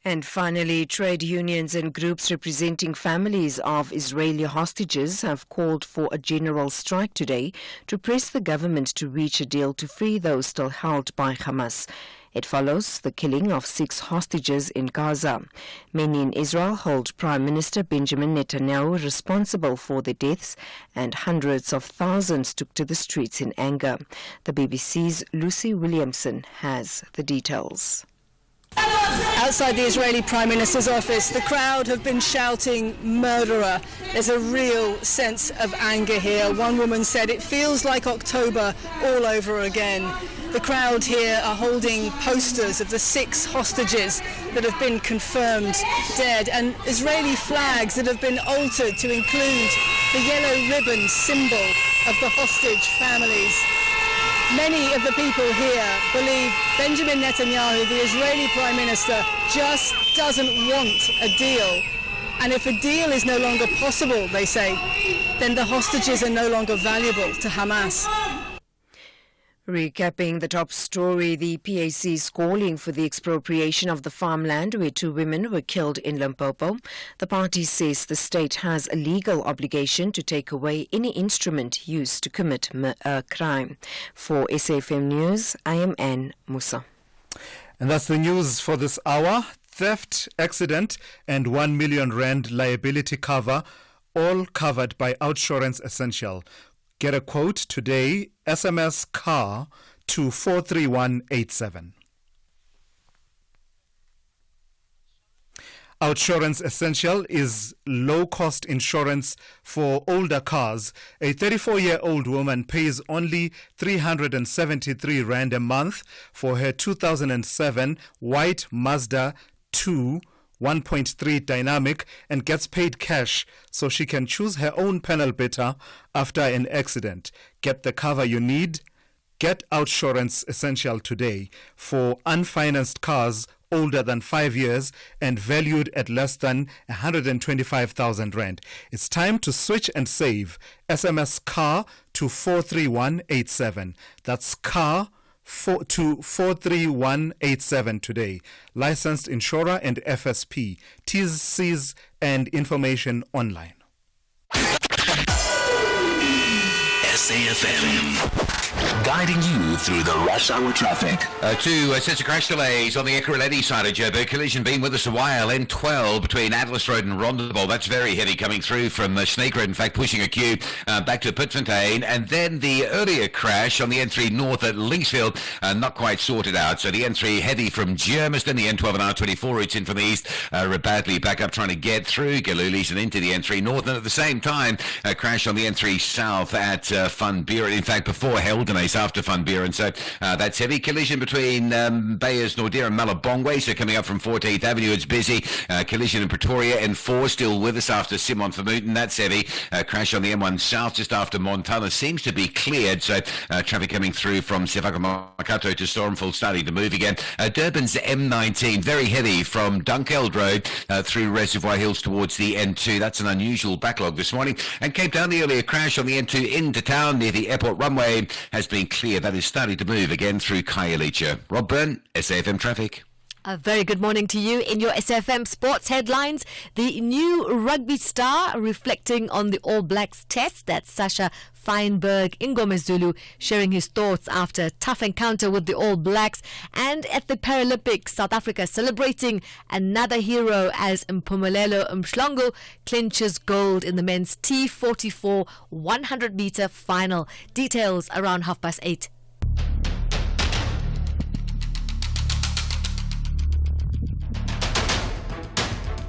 And finally, trade unions and groups representing families of Israeli hostages have called for a general strike today to press the government to reach a deal to free those still held by Hamas. It follows the killing of 6 hostages in Gaza. Many in Israel hold Prime Minister Benjamin Netanyahu responsible for the deaths, and hundreds of thousands took to the streets in anger. The BBC's Lucy Williamson has the details. Outside the Israeli Prime Minister's office, the crowd have been shouting murderer. There's a real sense of anger here. One woman said it feels like October all over again. The crowd here are holding posters of the 6 hostages that have been confirmed dead and Israeli flags that have been altered to include the yellow ribbon symbol of the hostage families. Many of the people here believe Benjamin Netanyahu, the Israeli Prime Minister, just doesn't want a deal. And if a deal is no longer possible, they say, then the hostages are no longer valuable to Hamas. Recapping the top story, the PAC is calling for the expropriation of the farmland where 2 women were killed in Limpopo. The party says the state has a legal obligation to take away any instrument used to commit a crime. For SAFM News, I am Anne Musa. And that's the news for this hour. Theft, accident and 1 million rand liability cover, all covered by Outsurance Essential. Get a quote today, SMS CAR to 43187. Outsurance Essential is low-cost insurance for older cars. A 34-year-old woman pays only 373 rand a month for her 2007 white Mazda 2 1.3 dynamic and gets paid cash so she can choose her own panel beater after an accident. Get the cover you need. Get Outsurance Essential today for unfinanced cars older than 5 years and valued at less than 125,000 rand. It's time to switch and save. SMS CAR to 43187. That's CAR to 43187 today. Licensed insurer and FSP. T's, C's and information online. SAFM, guiding you through the rush hour traffic. Two sets of crash delays on the Ekurhuleni side of Joburg. Collision been with us a while. N12 between Atlas Road and Rondebowl. That's very heavy coming through from Snake Road. In fact, pushing a queue back to Pitfontein. And then the earlier crash on the N3 north at Linksfield, not quite sorted out. So the N3 heavy from Germiston. The N12 and R24 routes in from the east. Badly back up trying to get through Galulis and into the N3 north. And at the same time, a crash on the N3 south at Van Buren. In fact, before Heldenace, after Van Buren. So that's heavy. Collision between Bayers, Nordier and Malabongwe. So coming up from 14th Avenue, it's busy. Collision in Pretoria. N4 still with us after Simon Vermooten. That's heavy. Crash on the M1 south just after Montana seems to be cleared. So traffic coming through from Sefako-Makato to Stormful starting to move again. Durban's M19 very heavy from Dunkeld Road through Reservoir Hills towards the N2. That's an unusual backlog this morning. And Cape Town, the earlier crash on the N2 into town near the airport runway has been cleared. That is starting to move again through Khayelitsha. Rob Byrne, SAFM Traffic. A very good morning to you in your SFM sports headlines. The new rugby star reflecting on the All Blacks test. That's Sasha Feinberg Ingomezulu sharing his thoughts after a tough encounter with the All Blacks. And at the Paralympics, South Africa celebrating another hero as Mpumelelo Mhlongo clinches gold in the men's T44 100-meter final. Details around 8:30.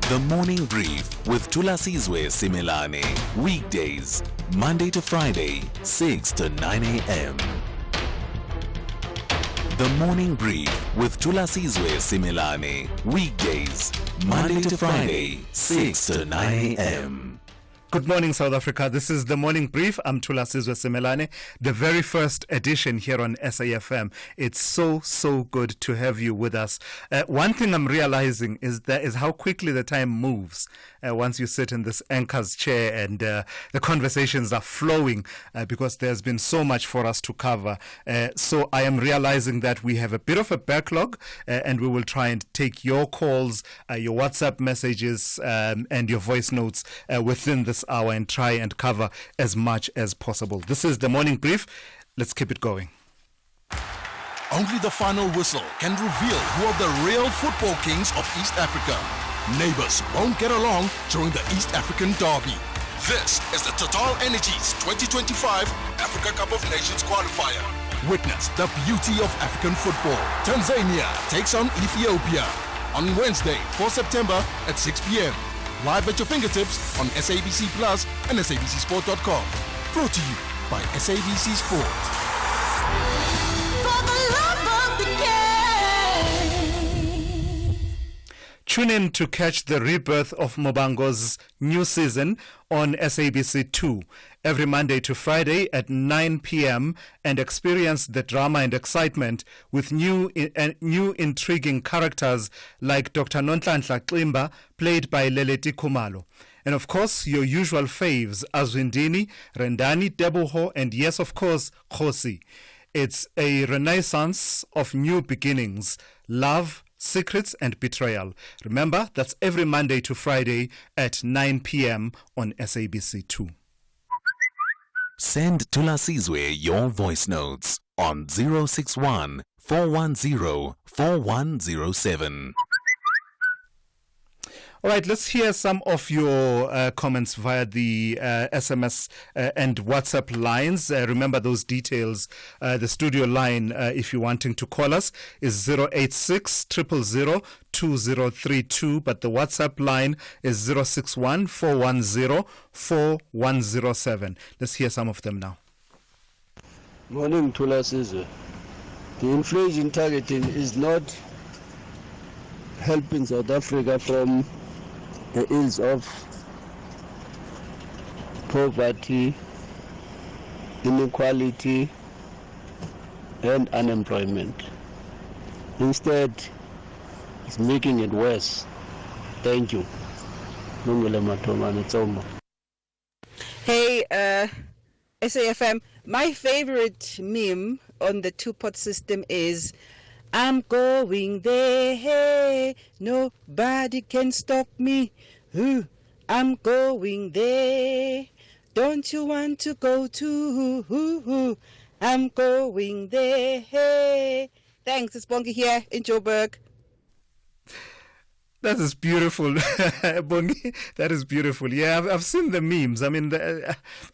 The Morning Brief with Thulasizwe Simelane. Weekdays, Monday to Friday, 6 to 9 a.m. The Morning Brief with Thulasizwe Simelane. Weekdays, Monday to Friday, 6 to 9 a.m. Good morning, South Africa. This is the Morning Brief. I'm Thulasizwe Simelane, the very first edition here on SAFM. It's so good to have you with us. One thing I'm realizing is how quickly the time moves once you sit in this anchor's chair and the conversations are flowing because there's been so much for us to cover. So I am realizing that we have a bit of a backlog and we will try and take your calls, your WhatsApp messages and your voice notes within this hour and try and cover as much as possible. This is the Morning Brief. Let's keep it going. Only the final whistle can reveal who are the real football kings of East Africa. Neighbors won't get along during the East African Derby. This is the Total Energies 2025 Africa Cup of Nations qualifier. Witness the beauty of African football. Tanzania takes on Ethiopia on Wednesday, 4 September at 6 p.m. Live at your fingertips on SABC Plus and SABCSport.com. Brought to you by SABC Sport. For the love of the game. Tune in to catch the rebirth of Mobango's new season on SABC2 every Monday to Friday at 9 p.m. and experience the drama and excitement with new intriguing characters like Dr. Nonhlanhla Ximba, played by Leleti Khumalo. And of course, your usual faves, Azwindini, Rendani, Deboho, and yes, of course, Khosi. It's a renaissance of new beginnings, love, secrets and betrayal. Remember, that's every Monday to Friday at 9 p.m. on SABC2. Send Thulasizwe your voice notes on 061 410 4107. All right, let's hear some of your comments via the SMS and WhatsApp lines. Remember those details. The studio line, if you're wanting to call us, is 086 000 2032, but the WhatsApp line is 061 410 4107. Let's hear some of them now. Morning, Thulasizwe. The inflation targeting is not helping South Africa from the ills of poverty, inequality, and unemployment. Instead, It's making it worse. Thank you. Hey, SAFM, my favorite meme on the two-pot system is, I'm going there, hey, nobody can stop me. Ooh, I'm going there. Don't you want to go too? Ooh, I'm going there, hey. Thanks, it's Bongi here in Joburg. That is beautiful, Bongi. That is beautiful. Yeah, I've seen the memes. I mean,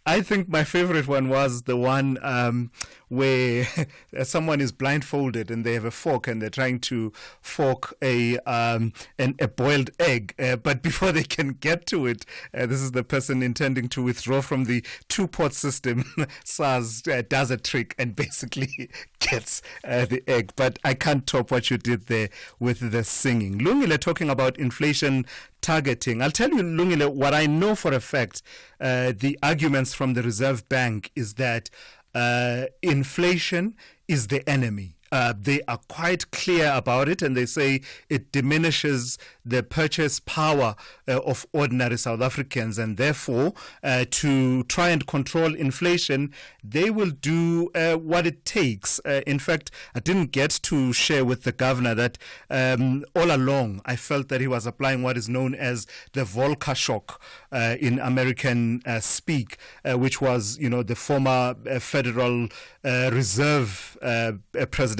I think my favorite one was the one where someone is blindfolded and they have a fork and they're trying to fork a boiled egg. But before they can get to it, this is the person intending to withdraw from the two-pot system. SARS does a trick and basically gets the egg. But I can't top what you did there with the singing. Lungile talking about inflation targeting. I'll tell you, Lungile, what I know for a fact. The arguments from the Reserve Bank is that inflation is the enemy. They are quite clear about it, and they say it diminishes the purchase power of ordinary South Africans, and therefore to try and control inflation, they will do what it takes. In fact, I didn't get to share with the governor that all along I felt that he was applying what is known as the Volcker shock in American speak, which was, the former Federal Reserve president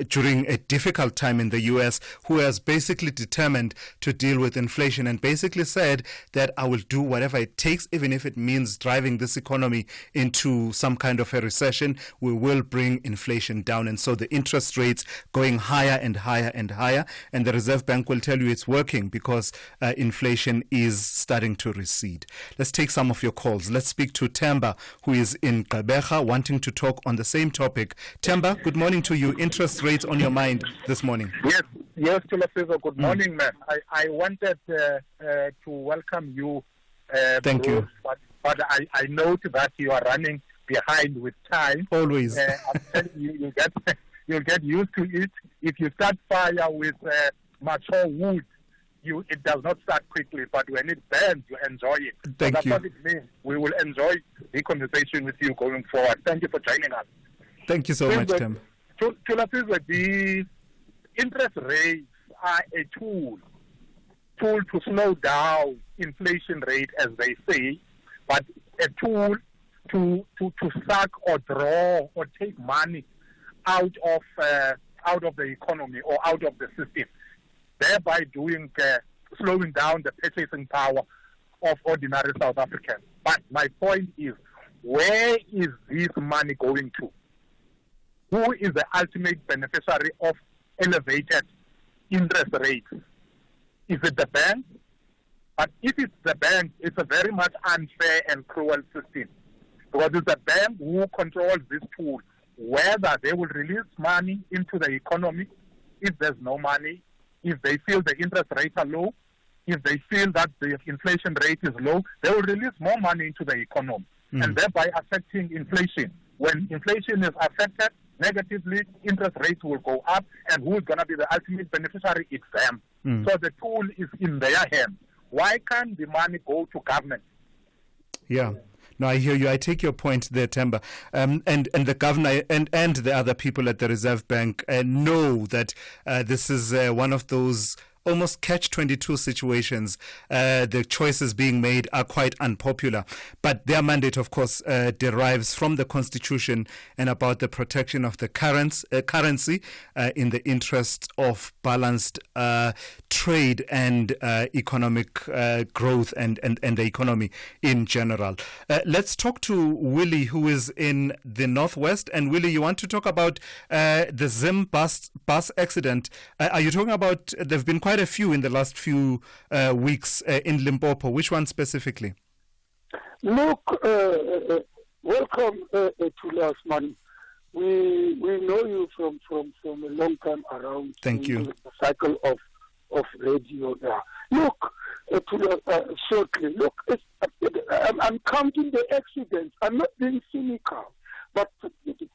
during a difficult time in the U.S., who has basically determined to deal with inflation and basically said that I will do whatever it takes, even if it means driving this economy into some kind of a recession. We will bring inflation down. And so the interest rates going higher and higher and higher. And the Reserve Bank will tell you it's working because inflation is starting to recede. Let's take some of your calls. Let's speak to Temba, who is in Gqeberha, wanting to talk on the same topic. Temba, good morning to you. Interest rates on your mind this morning. Yes, Thulasizwe, good morning, man. I wanted to welcome you. Thank Bruce, you. But I note that you are running behind with time. Always. I'm telling you, you'll get used to it. If you start fire with mature wood, it does not start quickly, but when it burns, you enjoy it. Thank you. That's what it means. We will enjoy the conversation with you going forward. Thank you for joining us. Thank you so much, Temba. The interest rates are a tool to slow down inflation rate, as they say, but a tool to suck or draw or take money out of the economy or out of the system, thereby slowing down the purchasing power of ordinary South Africans. But my point is, where is this money going to? Who is the ultimate beneficiary of elevated interest rates? Is it the bank? But if it's the bank, it's a very much unfair and cruel system. Because it's the bank who controls this tool, whether they will release money into the economy if there's no money, if they feel the interest rates are low, if they feel that the inflation rate is low, they will release more money into the economy, and thereby affecting inflation. When inflation is affected negatively, interest rates will go up, and who is going to be the ultimate beneficiary? It's them. So the tool is in their hands. Why can't the money go to government? Yeah. No, I hear you. I take your point there, Temba. And the governor and the other people at the Reserve Bank know that this is one of those almost catch-22 situations. The choices being made are quite unpopular. But their mandate, of course, derives from the Constitution and about the protection of the currency in the interest of balanced trade and economic growth and the economy in general. Let's talk to Willie, who is in the Northwest. And Willie, you want to talk about the Zim bus accident. Are you talking about, there have been quite a few in the last few weeks in Limpopo. Which one specifically? Look, welcome to last month. We know you from a long time around. Thank you. The cycle of radio there. Look, shortly. Look, I'm counting the accidents. I'm not being cynical, but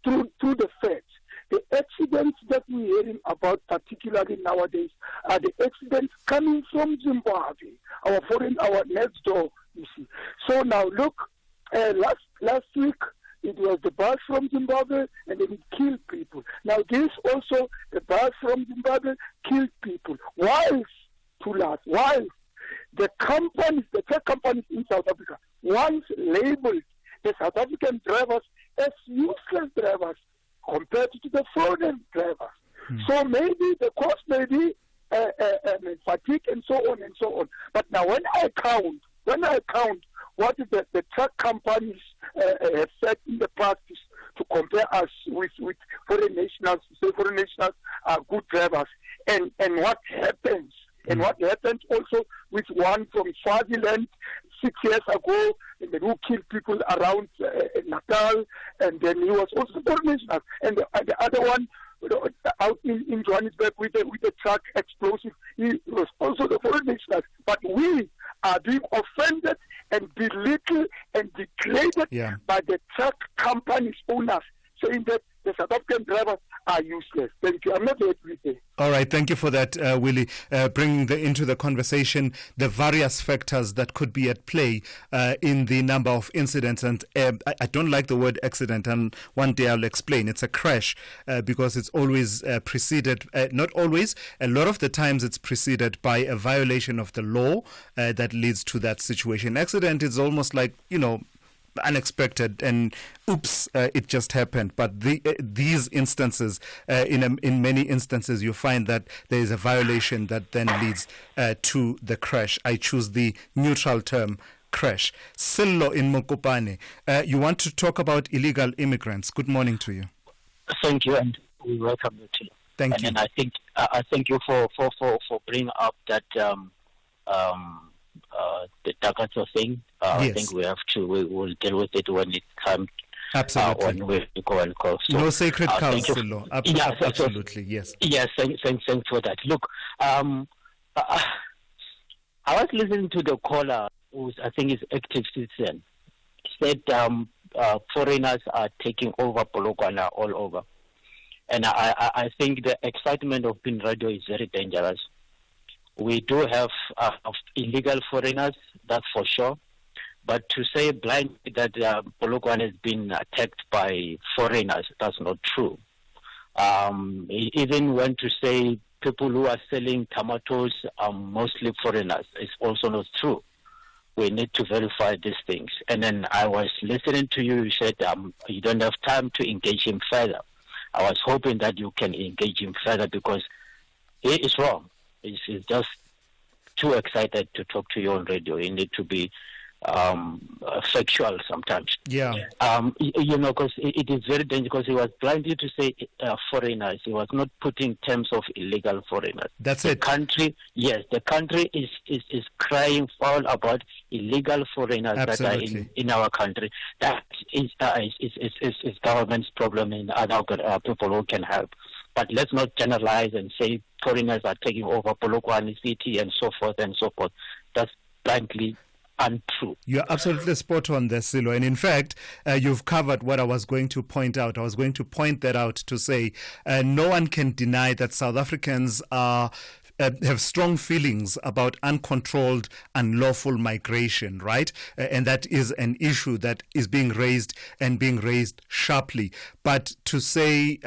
through the facts. The accidents that we're hearing about, 30 particularly nowadays, are the accidents coming from Zimbabwe, our next door, you see. So now look, last week, it was the bus from Zimbabwe, and then it killed people. Now this also, the bus from Zimbabwe killed people. Whilst the tech companies in South Africa once labeled the South African drivers as useless drivers compared to the foreign drivers. So maybe the cost may be fatigue and so on and so on. But now when I count what the truck companies have said in the past to compare us with foreign nationals, to say foreign nationals are good drivers, and what happens, and what happened also with one from Swaziland 6 years ago, and then who killed people around Natal, and then he was also foreign national, and the other one out in Johannesburg with the truck explosive, he was also the foreign national. But we are being offended and belittled and degraded by the truck companies owners, saying that the South African drivers are useless. Thank you. I'm not here to say. All right, thank you for that, Willie. Bringing into the conversation the various factors that could be at play in the number of incidents. And I don't like the word accident, and one day I'll explain. It's a crash because it's always preceded, not always, a lot of the times it's preceded by a violation of the law that leads to that situation. Accident is almost like, unexpected and oops, it just happened. But these instances, in many instances, you find that there is a violation that then leads to the crash. I choose the neutral term, crash. Sillo in Mokopane, you want to talk about illegal immigrants. Good morning to you. Thank you, and we welcome you too. Thank you. And I thank you for bringing up that the Dakato thing. Yes. I think we will deal with it when it comes. Absolutely. When we go and call. So, no sacred cows, Sillo. Absolutely, yes. Yes, thanks for that. Look, I was listening to the caller, who I think is active citizen, said foreigners are taking over Polokwane all over. And I think the excitement of being radio is very dangerous. We do have illegal foreigners, that's for sure. But to say blindly that Polokwane has been attacked by foreigners, that's not true. Even when to say people who are selling tomatoes are mostly foreigners, it's also not true. We need to verify these things. And then I was listening to you, you said you don't have time to engage him further. I was hoping that you can engage him further because he is wrong. He's just too excited to talk to you on radio. You need to be factual sometimes. Yeah. Because it is very dangerous because he was blinded to say foreigners. He was not putting terms of illegal foreigners. That's the country is crying foul about illegal foreigners Absolutely. that are in our country. That is government's problem and other people who can help. But let's not generalize and say foreigners are taking over Polokwane City and so forth and so forth. That's blindly untrue. You're absolutely spot on there, Sillo. And in fact, you've covered what I was going to point out. I was going to point that out to say no one can deny that South Africans have strong feelings about uncontrolled, unlawful migration, right? And that is an issue that is being raised and being raised sharply. But to say,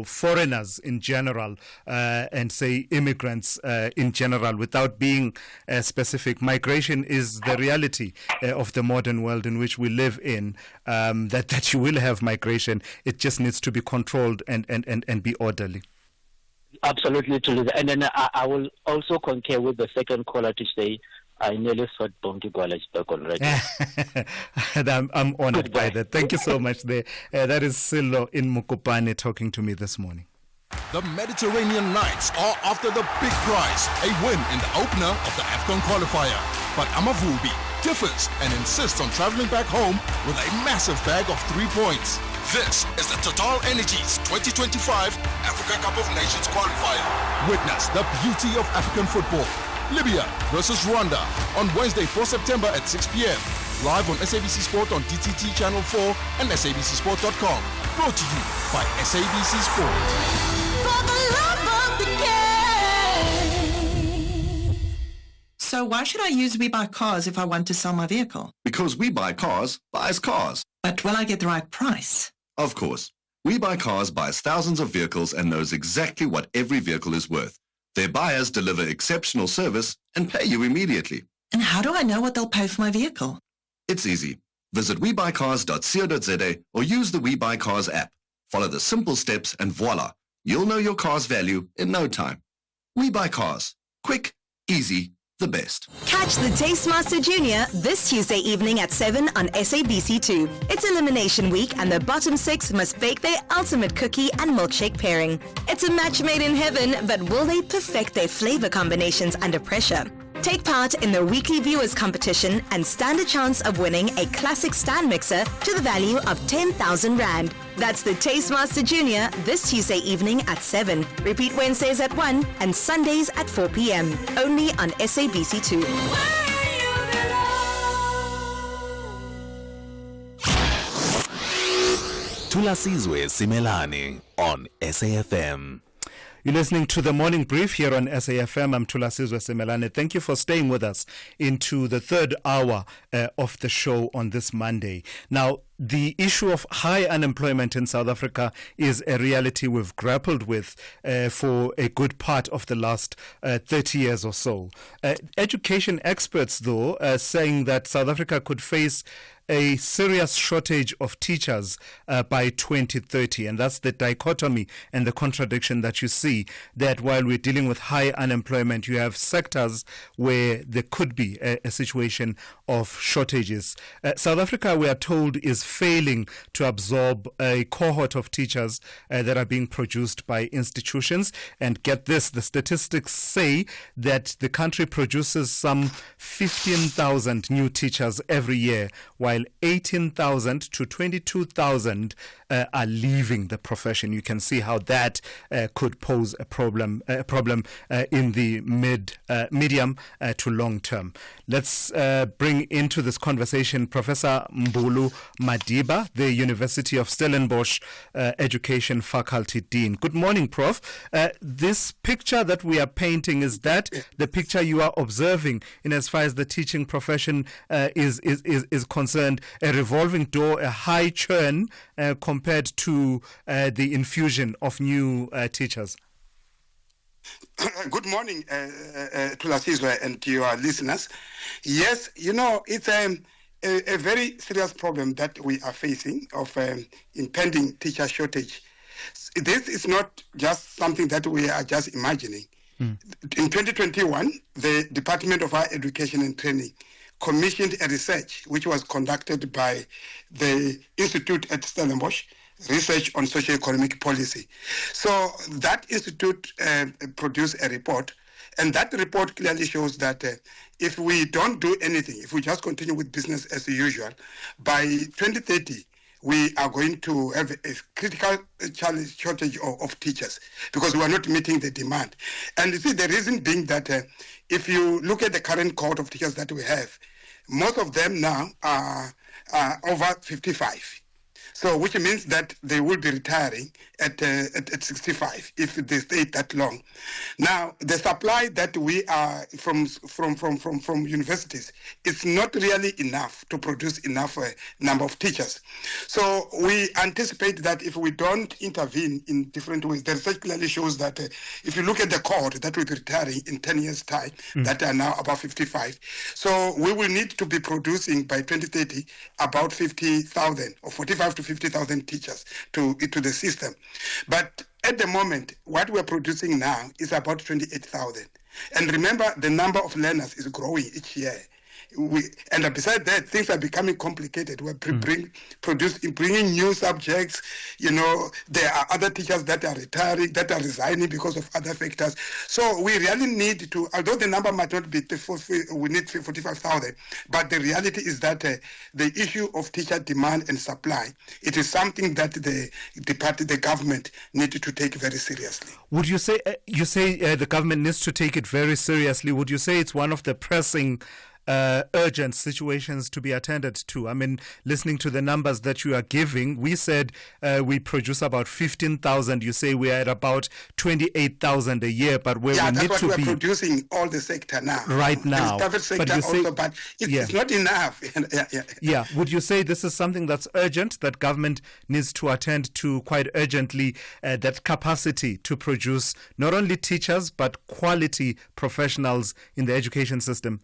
foreigners in general and say immigrants in general without being specific, migration is the reality of the modern world in which we live in, that you will have migration. It just needs to be controlled and be orderly. Absolutely, Tulisa. And then I will also concur with the second caller to say I nearly thought Bongi Gwala is back on radio. I'm honored by that. Thank you so much there. That is Sillo in Mokopane talking to me this morning. The Mediterranean Knights are after the big prize, a win in the opener of the AFCON qualifier. But Amavubi differs and insists on traveling back home with a massive bag of 3 points. This is the Total Energies 2025 Africa Cup of Nations qualifier. Witness the beauty of African football. Libya versus Rwanda on Wednesday, 4 September at 6 p.m. Live on SABC Sport on DTT Channel 4 and SABCSport.com. Brought to you by SABC Sport. For the love of the So why should I use We Buy Cars if I want to sell my vehicle? Because We Buy Cars buys cars. But will I get the right price? Of course. We Buy Cars buys thousands of vehicles and knows exactly what every vehicle is worth. Their buyers deliver exceptional service and pay you immediately. And how do I know what they'll pay for my vehicle? It's easy. Visit webuycars.co.za or use the We Buy Cars app. Follow the simple steps and voila, you'll know your car's value in no time. We Buy Cars. Quick, easy, the best. Catch the Tastemaster Junior this Tuesday evening at 7 on SABC2. It's Elimination Week and the bottom 6 must bake their ultimate cookie and milkshake pairing. It's a match made in heaven, but will they perfect their flavor combinations under pressure? Take part in the weekly viewers competition and stand a chance of winning a classic stand mixer to the value of 10,000 Rand. That's the Tastemaster Junior this Tuesday evening at 7. Repeat Wednesdays at 1 and Sundays at 4 p.m. Only on SABC2. Thulasizwe Simelane on SAFM. You're listening to the Morning Brief here on SAFM. I'm Thulasizwe Simelane. Thank you for staying with us into the third hour of the show on this Monday. Now, the issue of high unemployment in South Africa is a reality we've grappled with for a good part of the last 30 years or so. Education experts, though, are saying that South Africa could face a serious shortage of teachers by 2030. And that's the dichotomy and the contradiction that you see, that while we're dealing with high unemployment, you have sectors where there could be a situation of shortages. South Africa, we are told, is failing to absorb a cohort of teachers that are being produced by institutions. And get this, the statistics say that the country produces some 15,000 new teachers every year, while 18,000 to 22,000 are leaving the profession. You can see how that could pose a problem in the medium to long term. Let's bring into this conversation Professor Mbulu Madiba, the University of Stellenbosch Education Faculty Dean. Good morning, Prof. This picture that we are painting, is that the picture you are observing in as far as the teaching profession is concerned? A revolving door, a high churn compared to the infusion of new teachers? Good morning, Thulasizwe and to your listeners. Yes, it's a very serious problem that we are facing of impending teacher shortage. This is not just something that we are just imagining. In 2021, the Department of Higher Education and Training commissioned a research which was conducted by the Institute at Stellenbosch, Research on Socio-Economic Policy. So that institute produced a report, and that report clearly shows that if we don't do anything, if we just continue with business as usual, by 2030, we are going to have a critical challenge shortage of teachers because we are not meeting the demand. And you see, the reason being that if you look at the current cohort of teachers that we have, most of them now are over 55. So, which means that they will be retiring at 65 if they stay that long. Now, the supply that we are from universities is not really enough to produce enough number of teachers. So, we anticipate that if we don't intervene in different ways, the research clearly shows that if you look at the cohort that will be retiring in 10 years' time, that are now about 55. So, we will need to be producing by 2030 about 50,000 or 45 to 50,000 teachers to the system. But at the moment, what we're producing now is about 28,000. And remember, the number of learners is growing each year. And besides that, things are becoming complicated. We're bringing new subjects. There are other teachers that are retiring, that are resigning because of other factors. So we really need to, although the number might not be, we need 45,000, but the reality is that the issue of teacher demand and supply, it is something that the government needed to take very seriously. Would you say, the government needs to take it very seriously? Would you say it's one of the pressing urgent situations to be attended to? I mean, listening to the numbers that you are giving, we said we produce about 15,000. You say we are at about 28,000 a year, but where we that's need what to we're be producing all the sector now. right now. The private sector but you say, also, but it's not enough. Yeah. Would you say this is something that's urgent, that government needs to attend to quite urgently, that capacity to produce not only teachers but quality professionals in the education system?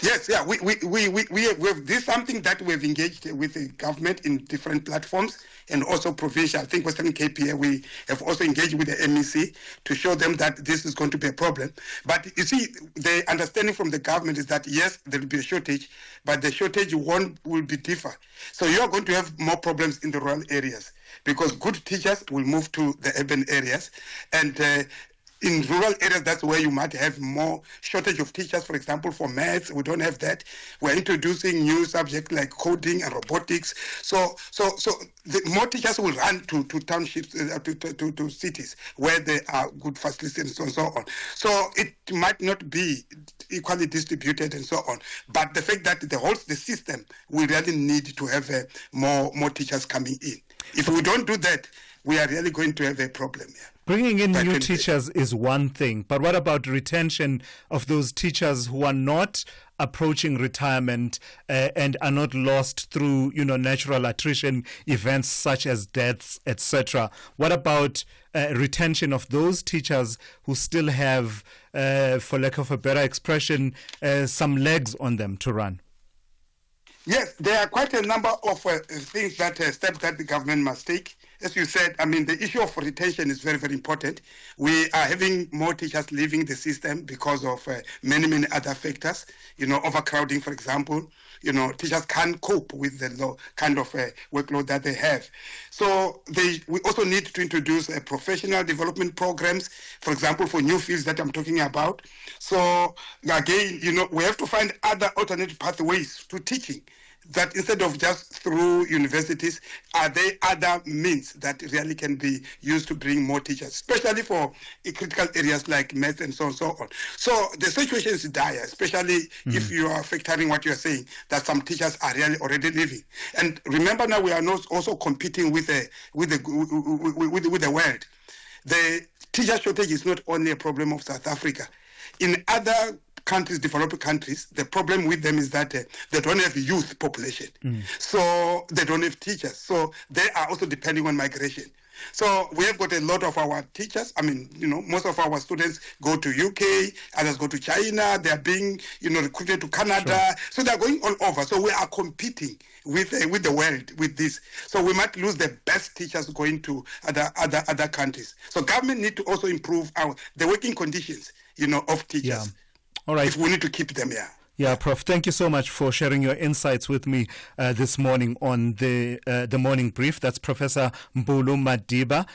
Yes, we this is something that we've engaged with the government in different platforms and also provincial. I think Western Cape here, we have also engaged with the MEC to show them that this is going to be a problem. But you see, the understanding from the government is that yes, there will be a shortage, but the shortage will be different. So you are going to have more problems in the rural areas because good teachers will move to the urban areas, and in rural areas, that's where you might have more shortage of teachers. For example, for maths, we don't have that. We're introducing new subjects like coding and robotics. So the more teachers will run to townships, to cities where there are good facilities and so on. So it might not be equally distributed and so on. But the fact that the system, we really need to have more teachers coming in. If we don't do that, we are really going to have a problem here. Bringing in new teachers is one thing, but what about retention of those teachers who are not approaching retirement and are not lost through, natural attrition events such as deaths, etc.? What about retention of those teachers who still have, for lack of a better expression, some legs on them to run? Yes, there are quite a number of things steps that the government must take. As you said, the issue of retention is very, very important. We are having more teachers leaving the system because of many, many other factors. Overcrowding, for example. Teachers can't cope with the low kind of workload that they have. So we also need to introduce professional development programs, for example, for new fields that I'm talking about. So again, we have to find other alternate pathways to teaching, that instead of just through universities, are there other means that really can be used to bring more teachers, especially for critical areas like math and so on and so on. So the situation is dire, especially if you are factoring what you're saying, that some teachers are really already leaving. And remember now, we are not also competing with the world. The teacher shortage is not only a problem of South Africa. In other countries, developed countries, the problem with them is that they don't have youth population. So they don't have teachers. So they are also depending on migration. So we have got a lot of our teachers. Most of our students go to UK, others go to China. They are being, recruited to Canada. Sure. So they are going all over. So we are competing with the world with this. So we might lose the best teachers going to other countries. So government need to also improve the working conditions, of teachers. Yeah. All right. If we need to keep them here. Yeah, Prof. Thank you so much for sharing your insights with me this morning on the morning brief. That's Professor Mbulu Madiba.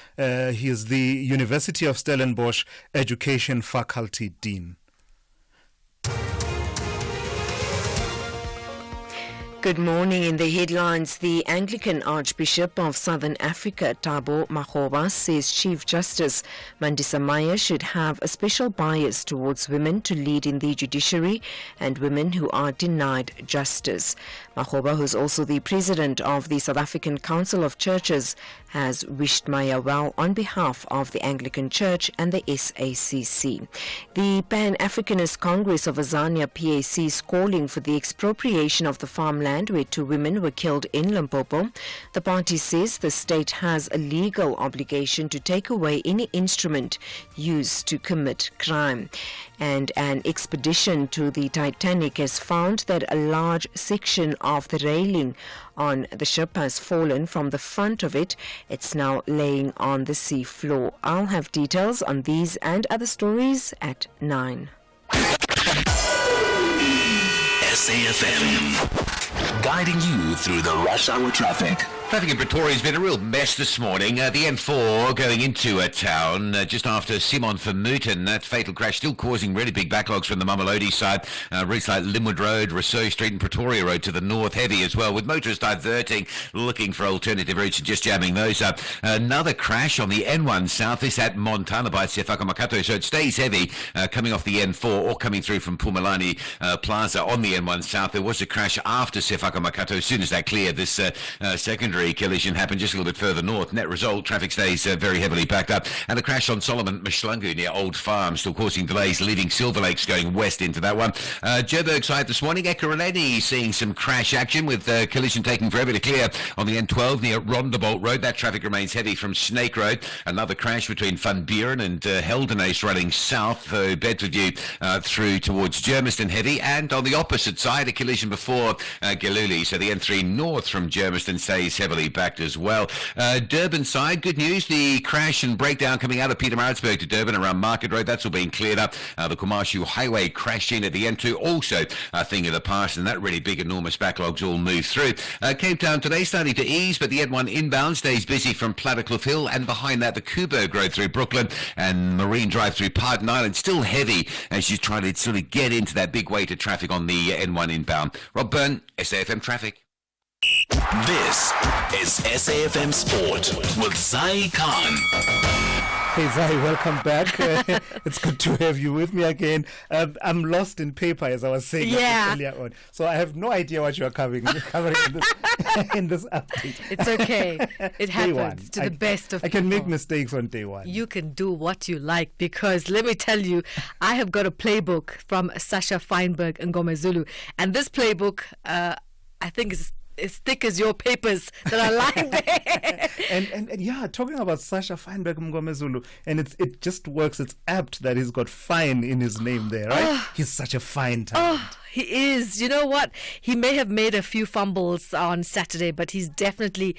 He is the University of Stellenbosch Education Faculty Dean. Good morning. In the headlines, the Anglican Archbishop of Southern Africa, Thabo Makgoba, says Chief Justice Mandisa Meyer should have a special bias towards women to lead in the judiciary and women who are denied justice. Makgoba, who is also the president of the South African Council of Churches, has wished Meyer well on behalf of the Anglican Church and the SACC. The Pan-Africanist Congress of Azania PAC is calling for the expropriation of the farmland where 2 women were killed in Limpopo. The party says the state has a legal obligation to take away any instrument used to commit crime. And an expedition to the Titanic has found that a large section of the railing on the ship has fallen from the front of it. It's now laying on the sea floor. I'll have details on these and other stories at 9. SAFM, guiding you through the rush hour traffic. Traffic in Pretoria has been a real mess this morning. The N4 going into a town just after Simon Vermooten. That fatal crash still causing really big backlogs from the Mamelodi side. Routes like Linwood Road, Rousseau Street and Pretoria Road to the north heavy as well, with motorists diverting, looking for alternative routes and just jamming those up. Another crash on the N1 South. This at Montana by Sefaka Makato, so it stays heavy coming off the N4 or coming through from Pumalani Plaza on the N1 South. There was a crash after Sefaka Makato. As soon as that cleared, this secondary collision happened just a little bit further north. Net result, traffic stays very heavily backed up. And a crash on Solomon Mshlangu near Old Farm, still causing delays, leaving Silver Lakes going west into that one. Joburg side this morning, Ekurhuleni seeing some crash action with collision taking forever to clear on the N12 near Rondebolt Road. That traffic remains heavy from Snake Road. Another crash between Van Buren and Heldenace running south, Bedfordview through towards Germiston heavy. And on the opposite side, a collision before Galuli. So the N3 north from Germiston stays heavily backed as well. Durban side, good news. The crash and breakdown coming out of Pietermaritzburg to Durban around Market Road, that's all being cleared up. The Kumashu Highway crashed in at the N2, also a thing of the past, and that really big, enormous backlogs all move through. Cape Town today starting to ease, but the N1 inbound stays busy from Plattercliff Hill, and behind that the Coburg Road through Brooklyn and Marine Drive through Parton Island, still heavy as you try to sort of get into that big weight of traffic on the N1 inbound. Rob Byrne, SAFM Traffic. This is SAFM Sport with Zai Khan. Hey Zai, welcome back. It's good to have you with me again. I'm lost in paper, as I was saying earlier on. So I have no idea what you're covering in this update. It's okay. It happens to the best of people. I can make mistakes on day one. You can do what you like, because let me tell you, I have got a playbook from Sasha Feinberg and Ngomezulu. And this playbook, I think is as thick as your papers that are lying there. and yeah, talking about Sasha Feinberg Mngomezulu, and it just works. It's apt that he's got fine in his name there, right? He's such a fine talent. He is. You know what? He may have made a few fumbles on Saturday, but he's definitely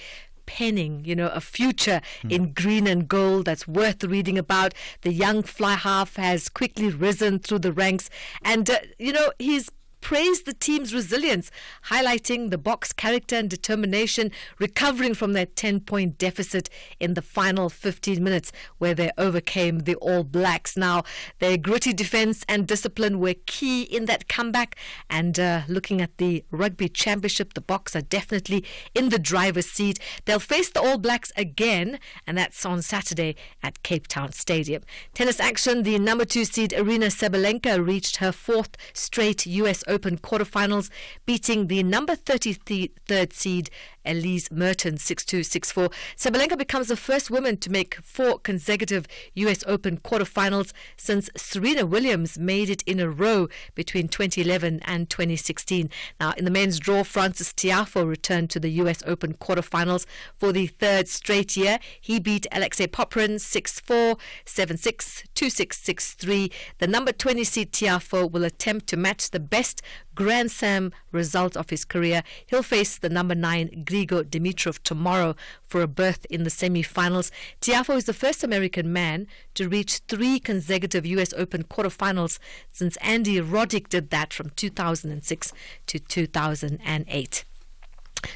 penning, a future in green and gold that's worth reading about. The young fly half has quickly risen through the ranks, and he's praised the team's resilience, highlighting the Boks' character and determination, recovering from their 10-point deficit in the final 15 minutes where they overcame the All Blacks. Now, their gritty defence and discipline were key in that comeback, and looking at the Rugby Championship, the Boks are definitely in the driver's seat. They'll face the All Blacks again, and that's on Saturday at Cape Town Stadium. Tennis action, the number 2 seed Aryna Sabalenka reached her 4th straight US Open quarterfinals, beating the number 33rd seed Elise Mertens 6-2, 6-4. Sabalenka becomes the first woman to make 4 consecutive US Open quarterfinals since Serena Williams made it in a row between 2011 and 2016. Now, in the men's draw, Francis Tiafoe returned to the US Open quarterfinals for the 3rd straight year. He beat Alexei Popyrin 6-4, 7-6, 2-6, 6-3. The number 20 seed Tiafoe will attempt to match the best Grand Slam result of his career. He'll face the number 9 Grigor Dimitrov tomorrow for a berth in the semi-finals. Tiafoe is the first American man to reach 3 consecutive US Open quarterfinals since Andy Roddick did that from 2006 to 2008.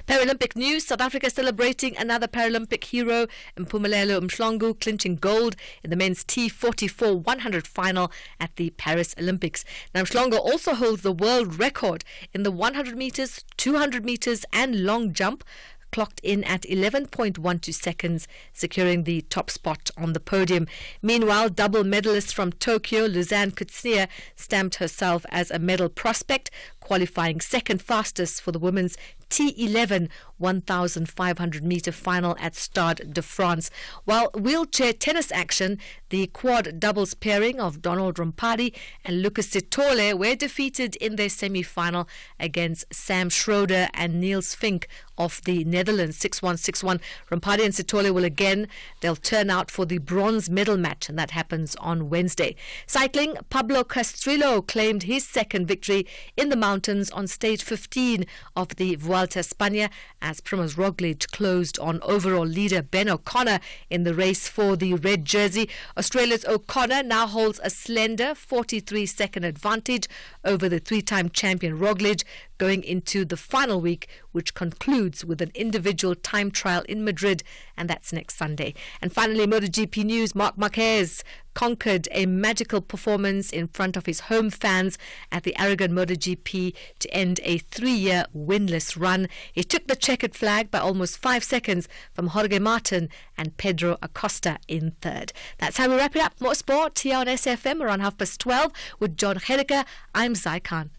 Paralympic news. South Africa celebrating another Paralympic hero, Mpumelelo Mhlongo, clinching gold in the men's T44 100 final at the Paris Olympics. Now, Mhlongo also holds the world record in the 100 meters, 200 meters and long jump, clocked in at 11.12 seconds, securing the top spot on the podium. Meanwhile, double medalist from Tokyo, Luzanne Kutsnia, stamped herself as a medal prospect, qualifying second fastest for the women's T11 1,500 meter final at Stade de France. While wheelchair tennis action, the quad doubles pairing of Donald Rampadi and Lucas Sitole were defeated in their semi-final against Sam Schroeder and Niels Fink of the Netherlands, 6-1, 6-1. Rampadi and Sitole they'll turn out for the bronze medal match, and that happens on Wednesday. Cycling, Pablo Castrillo claimed his second victory in the mountain Mountains on stage 15 of the Vuelta a España as Primož Roglic closed on overall leader Ben O'Connor in the race for the red jersey. Australia's O'Connor now holds a slender 43-second advantage over the three-time champion Roglic going into the final week, which concludes with an individual time trial in Madrid, and that's next Sunday. And finally, MotoGP news. Marc Marquez conquered a magical performance in front of his home fans at the Aragon MotoGP to end a 3-year winless run. He took the checkered flag by almost 5 seconds from Jorge Martin and Pedro Acosta in third. That's how we wrap it up. More sport here on SFM around 12:30 with John Hediker. I'm Zai Khan.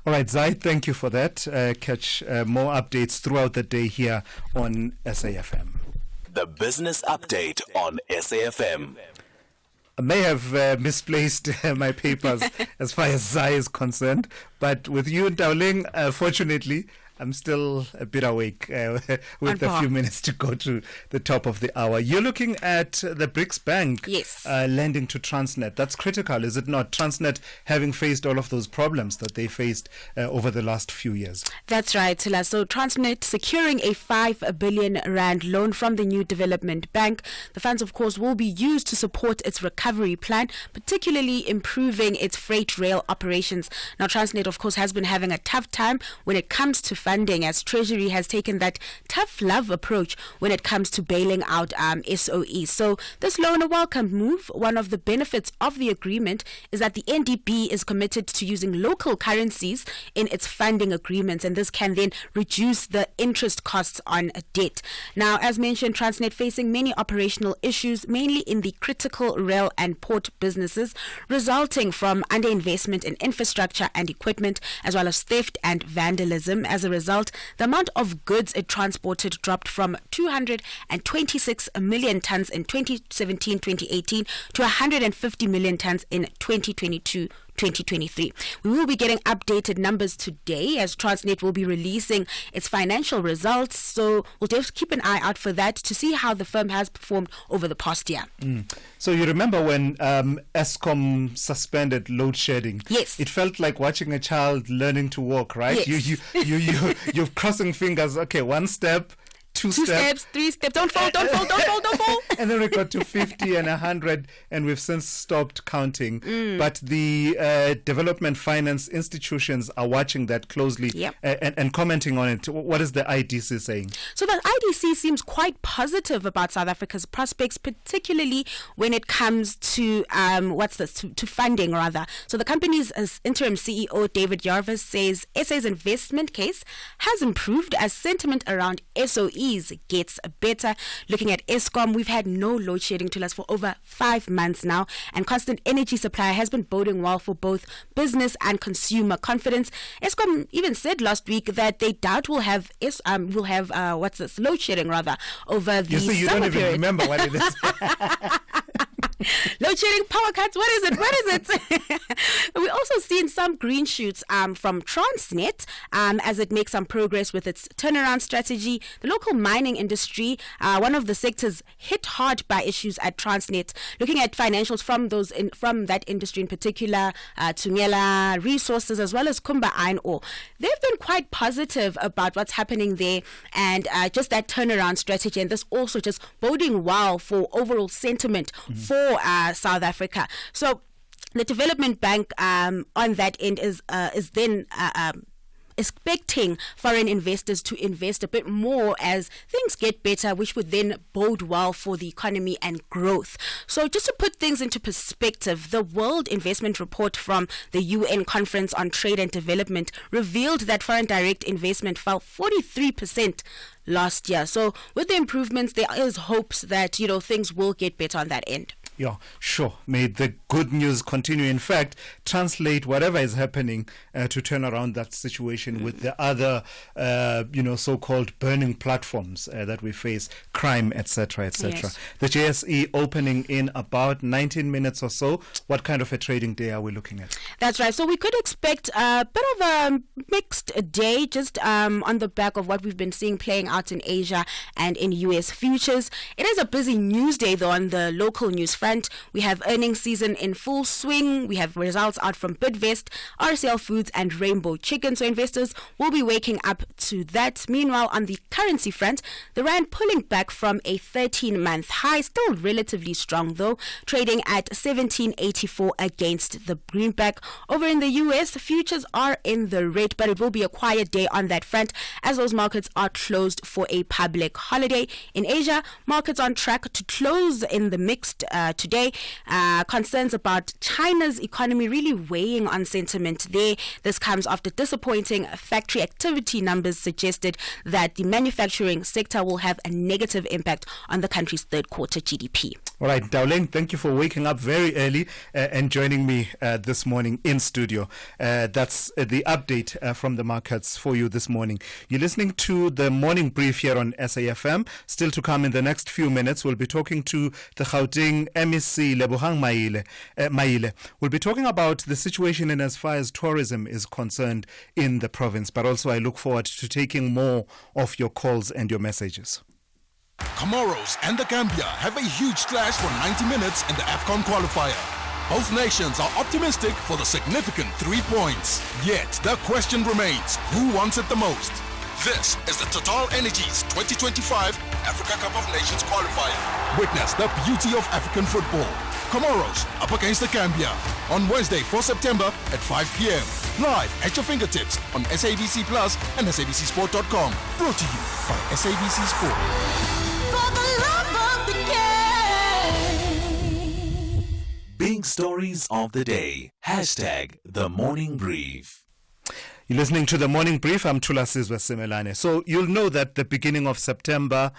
All right, Zai, thank you for that. Catch more updates throughout the day here on SAFM. The Business Update on SAFM. I may have misplaced my papers as far as Zai is concerned, but with you, Dowling, fortunately, I'm still a bit awake with a few minutes to go to the top of the hour. You're looking at the BRICS Bank lending to Transnet. That's critical, is it not? Transnet having faced all of those problems that they faced over the last few years. That's right, Tula. So Transnet securing a 5 billion rand loan from the New Development Bank. The funds, of course, will be used to support its recovery plan, particularly improving its freight rail operations. Now, Transnet, of course, has been having a tough time when it comes to funding, as Treasury has taken that tough love approach when it comes to bailing out SOEs. So this loan, a welcome move. One of the benefits of the agreement is that the NDB is committed to using local currencies in its funding agreements, and this can then reduce the interest costs on debt. Now, as mentioned, Transnet facing many operational issues, mainly in the critical rail and port businesses, resulting from underinvestment in infrastructure and equipment, as well as theft and vandalism. As a result, the amount of goods it transported dropped from 226 million tons in 2017-2018 to 150 million tons in 2022-2023. We will be getting updated numbers today as Transnet will be releasing its financial results, so we'll just keep an eye out for that to see how the firm has performed over the past year. So you remember when Eskom suspended load shedding? Yes. It felt like watching a child learning to walk, right? Yes. You're crossing fingers. Okay, one step. Two steps, 3 steps. Don't fall. And then we got to 50 and 100, and we've since stopped counting. But the development finance institutions are watching that closely and commenting on it. What is the IDC saying? So the IDC seems quite positive about South Africa's prospects, particularly when it comes to to funding rather. So the company's interim CEO David Jarvis says SA's investment case has improved as sentiment around SOEs gets better. Looking at Eskom, we've had no load shedding to us for over 5 months now, and constant energy supply has been boding well for both business and consumer confidence. Eskom even said last week that they doubt we'll have load shedding rather over the summer period. You don't even remember what it is. Load shedding, power cuts, what is it? We're also seeing some green shoots from Transnet as it makes some progress with its turnaround strategy. The local mining industry, one of the sectors hit hard by issues at Transnet. Looking at financials from that industry in particular, Tungela Resources as well as Kumba Iron Ore, they've been quite positive about what's happening there and just that turnaround strategy, and this also just boding well for overall sentiment for South Africa. So the Development Bank on that end is then expecting foreign investors to invest a bit more as things get better, which would then bode well for the economy and growth. So just to put things into perspective, the World Investment Report from the UN Conference on Trade and Development revealed that foreign direct investment fell 43% last year. So with the improvements, there is hopes that, things will get better on that end. Yeah, sure. May the good news continue. In fact, translate whatever is happening to turn around that situation with the other, so-called burning platforms that we face, crime, etc., etc. Yes. The JSE opening in about 19 minutes or so. What kind of a trading day are we looking at? That's right. So we could expect a bit of a mixed day just on the back of what we've been seeing playing out in Asia and in US futures. It is a busy news day, though, on the local news front. front, we have earnings season in full swing. We have results out from Bidvest, RCL Foods and Rainbow Chicken. So investors will be waking up to that. Meanwhile, on the currency front, the rand pulling back from a 13-month high, still relatively strong though, trading at 17.84 against the greenback. Over in the US, futures are in the red, but it will be a quiet day on that front as those markets are closed for a public holiday. In Asia, markets on track to close in the mixed today. Concerns about China's economy really weighing on sentiment there. This comes after disappointing factory activity numbers suggested that the manufacturing sector will have a negative impact on the country's third quarter GDP. All right, Dowling, thank you for waking up very early and joining me this morning in studio. That's the update from the markets for you this morning. You're listening to the morning brief here on SAFM. Still to come in the next few minutes, we'll be talking to the Gauteng MEC Lebohang Maile. We'll be talking about the situation in as far as tourism is concerned in the province, but also I look forward to taking more of your calls and your messages. Comoros and the Gambia have a huge clash for 90 minutes in the AFCON qualifier. Both nations are optimistic for the significant 3 points. Yet the question remains, who wants it the most? This is the Total Energies 2025 Africa Cup of Nations qualifier. Witness the beauty of African football. Comoros up against the Gambia on Wednesday, 4 September at 5 p.m. Live at your fingertips on SABC Plus and SABCSport.com. Brought to you by SABC Sport. Big stories of the day. Hashtag the morning brief. You're listening to the morning brief. I'm Thulasizwe Simelane. So you'll know that the beginning of September,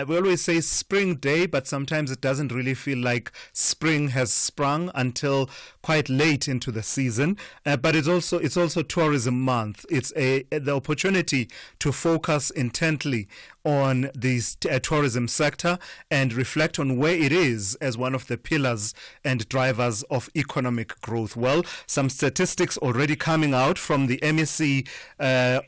we always say spring day, but sometimes it doesn't really feel like spring has sprung until quite late into the season. But it's also tourism month. It's the opportunity to focus intently on the tourism sector and reflect on where it is as one of the pillars and drivers of economic growth. Well, some statistics already coming out from the MEC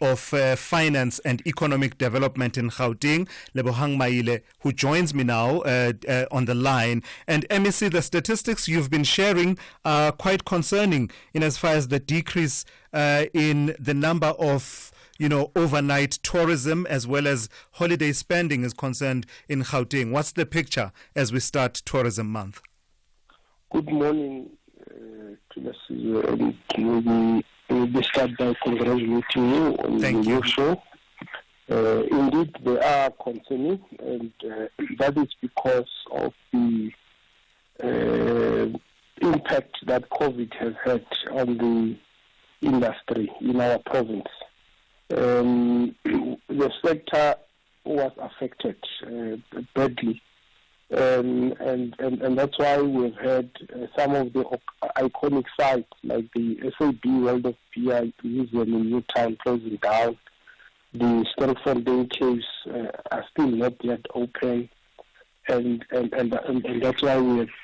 of Finance and Economic Development in Gauteng, Lebohang Maile, who joins me now on the line. And MEC, the statistics you've been sharing are quite concerning in as far as the decrease in the number of overnight tourism as well as holiday spending is concerned in Gauteng. What's the picture as we start tourism month? Good morning to the we start by congratulating you on the new show. Indeed, they are concerning, and that is because of the impact that COVID has had on the industry in our province. The sector was affected badly, and that's why we've had some of the iconic sites like the SAB World of PI Museum in Newtown closing down. The Sterkfontein Caves are still not yet open, and that's why we have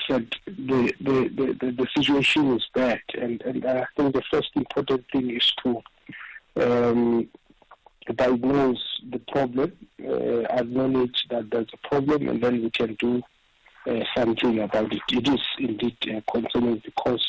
said the situation is bad, and I think the first important thing is to diagnose the problem, acknowledge that there's a problem, and then we can do something about it. It is indeed concerning because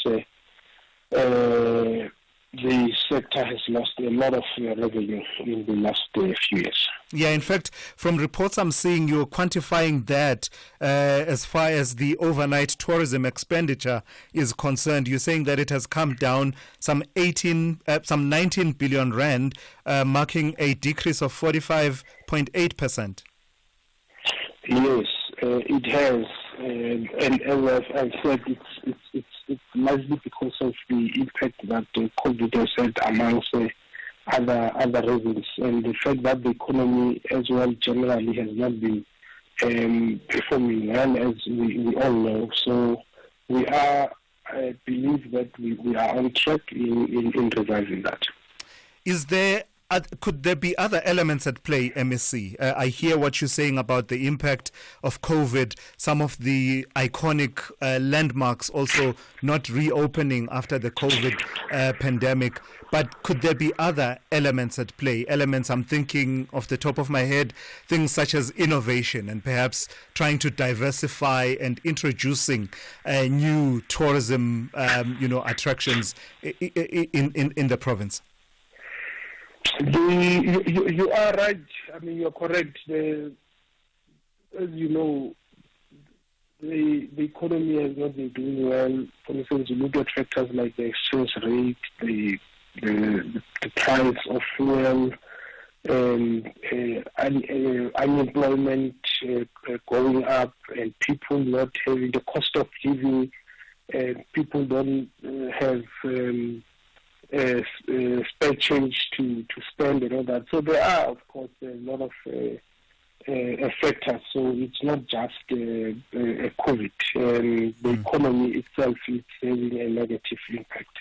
the sector has lost a lot of revenue in the last few years. Yeah, in fact, from reports I'm seeing, you're quantifying that as far as the overnight tourism expenditure is concerned. You're saying that it has come down some 19 billion rand, marking a decrease of 45.8%. Yes, it has, and as I've said, it's largely because of the impact that COVID has had amongst other reasons, and the fact that the economy as well generally has not been performing well, as we all know. So we are, I believe that we are on track in revising that. Is there Could there be other elements at play, MSC? I hear what you're saying about the impact of COVID, some of the iconic landmarks also not reopening after the COVID pandemic. But could there be other elements at play? Elements I'm thinking off the top of my head, things such as innovation and perhaps trying to diversify and introducing new tourism, attractions in the province. You are right. I mean, you're correct. As you know, the economy has not been doing well. For instance, you look at factors like the exchange rate, the price of fuel, unemployment going up, and people not having the cost of living. People don't have spare change to spend and all that. So there are, of course, a lot of factors. So it's not just a COVID. The economy itself is having a negative impact.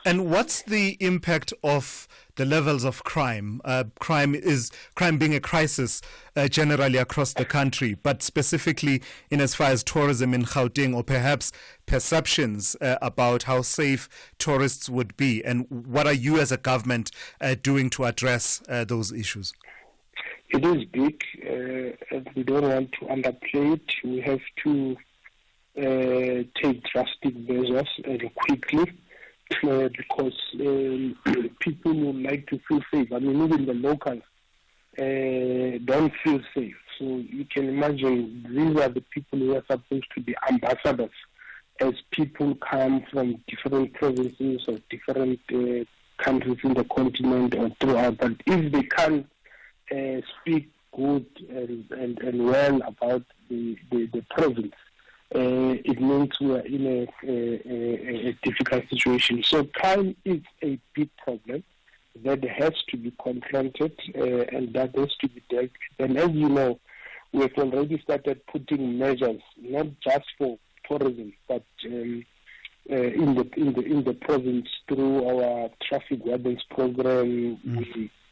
And what's the impact of the levels of crime? Crime being a crisis generally across the country, but specifically in as far as tourism in Gauteng, or perhaps perceptions about how safe tourists would be. And what are you as a government doing to address those issues? It is big, and we don't want to underplay it. We have to take drastic measures quickly. Because people would like to feel safe. I mean, even the locals don't feel safe. So you can imagine these are the people who are supposed to be ambassadors as people come from different provinces or different countries in the continent or throughout. But if they can't speak good and well about the province, it means we are in a difficult situation. So crime is a big problem that has to be confronted and that has to be dealt with. And as you know, we have already started putting measures, not just for tourism, but in the province through our traffic wardens program.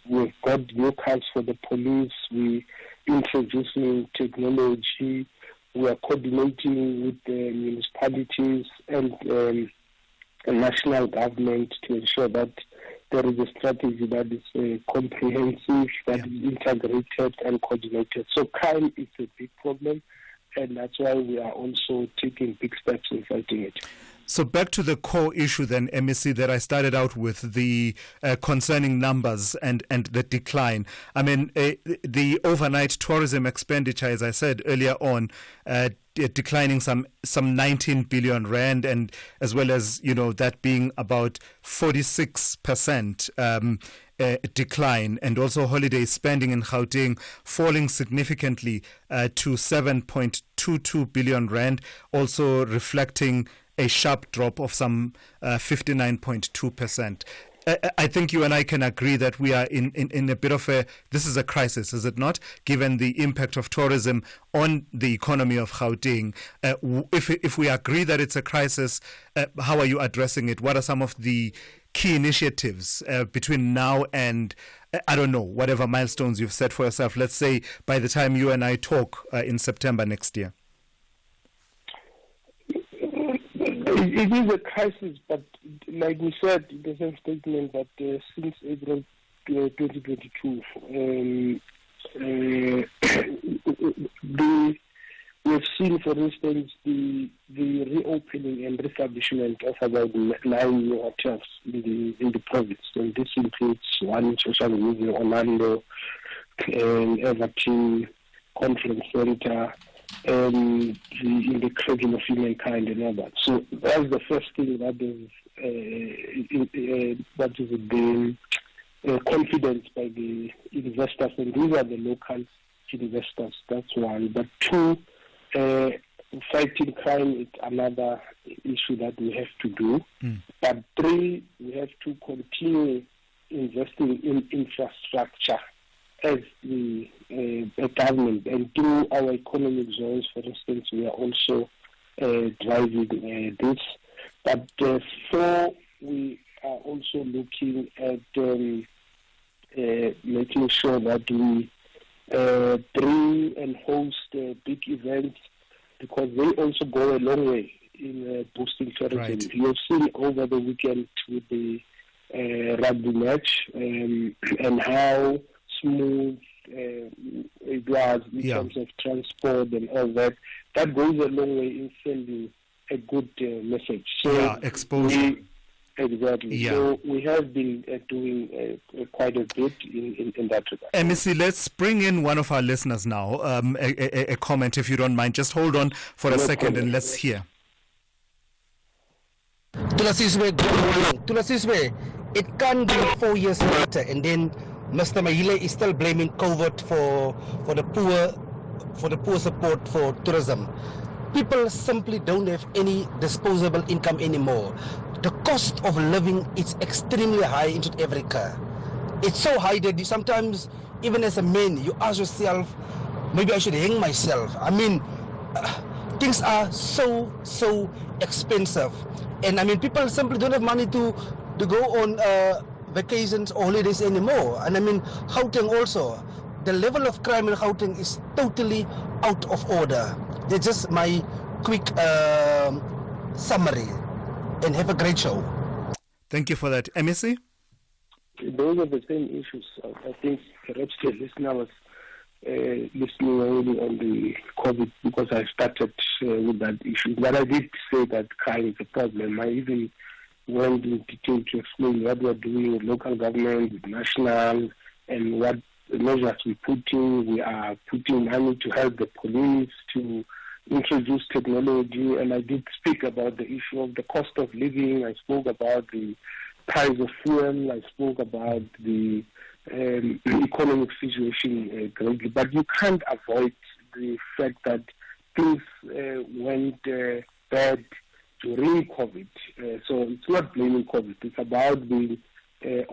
We've got new cars for the police. We introducing technology. We are coordinating with the municipalities and the national government to ensure that there is a strategy that is comprehensive, that is integrated and coordinated. So crime is a big problem, and that's why we are also taking big steps in fighting it. So back to the core issue then, MSC, that I started out with, the concerning numbers and the decline. I mean, the overnight tourism expenditure, as I said earlier on, declining some 19 billion rand, and as well as, that being about 46% decline, and also holiday spending in Gauteng falling significantly to 7.22 billion rand, also reflecting a sharp drop of some 59.2%. I think you and I can agree that we are in a bit of this is a crisis, is it not? Given the impact of tourism on the economy of Gauteng. If we agree that it's a crisis, how are you addressing it? What are some of the key initiatives between now and, I don't know, whatever milestones you've set for yourself, let's say by the time you and I talk in September next year? It is a crisis, but like we said in the same statement, that since April 2022, we've seen, for instance, the reopening and refurbishment of about 9 new hotels in the province. And this includes one in Social Media, Orlando, Everton Conference Center, in the cradle of humankind and all that. So that's the first thing that is being confidence by the investors, and these are the local investors. That's one. But two, fighting crime is another issue that we have to do. But three, we have to continue investing in infrastructure as the government, and through our economic zones, for instance, we are also driving this. But four, we are also looking at making sure that we bring and host big events, because they also go a long way in boosting tourism. Right. You have seen over the weekend with the rugby match and how smooth it was in terms of transport and all that. That goes a long way in sending a good message. So exposure. Exactly. Yeah. So we have been doing quite a bit in that regard. MEC, let's bring in one of our listeners now. A comment, if you don't mind. Just hold on for a second and let's hear. Thulasizwe, good morning. Thulasizwe, it can't be 4 years later and then Mr. Mahile is still blaming COVID for the poor support for tourism. People simply don't have any disposable income anymore. The cost of living is extremely high in South Africa. It's so high that you sometimes, even as a man, you ask yourself, maybe I should hang myself. I mean, things are so expensive. And I mean, people simply don't have money to go on vacations or holidays anymore. And I mean, Gauteng also, the level of crime in Gauteng is totally out of order. That's just my quick summary. And have a great show. Thank you for that. MEC? Those are the same issues. I think perhaps the listener was listening only on the COVID because I started with that issue. But I did say that crime is a problem. I even went in detail to explain what we're doing with local government, with national, and what measures we're putting. We are putting money to help the police to introduce technology, and I did speak about the issue of the cost of living. I spoke about the price of fuel. I spoke about the economic situation greatly. But you can't avoid the fact that things went bad during COVID. So it's not blaming COVID. It's about the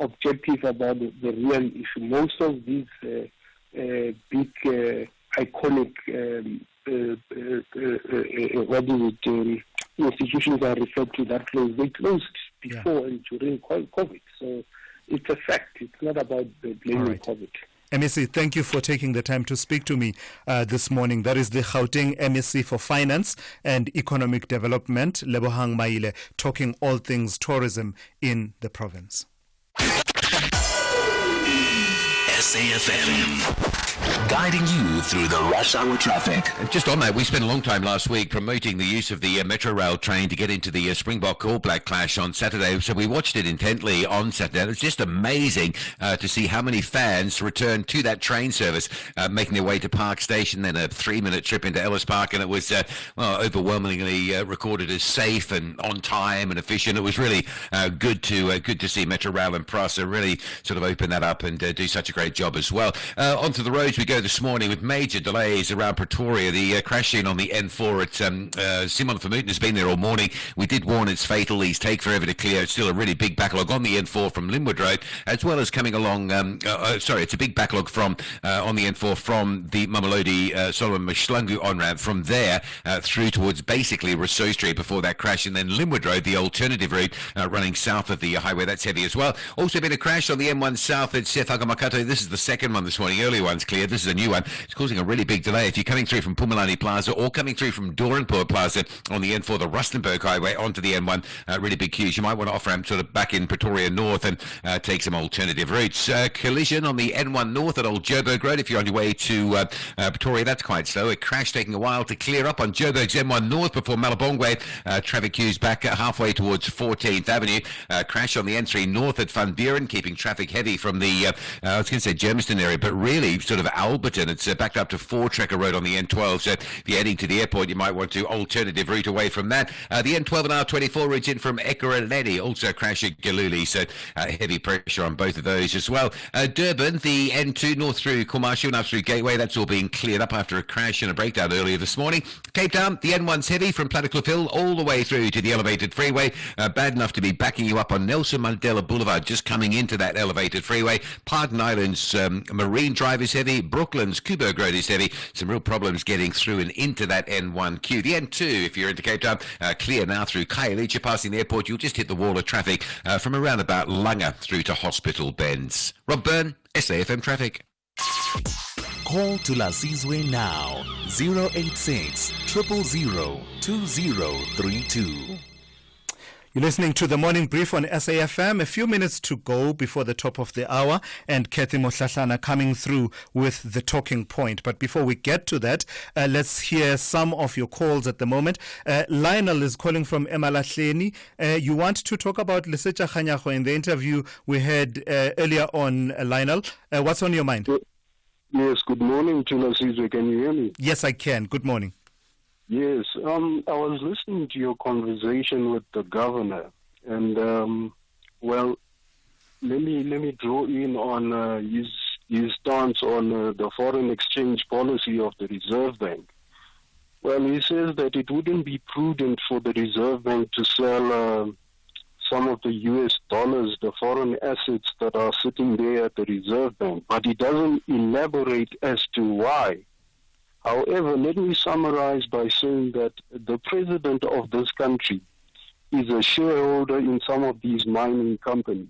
objective about the real issue. Most of these big iconic institutions are referred to that closed. They closed before and during COVID. So it's a fact. It's not about blaming COVID. MEC, thank you for taking the time to speak to me this morning. That is the Gauteng MEC for Finance and Economic Development, Lebohang Maile, talking all things tourism in the province. SAFM, guiding you through the rush hour traffic. Just on that, we spent a long time last week promoting the use of the Metro Rail train to get into the Springbok All Black clash on Saturday, so we watched it intently on Saturday. It was just amazing to see how many fans returned to that train service, making their way to Park Station, then a 3-minute trip into Ellis Park, and it was overwhelmingly recorded as safe and on time and efficient. It was really good to see Metro Rail and Prasa really sort of open that up and do such a great job as well. Onto the roads we go this morning with major delays around Pretoria. The crash scene on the N4 at Simon Vermooten has been there all morning. We did warn it's fatal. These take forever to clear. It's still a really big backlog on the N4 from Linwood Road, as well as coming along, it's a big backlog from on the N4 from the Mamelodi Solomon Mashlangu on-ramp from there through towards basically Rousseau Street before that crash, and then Linwood Road, the alternative route running south of the highway. That's heavy as well. Also been a crash on the M1 south at Sefagamakata. This is the second one this morning. Earlier one's cleared. This is a new one. It's causing a really big delay. If you're coming through from Pumalani Plaza or coming through from Doornpoort Plaza on the N4, the Rustenburg Highway onto the N1, really big queues. You might want to off-ramp sort of back in Pretoria North and take some alternative routes. Collision on the N1 North at Old Joburg Road. If you're on your way to Pretoria, that's quite slow. A crash taking a while to clear up on Joburg's N1 North before Malabongwe. Traffic queues back halfway towards 14th Avenue. Crash on the N3 North at Van Buren, keeping traffic heavy from the, I was going to say Germiston area, but really sort of Alberton. It's backed up to Four-Trekker Road on the N12. So if you're heading to the airport, you might want to alternative route away from that. The N12 and R24 route in from Ekurhuleni, also crash at Galuli. So heavy pressure on both of those as well. Durban, the N2 north through Kumashu and up through Gateway. That's all being cleared up after a crash and a breakdown earlier this morning. Cape Town, the N1's heavy from Plattekloof Hill all the way through to the elevated freeway. Bad enough to be backing you up on Nelson Mandela Boulevard, just coming into that elevated freeway. Pardon Island Durban's Marine Drive is heavy. Brooklyn's Kuberg Road is heavy. Some real problems getting through and into that N1 queue. The N2, if you're into Cape Town, clear now through Khayelitsha. You're passing the airport, you'll just hit the wall of traffic from around about Langa through to Hospital Bends. Rob Byrne, SAFM Traffic. Call Thulasizwe now, 086 000 2032. You're listening to the morning brief on SAFM. A few minutes to go before the top of the hour, and Kathy Mohlahlana coming through with the talking point. But before we get to that, let's hear some of your calls at the moment. Lionel is calling from Emalahleni. You want to talk about Lesetja Kganyago in the interview we had earlier on, Lionel. What's on your mind? Yes, good morning, Thulasizwe. Can you hear me? Yes, I can. Good morning. Yes, I was listening to your conversation with the governor, and well, let me draw in on his stance on the foreign exchange policy of the Reserve Bank. Well, he says that it wouldn't be prudent for the Reserve Bank to sell some of the US dollars, the foreign assets that are sitting there at the Reserve Bank, but he doesn't elaborate as to why. However, let me summarize by saying that the president of this country is a shareholder in some of these mining companies.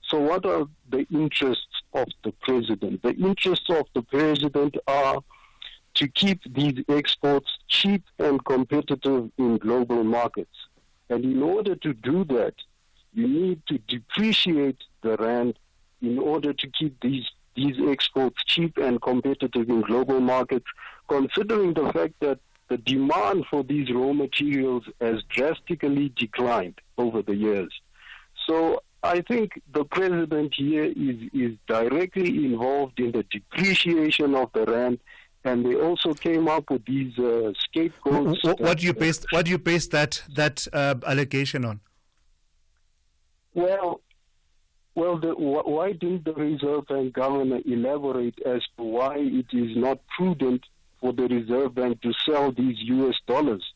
So what are the interests of the president? The interests of the president are to keep these exports cheap and competitive in global markets. And in order to do that, you need to depreciate the rand in order to keep these exports cheap and competitive in global markets, considering the fact that the demand for these raw materials has drastically declined over the years. So I think the president here is directly involved in the depreciation of the rand, and they also came up with these scapegoats. What do you base that allegation on? Why didn't the Reserve Bank governor elaborate as to why it is not prudent for the Reserve Bank to sell these US dollars?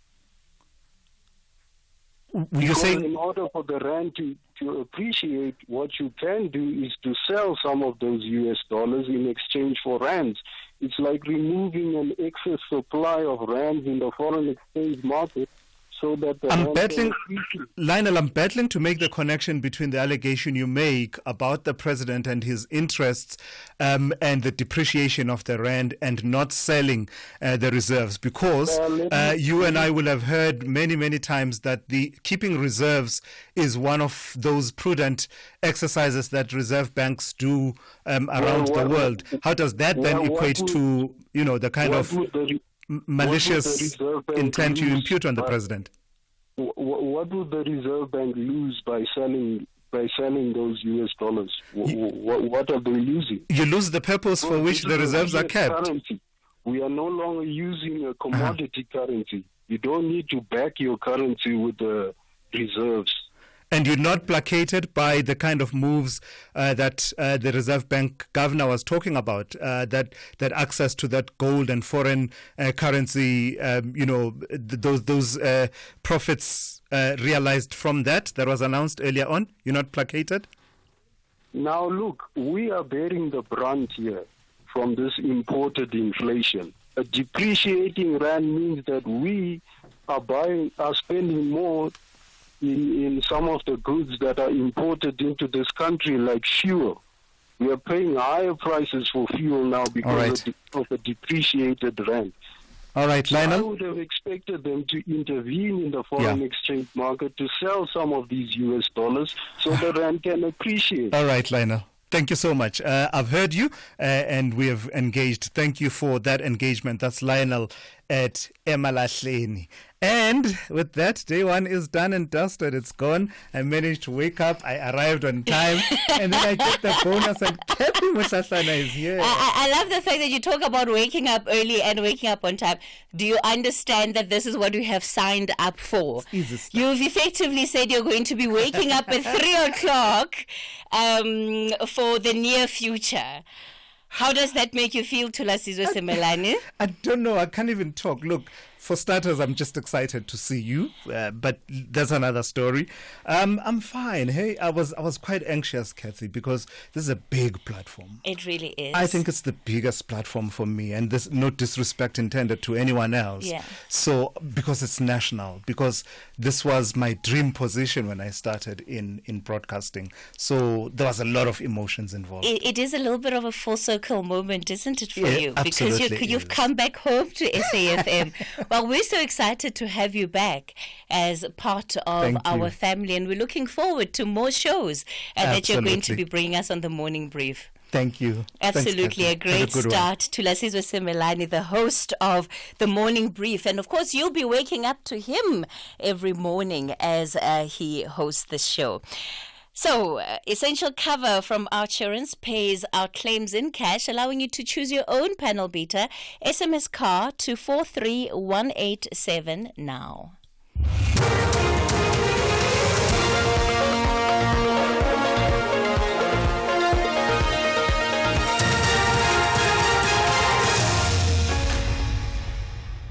In order for the rand to appreciate, what you can do is to sell some of those US dollars in exchange for rands. It's like removing an excess supply of rands in the foreign exchange market. So that Lionel, I'm battling to make the connection between the allegation you make about the president and his interests and the depreciation of the rand and not selling the reserves, because you and I will have heard many, many times that the keeping reserves is one of those prudent exercises that reserve banks do around the world. How does that then equate to, the kind of malicious intent you impute on the president? What would the Reserve Bank lose by selling those US dollars? What are they losing? You lose the purpose for which the reserves are kept. Currency. We are no longer using a commodity currency. You don't need to back your currency with the reserves. And you're not placated by the kind of moves that the Reserve Bank governor was talking about, that access to that gold and foreign currency, those profits realized from that was announced earlier on. You're not placated? Now, look, we are bearing the brunt here from this imported inflation. A depreciating rand means that we are spending more in some of the goods that are imported into this country, like fuel. We are paying higher prices for fuel now because of the depreciated rand. All right, Lionel. I would have expected them to intervene in the foreign exchange market to sell some of these US dollars so the rand can appreciate. All right, Lionel. Thank you so much. I've heard you and we have engaged. Thank you for that engagement. That's Lionel at Emalahleni. And with that, day one is done and dusted. It's gone. I managed to wake up. I arrived on time. And then I get the bonus and Kathy Mohlahlana is here. I love the fact that you talk about waking up early and waking up on time. Do you understand that this is what you have signed up for? You've effectively said you're going to be waking up at 3 o'clock for the near future. How does that make you feel, Thulasizwe Simelane? I don't know. I can't even talk. Look, for starters, I'm just excited to see you, but that's another story. I'm fine. Hey, I was quite anxious, Kathy, because this is a big platform. It really is. I think it's the biggest platform for me, and there's no disrespect intended to anyone else. Yeah. So, because it's national, because this was my dream position when I started in broadcasting. So there was a lot of emotions involved. It is a little bit of a full circle moment, isn't it, for Yeah, you? Because absolutely you've is. come back home to SAFM. Well, we're so excited to have you back as part of Thank our you. family, and we're looking forward to more shows that you're going to Absolutely. be bringing us on the morning brief. Thank you. Absolutely, Thanks, a Kathy. great Have a good one. start. Thulasizwe Simelane, the host of the Morning Brief. And of course, you'll be waking up to him every morning as he hosts the show. So, essential cover from Outsurance pays out claims in cash, allowing you to choose your own panel beater. SMS car to 43187 now.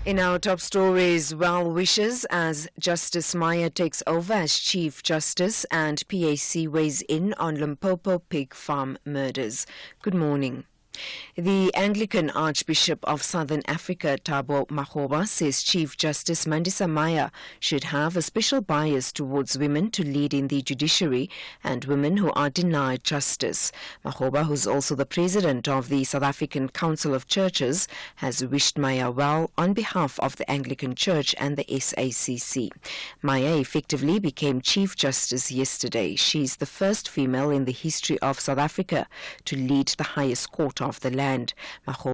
In our top stories, well wishes as Justice Meyer takes over as Chief Justice and PAC weighs in on Limpopo pig farm murders. Good morning. The Anglican Archbishop of Southern Africa, Thabo Makgoba, says Chief Justice Mandisa Meyer should have a special bias towards women to lead in the judiciary and women who are denied justice. Makgoba, who's also the president of the South African Council of Churches, has wished Meyer well on behalf of the Anglican Church and the SACC. Meyer effectively became Chief Justice yesterday. She's the first female in the history of South Africa to lead the highest court of the land.